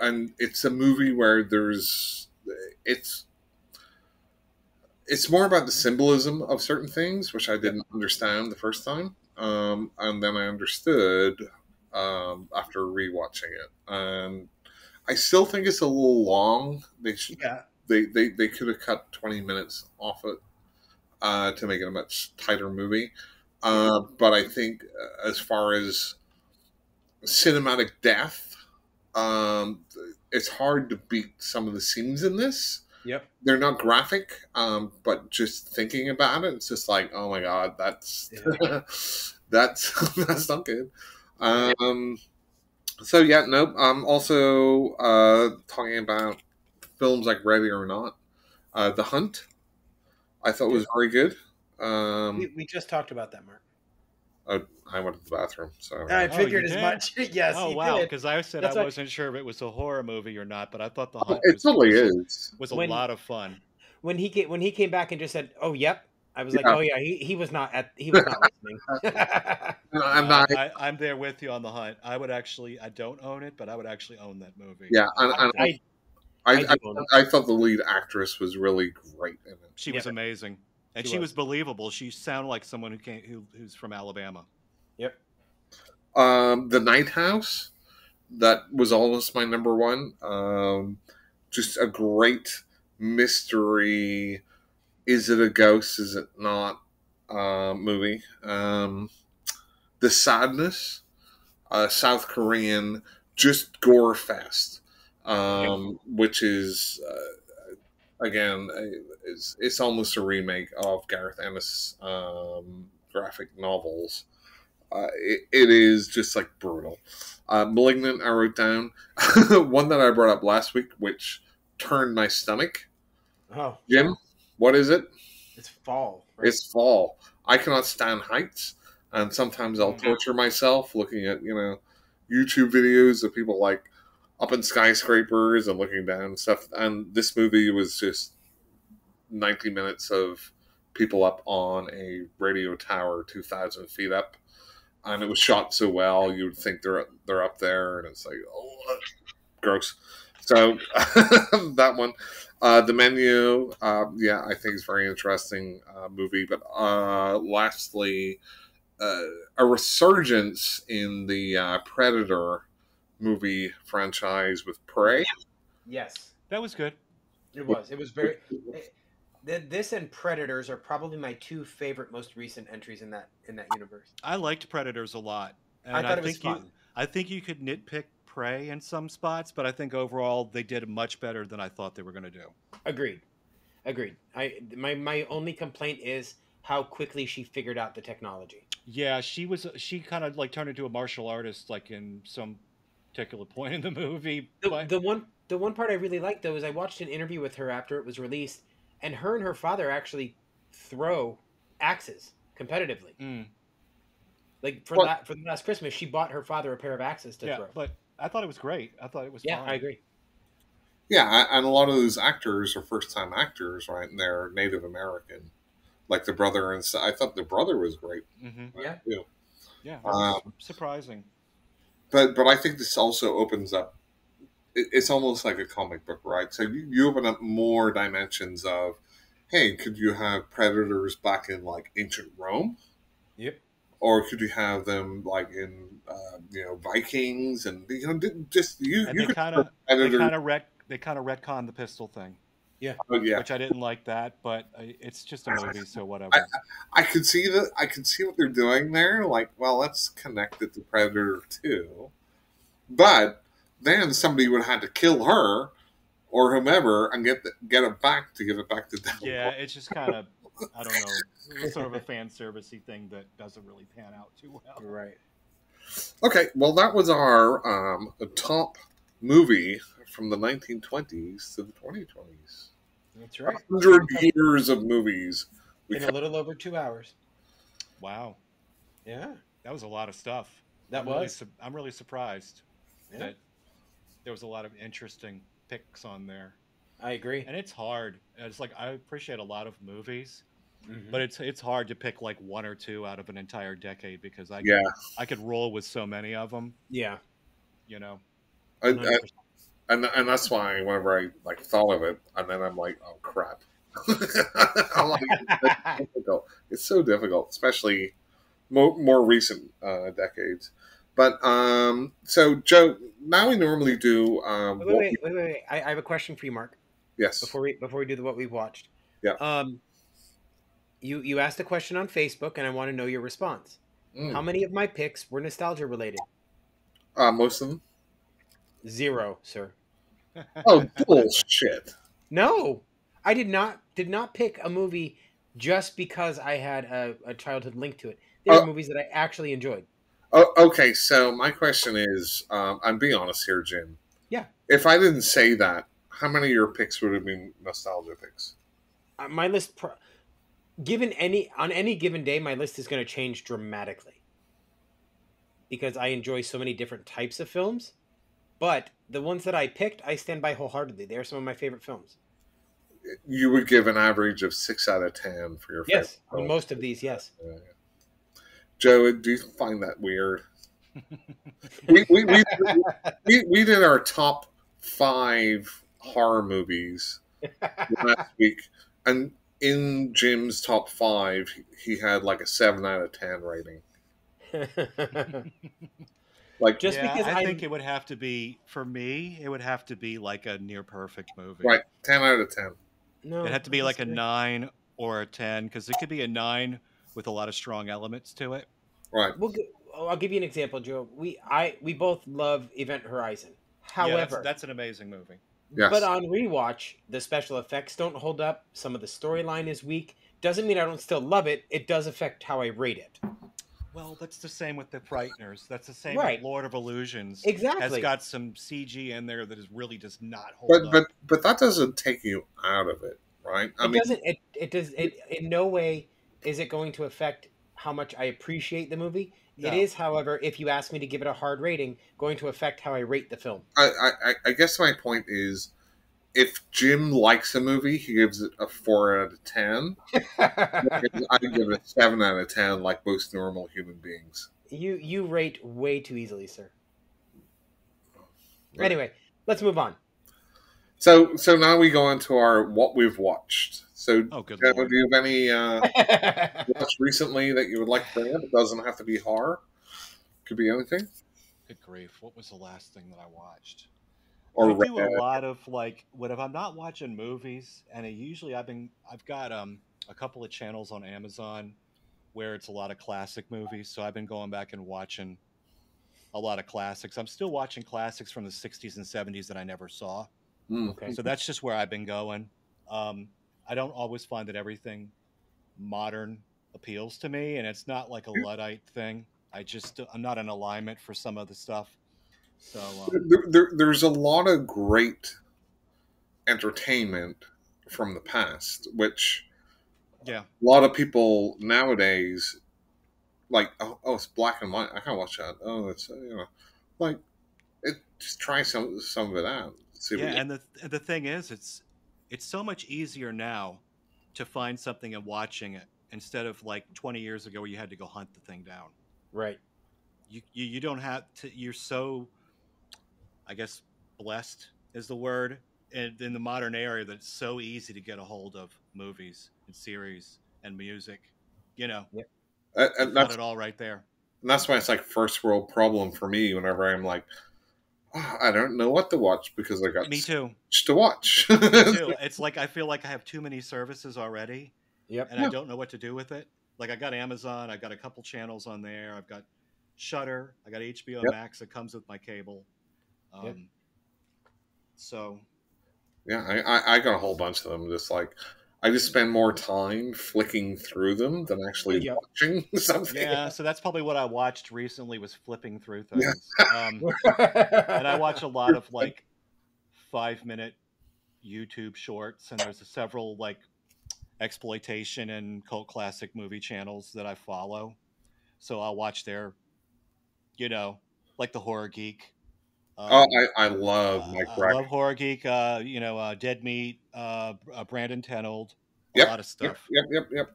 and it's a movie where it's it's more about the symbolism of certain things, which I
Yep.
didn't understand the first time, and then I understood after rewatching it. And I still think it's a little long.
Yeah.
They could have cut 20 minutes off it to make it a much tighter movie. But I think as far as cinematic depth, um, it's hard to beat some of the scenes in this.
Yep.
They're not graphic, but just thinking about it, it's just like, oh my god, that's
Yeah.
that's not good. So yeah, nope. I'm also talking about films like Ready or Not. The Hunt, I thought
Okay.
was very good.
We just talked about that, Mark.
I, I went to the bathroom, so
I
Oh, you
figured as
did?
much. Yes,
Oh
he
wow,
did.
because I said I
That's why
wasn't sure if it was a horror movie or not, but I thought The Hunt
it totally
was
is.
was a
when
lot of fun.
when he came back and just said, "Oh, yep," I was like,
Yeah,
"Oh yeah, he was not listening."
No,
I'm
I,
not.
I I'm there with you on The Hunt. I don't own it, but I would actually own that movie.
Yeah,
I
and
liked it.
I do own it.
I thought the lead actress was really great in it.
She
Yeah,
was amazing, and
she
she
was.
was believable. She sounded like someone who's from Alabama.
Yep.
The Night House, that was almost my number one. Just a great mystery. Is it a ghost? Is it not? Movie. The Sadness, South Korean, just gore fest,
Yep.
which is again, it's almost a remake of Gareth Ennis graphic novels. It is just like brutal. Malignant, I wrote down one that I brought up last week, which turned my stomach.
Oh,
Jim, what is it?
it's fall, right?
It's fall. I cannot stand heights, and sometimes I'll
Mm.
torture myself looking at YouTube videos of people like up in skyscrapers and looking down and stuff. And this movie was just 90 minutes of people up on a radio tower 2,000 feet up, and it was shot so well you would think they're up there, and it's like, oh, gross. So that one, The Menu, yeah, I think it's a very interesting movie. But lastly, uh, a resurgence in the Predator movie franchise with Prey.
Yes,
That was good.
it was. It was very. This and Predators are probably my two favorite, most recent entries in that universe.
I liked Predators a lot,
I
and
thought it was fun.
I think you could nitpick Prey in some spots, but I think overall they did much better than I thought they were going to do.
Agreed. Agreed. My only complaint is how quickly she figured out the technology.
Yeah, she kind of like turned into a martial artist like in some particular point in the movie,
The,
but
the one part I really liked though is I watched an interview with her after it was released, and her father actually throw axes competitively.
mm,
Like for
Well,
the last Christmas, she bought her father a pair of axes to
Yeah,
throw.
but I thought it was great. I thought it was
Yeah, I
fine.
agree.
yeah, and a lot of those actors are first time actors, right? And they're Native American, like the brother. And I thought the brother was great.
Hmm.
Yeah.
Too.
Yeah, that was surprising.
But I think this also opens up. It's almost like a comic book, right? So you open up more dimensions of, hey, could you have predators back in like ancient Rome,
Yep.
or could you have them like in Vikings, and just
And
you
they
could
kind
have
of
predators.
they kind of retcon the pistol thing,
Yeah.
Oh yeah,
which I didn't like that, but it's just a movie, so
I,
whatever.
I could see that. I could see what they're doing there. Like, well, let's connect it to Predator too. But then somebody would have to kill her or whomever and get it back to give it back to
Yeah,
Dumbledore.
it's just kind of, I don't know, sort of a fan servicey thing that doesn't really pan out too well.
Right.
Okay, well, that was our top movie from the 1920s to the 2020s.
That's right.
100 years of movies.
In a little over 2 hours.
Wow,
Yeah.
that was a lot of stuff.
That was.
I'm really surprised
Yeah.
that there was a lot of interesting picks on there.
I agree.
And it's hard. It's like I appreciate a lot of movies,
Mhm.
but it's hard to pick like one or two out of an entire decade because
Yeah,
I could roll with so many of them.
Yeah.
You know.
I,
100%.
and that's why whenever I like thought of it, and then I'm like, oh crap. I'm like, it's difficult. It's so difficult, especially more recent decades. But so Joe, now we normally do
Wait. I have a question for you, Mark.
yes,
Before we do what we've watched.
yeah.
You asked a question on Facebook, and I want to know your response. How many of my picks were nostalgia related?
Most of them.
0, sir.
Oh bullshit!
No, I did not pick a movie just because I had a childhood link to it. There were movies that I actually enjoyed.
Oh, okay. So my question is, I'm being honest here, Jim.
Yeah.
If I didn't say that, how many of your picks would have been nostalgia picks?
My list, on any given day, my list is going to change dramatically because I enjoy so many different types of films. But the ones that I picked, I stand by wholeheartedly. They are some of my favorite films.
You would give an average of 6 out of 10 for your favorite.
Yes, on most of these, yes.
Joe, do you find that weird? we did our top 5 horror movies last week, and in Jim's top 5, he had like a 7 out of 10 rating. Like
Just because
I think it would have to be for me. It would have to be like a near perfect movie.
right, 10 out of 10.
No,
It had to be like a 9 or a 10 because it could be a 9 with a lot of strong elements to it.
Right.
I'll give you an example, Joe. We both love Event Horizon.
Yeah,
However,
that's an amazing movie.
Yes.
but on rewatch, the special effects don't hold up. Some of the storyline is weak. Doesn't mean I don't still love it. It does affect how I rate it.
Well, that's the same with the Frighteners. That's the same
Right.
with Lord of Illusions.
Exactly.
Has got some CG in there that is really does not hold up.
But that doesn't take you out of it, right?
It doesn't. It does. It in no way is it going to affect how much I appreciate the movie.
No.
It is, however, if you ask me to give it a hard rating, going to affect how I rate the film.
I guess my point is, if Jim likes a movie, he gives it a 4 out of 10. I give it a 7 out of 10, like most normal human beings.
You rate way too easily, sir.
Right.
Anyway, let's move on.
So now we go into our what we've watched. So,
Oh, good
Joe,
Lord.
do you have any watched recently that you would like to bring up? It doesn't have to be horror. Could be anything.
Good grief! What was the last thing that I watched?
Or
I do a lot of like if I'm not watching movies, and usually I've got a couple of channels on Amazon where it's a lot of classic movies. So I've been going back and watching a lot of classics. I'm still watching classics from the 60s and 70s that I never saw.
Okay.
So that's just where I've been going. I don't always find that everything modern appeals to me, and it's not like a Luddite thing. I'm not in alignment for some of the stuff. So
there's a lot of great entertainment from the past, which
yeah,
a lot of people nowadays like, oh, it's black and white. I can't watch that. Oh, it's like just try some of it out. See what
Yeah,
you.
and the thing is, it's so much easier now to find something and watching it instead of like 20 years ago where you had to go hunt the thing down.
Right.
You don't have to. You're so, I guess, blessed is the word in the modern era that it's so easy to get a hold of movies and series and music. You know,
Yep.
you've
And
got it all right there.
that's why it's like first world problem for me whenever I'm like, I don't know what to watch because I got
Me
so
too.
much to watch.
Me too. It's like I feel like I have too many services already,
Yep.
and I don't know what to do with it. Like I got Amazon, I got a couple channels on there. I've got Shutter, I got HBO
Yep.
Max that comes with my cable.
Yep.
So
Yeah, I got a whole bunch of them. Just like I just spend more time flicking through them than actually
Yep.
watching something.
yeah, so that's probably what I watched recently was flipping through
Yeah.
things. And I watch a lot of like 5-minute YouTube shorts, and there's several like exploitation and cult classic movie channels that I follow. So I'll watch their, like the Horror Geek.
Oh, I love Mike
I
Brack.
love Horror Geek. Dead Meat, Brandon Tenold, a
Yep,
lot of stuff.
yep.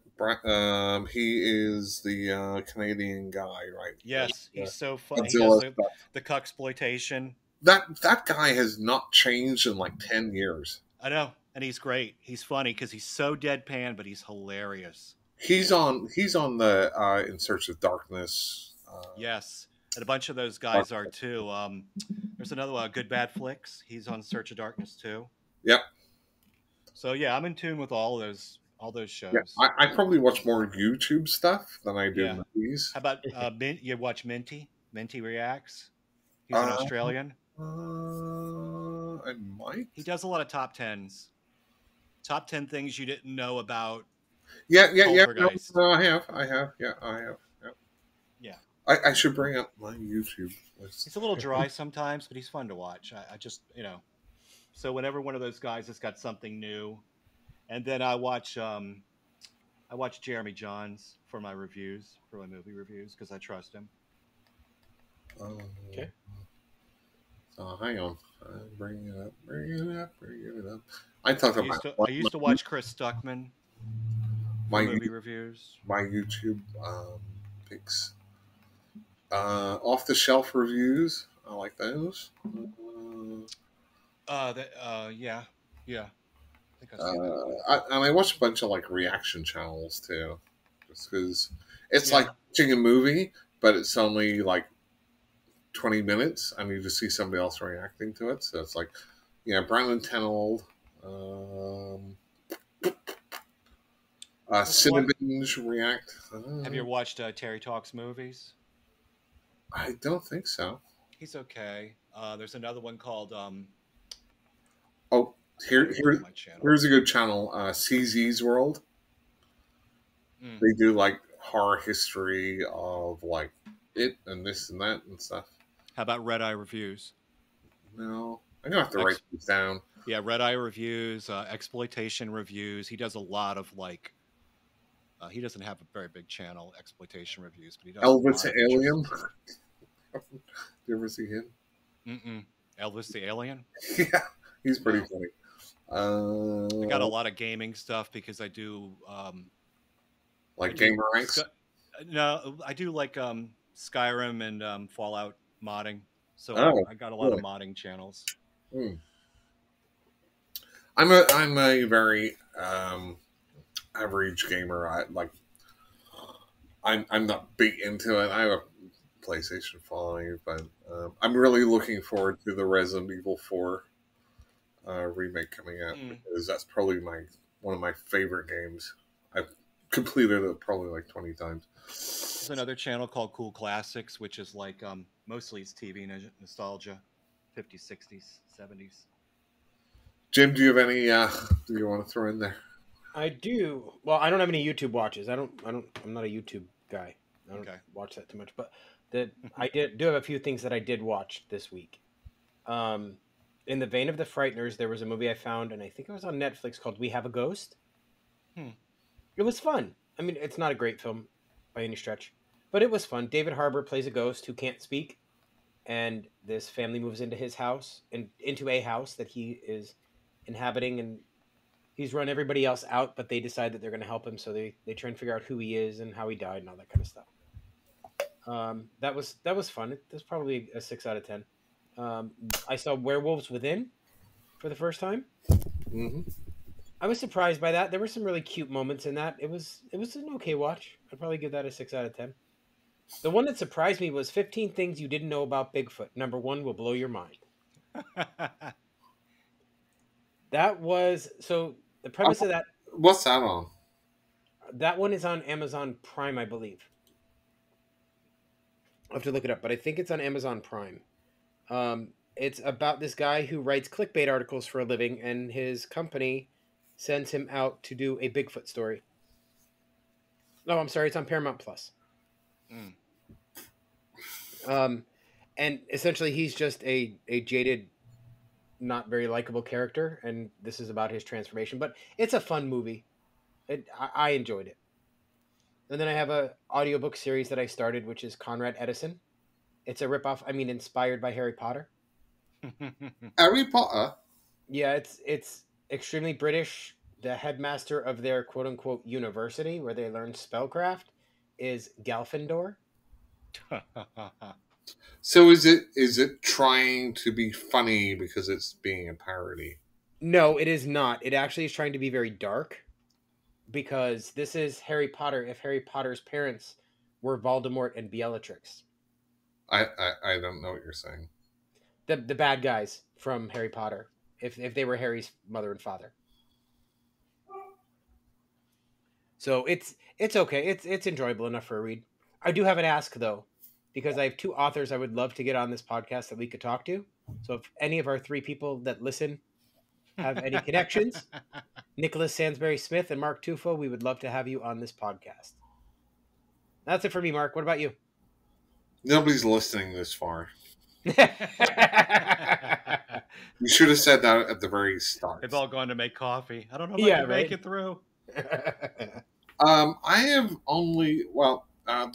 He is the Canadian guy, right?
Yes, he's so fun. He
Godzilla
does
stuff.
the cuxploitation.
That guy has not changed in like 10 years.
I know, and he's great. He's funny because he's so deadpan, but he's hilarious.
He's on the In Search of Darkness.
Yes, and a bunch of those guys are too. There's another one, Good Bad Flicks. He's on Search of Darkness too.
Yep.
So yeah, I'm in tune with all those shows.
Yeah, I probably watch more YouTube stuff than I do
Yeah.
movies.
How about you watch Minty? Minty Reacts. He's an Australian.
I might.
He does a lot of top tens. Top 10 things you didn't know about.
Yeah.
Poltergeist.
No, I have. Yeah, I have.
Yeah.
I should bring up my YouTube list.
He's a little dry sometimes, but he's fun to watch. I just, So whenever one of those guys has got something new, and then I watch Jeremy Johns for my reviews, for my movie reviews, because I trust him.
Okay.
Hang on. Bring it up. I talked about.
I used to watch Chris Stuckman for movie reviews.
My YouTube picks. Off the shelf reviews. I like those.
Yeah. I think I've seen
and I watch a bunch of like reaction channels too, just because it's
Yeah.
like watching a movie, but it's only like 20 minutes. I need to see somebody else reacting to it, so it's like, Brandon Tenold, Cinebinge react.
Have you ever watched Terry Talks Movies?
I don't think so.
He's okay. There's another one called
Oh, here's
my channel.
a good channel, CZ's World.
Mm.
They do like horror history of like it and this and that and stuff.
How about Red Eye Reviews?
No, I'm gonna have to write these down.
Yeah, Red Eye Reviews, exploitation reviews. He does a lot of like. He doesn't have a very big channel, exploitation reviews, but he does.
Elvis the Alien. Do you ever see him?
Elvis the Alien.
Yeah, he's pretty funny.
I got a lot of gaming stuff because I do.
Like Gamer Ranks.
No, I do like Skyrim and Fallout modding. So I got a lot of modding channels.
I'm a very average gamer. I'm not big into it. I have a PlayStation 5, but I'm really looking forward to the Resident Evil 4 remake coming out because that's probably one of my favorite games. I've completed it probably like 20 times.
There's another channel called Cool Classics, which is like mostly it's TV nostalgia, 50s, 60s, 70s.
Jim, do you have any? Do you want to throw in there?
I do. Well, I don't have any YouTube watches. I'm not a YouTube guy. I don't watch that too much. But I do have a few things that I did watch this week. In the vein of The Frighteners, there was a movie I found, and I think it was on Netflix, called We Have a Ghost. It was fun. I mean, it's not a great film by any stretch, but it was fun. David Harbour plays a ghost who can't speak, and this family moves into his house and into a house that he is inhabiting, and he's run everybody else out, but they decide that they're going to help him, so they try and figure out who he is and how he died and all that kind of stuff. That was fun. That's probably a 6 out of 10. I saw Werewolves Within for the first time.
Mm-hmm.
I was surprised by that. There were some really cute moments in that. It was an okay watch. I'd probably give that a 6 out of 10. The one that surprised me was 15 Things You Didn't Know About Bigfoot. Number 1 will blow your mind. That was so. The premise of that.
What's that on?
That one is on Amazon Prime, I believe. I'll have to look it up, but I think it's on Amazon Prime. It's about this guy who writes clickbait articles for a living, and his company sends him out to do a Bigfoot story. No, I'm sorry, it's on Paramount Plus. And essentially he's just a jaded, not very likable character, and this is about his transformation. But it's a fun movie. I enjoyed it. And then I have a audiobook series that I started, which is Conrad Edison. It's a ripoff, inspired by Harry Potter.
Harry Potter?
Yeah, it's extremely British. The headmaster of their quote-unquote university, where they learn spellcraft, is Gryffindor.
So is it trying to be funny because it's being a parody?
No, it is not. It actually is trying to be very dark, because this is Harry Potter if Harry Potter's parents were Voldemort and Bellatrix.
I don't know what you're saying.
The bad guys from Harry Potter, if they were Harry's mother and father. So it's okay. It's enjoyable enough for a read. I do have an ask though, because I have 2 authors I would love to get on this podcast that we could talk to. So if any of our 3 people that listen have any connections, Nicholas Sansbury Smith and Mark Tufo, we would love to have you on this podcast. That's it for me, Mark. What about you?
Nobody's listening this far. You should have said that at the very start.
They've all gone to make coffee. I don't know if I can make it through.
I have only The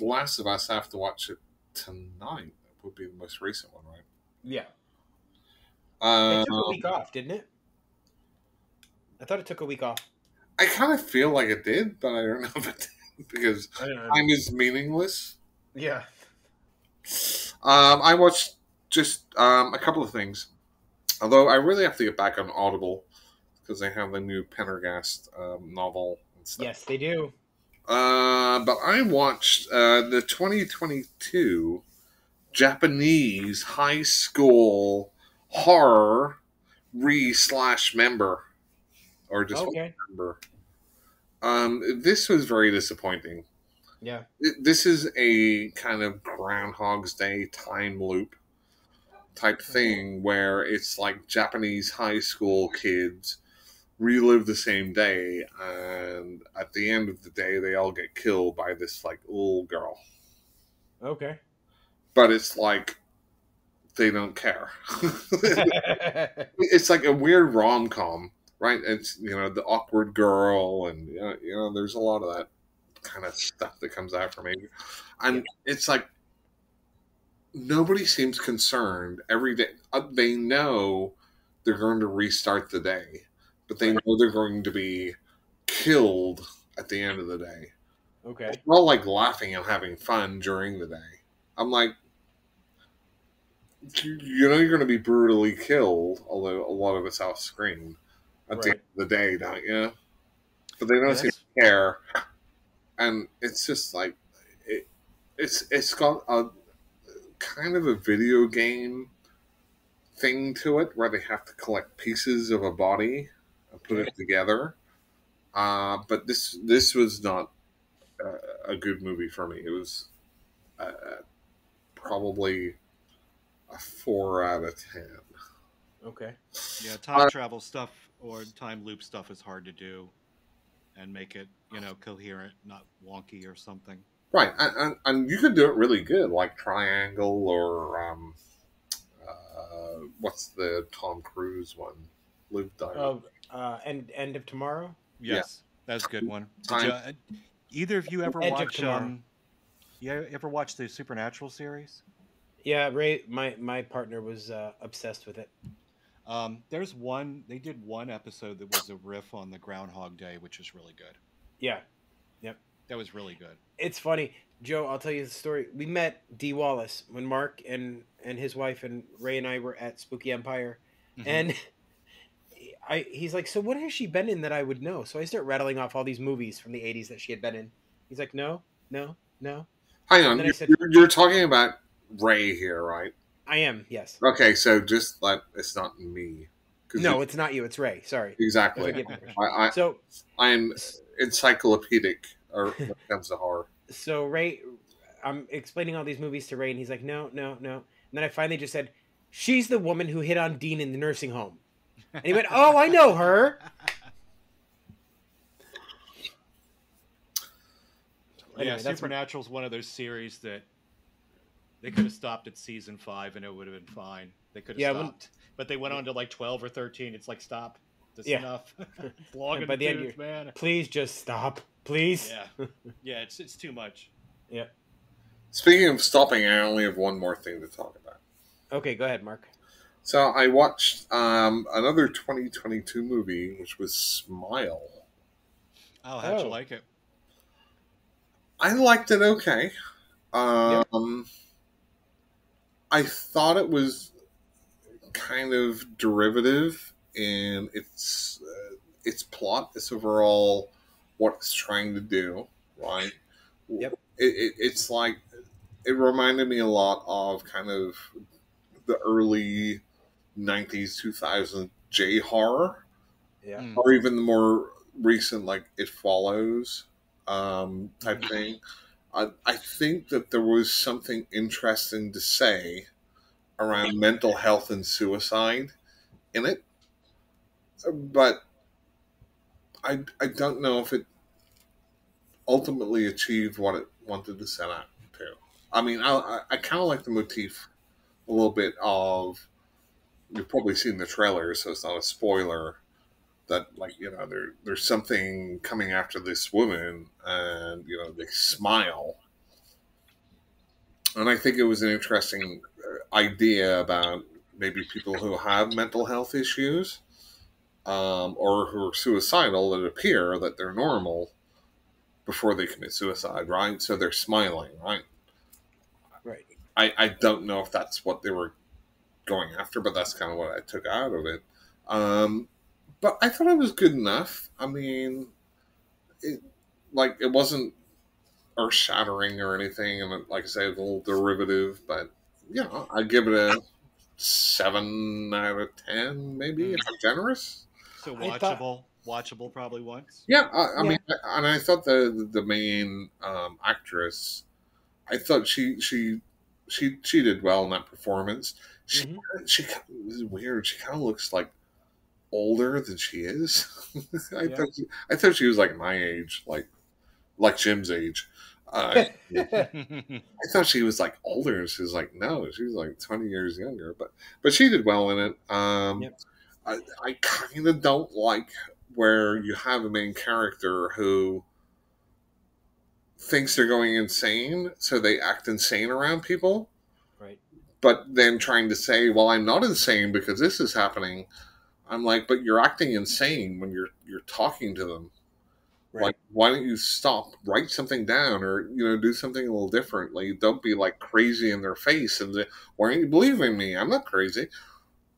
Last of Us. I have to watch it tonight. That would be the most recent one, right?
Yeah. It took a week off, didn't it? I thought it took a week off.
I kind of feel like it did, but I don't know if it did, because time is meaningless.
Yeah.
I watched just a couple of things. Although I really have to get back on Audible because they have the new Pendergast novel and stuff.
Yes, they do.
But I watched the 2022 Japanese high school horror /member, or just member. This was very disappointing.
Yeah.
This is a kind of Groundhog's Day time loop type thing where it's like Japanese high school kids relive the same day, and at the end of the day they all get killed by this like little girl.
Okay.
But it's like they don't care. It's like a weird rom-com, right? It's, the awkward girl, and there's a lot of that kind of stuff that comes out from me, and it's like nobody seems concerned. Every day they know they're going to restart the day, but they know they're going to be killed at the end of the day.
Okay.
We're all like laughing and having fun during the day. I'm like, you're going to be brutally killed, although a lot of it's off screen at the end of the day, don't you? But they don't seem to care. And it's just like, it's got a kind of a video game thing to it where they have to collect pieces of a body and put it together. But this was not a good movie for me. It was probably a 4 out of 10.
Okay.
Yeah, time travel stuff or time loop stuff is hard to do and make it, coherent, not wonky or something.
Right, and you could do it really good, like Triangle or what's the Tom Cruise one? Live, Die.
End of Tomorrow?
Yes, that's a good one. Either of you ever watch You ever watch the Supernatural series?
Yeah, Ray, my partner was obsessed with it.
There's one. They did one episode that was a riff on the Groundhog Day, which was really good.
Yeah, yep.
That was really good.
It's funny, Joe. I'll tell you the story. We met Dee Wallace when Mark and his wife and Ray and I were at Spooky Empire, and he's like, "So what has she been in that I would know?" So I start rattling off all these movies from the '80s that she had been in. He's like, "No, no, no."
Hang on,
then I said-
you're talking about Ray here, right?
I am, yes.
Okay, so just like it's not me.
No, it's not you. It's Ray. Sorry.
Exactly.
Forgive me.
I am encyclopedic when it comes to horror.
So Ray, I'm explaining all these movies to Ray, and he's like, "No, no, no." And then I finally just said, "She's the woman who hit on Dean in the nursing home." And he went, "Oh, I know her."
Yeah,
Anyway,
Supernatural's one of those series that they could have stopped at season 5 and it would have been fine. They could have stopped, but they went on to like 12 or 13. It's like, stop. That's enough. It's long in
by
the
the
tooth, man.
Please just stop, please.
Yeah, yeah, it's too much.
Yeah.
Speaking of stopping, I only have one more thing to talk about.
Okay, go ahead, Mark.
So I watched another 2022 movie, which was Smile.
Oh, how'd you like it?
I liked it okay. I thought it was kind of derivative in its plot, its overall what it's trying to do, right?
Yep.
It's like it reminded me a lot of kind of the early 90s, 2000s J horror, or even the more recent like It Follows type thing. I think that there was something interesting to say around mental health and suicide in it, but I don't know if it ultimately achieved what it wanted to set out to. I mean, I kind of like the motif a little bit of, you've probably seen the trailer, so it's not a spoiler, that like, you know, there's something coming after this woman and, you know, they smile. And I think it was an interesting idea about maybe people who have mental health issues or who are suicidal that appear that they're normal before they commit suicide, right? So they're smiling, right?
Right.
I don't know if that's what they were going after, but that's kind of what I took out of it. But I thought it was good enough. I mean, it wasn't earth-shattering or anything, and like I say, it's a little derivative, but you know, I'd give it a 7 out of 10, maybe, if I'm generous.
So watchable probably once.
Yeah, I mean, and I thought the main actress, I thought she did well in that performance. She is weird. She kind of looks like older than she is. I thought she was like my age, like Jim's age. I thought she was like older, and she was like, no, she's like 20 years younger. But she did well in it. I kind of don't like where you have a main character who thinks they're going insane, so they act insane around people.
Right.
But then trying to say, well, I'm not insane because this is happening. I'm like, but you're acting insane when you're talking to them. Right. Like, why don't you stop, write something down, or do something a little differently? Don't be like crazy in their face and say, why aren't you believing me? I'm not crazy,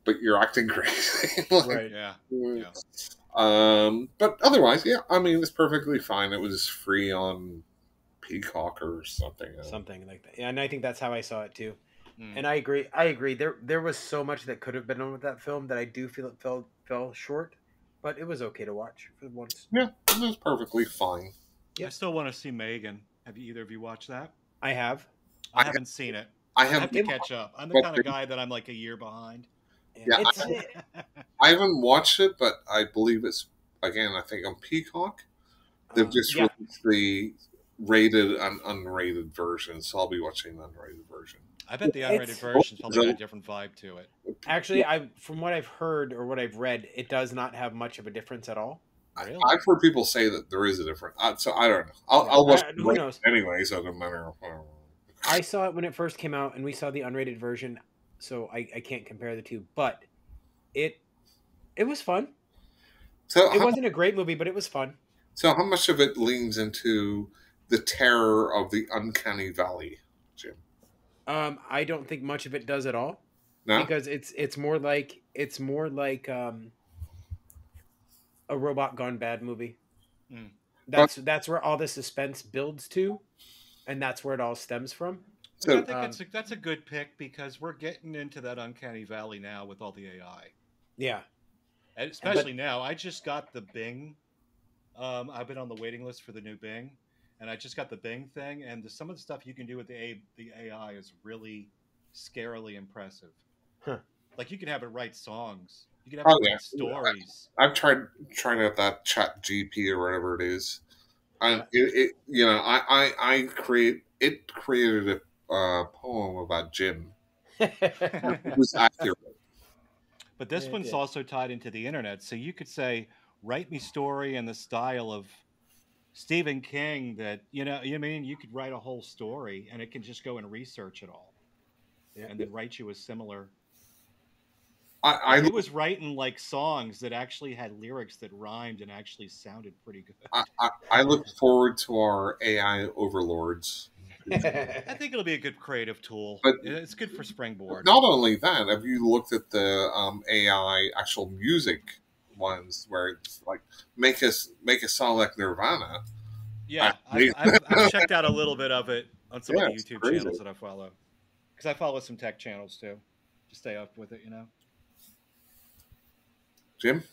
but you're acting crazy.
Right. Yeah.
But otherwise, yeah. I mean, it's perfectly fine. It was free on Peacock or something.
Something like that. Yeah, and I think that's how I saw it too. And I agree. There was so much that could have been on with that film that I do feel it fell short, but it was okay to watch for once.
Yeah, it was perfectly fine.
I still want to see Megan. Have either of you watched that?
I have.
I haven't seen it.
I
have to catch up. I'm the kind of guy that I'm like a year behind.
Yeah, I haven't watched it, but I believe it's, again, I think on Peacock. They've just released the rated and unrated version, so I'll be watching the unrated version.
I bet the unrated version's probably got a different vibe to it.
Actually, from what I've heard or what I've read, it does not have much of a difference at all.
Really? I've heard people say that there is a difference, so I don't know. I'll watch it anyway, so it doesn't matter.
I saw it when it first came out, and we saw the unrated version, so I can't compare the two. But it was fun.
So
It wasn't a great movie, but it was fun.
so how much of it leans into the terror of the uncanny valley, Jim?
I don't think much of it does at all,
No.
because it's more like a robot gone bad movie.
Mm.
That's where all the suspense builds to, and that's where it all stems from.
Well,
So
I think that's a good pick because we're getting into that uncanny valley now with all the AI,
Yeah.
and especially now. I just got the Bing. I've been on the waiting list for the new Bing, and I just got the Bing thing, and some of the stuff you can do with the AI is really scarily impressive.
Huh.
Like you can have it write songs, you can have
Oh,
it
yeah.
write stories.
I've tried out that Chat GP or whatever it is, and it you know I created a poem about Jim. It was accurate.
But this
Yeah, it
one's
did.
also tied into the internet, so you could say, "Write me story in the style of Stephen King." That you mean you could write a whole story, and it can just go and research it all,
Yeah.
and then write you a similar.
I
Like, it was writing like songs that actually had lyrics that rhymed and actually sounded pretty good.
I look forward to our AI overlords.
I think it'll be a good creative tool.
But
It's good for Springboard.
not only that, have you looked at the AI actual music ones where it's like make a song like Nirvana?
Yeah,
I-
I've checked out a little bit of it on some
Yeah,
of the
it's
YouTube
crazy.
channels that I follow, because I follow some tech channels too, to stay up with it.
Jim,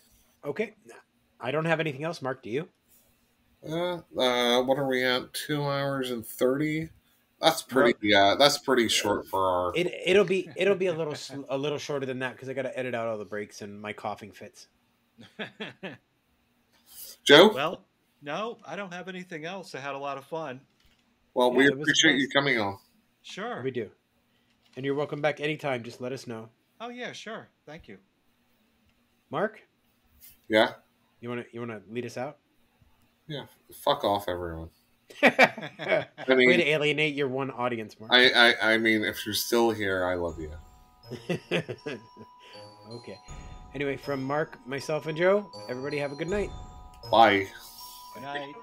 Okay. I don't have anything else. Mark, do you?
what are we at? 2 hours and 30. That's pretty. Yeah, that's pretty short for our.
It'll be a little shorter than that because I got to edit out all the breaks and my coughing fits.
Joe.
Well, no, I don't have anything else. I had a lot of fun.
Well,
Yeah,
we
it was
appreciate
nice.
you coming on.
Sure.
We do. And you're welcome back anytime. Just let us know.
Oh yeah, sure. Thank you.
Mark,
Yeah,
you wanna lead us out?
yeah. Fuck off, everyone.
Way
I mean,
to alienate your one audience, Mark.
I mean, if you're still here, I love you.
Okay. Anyway, from Mark, myself, and Joe, everybody have a good night.
Bye.
Good night.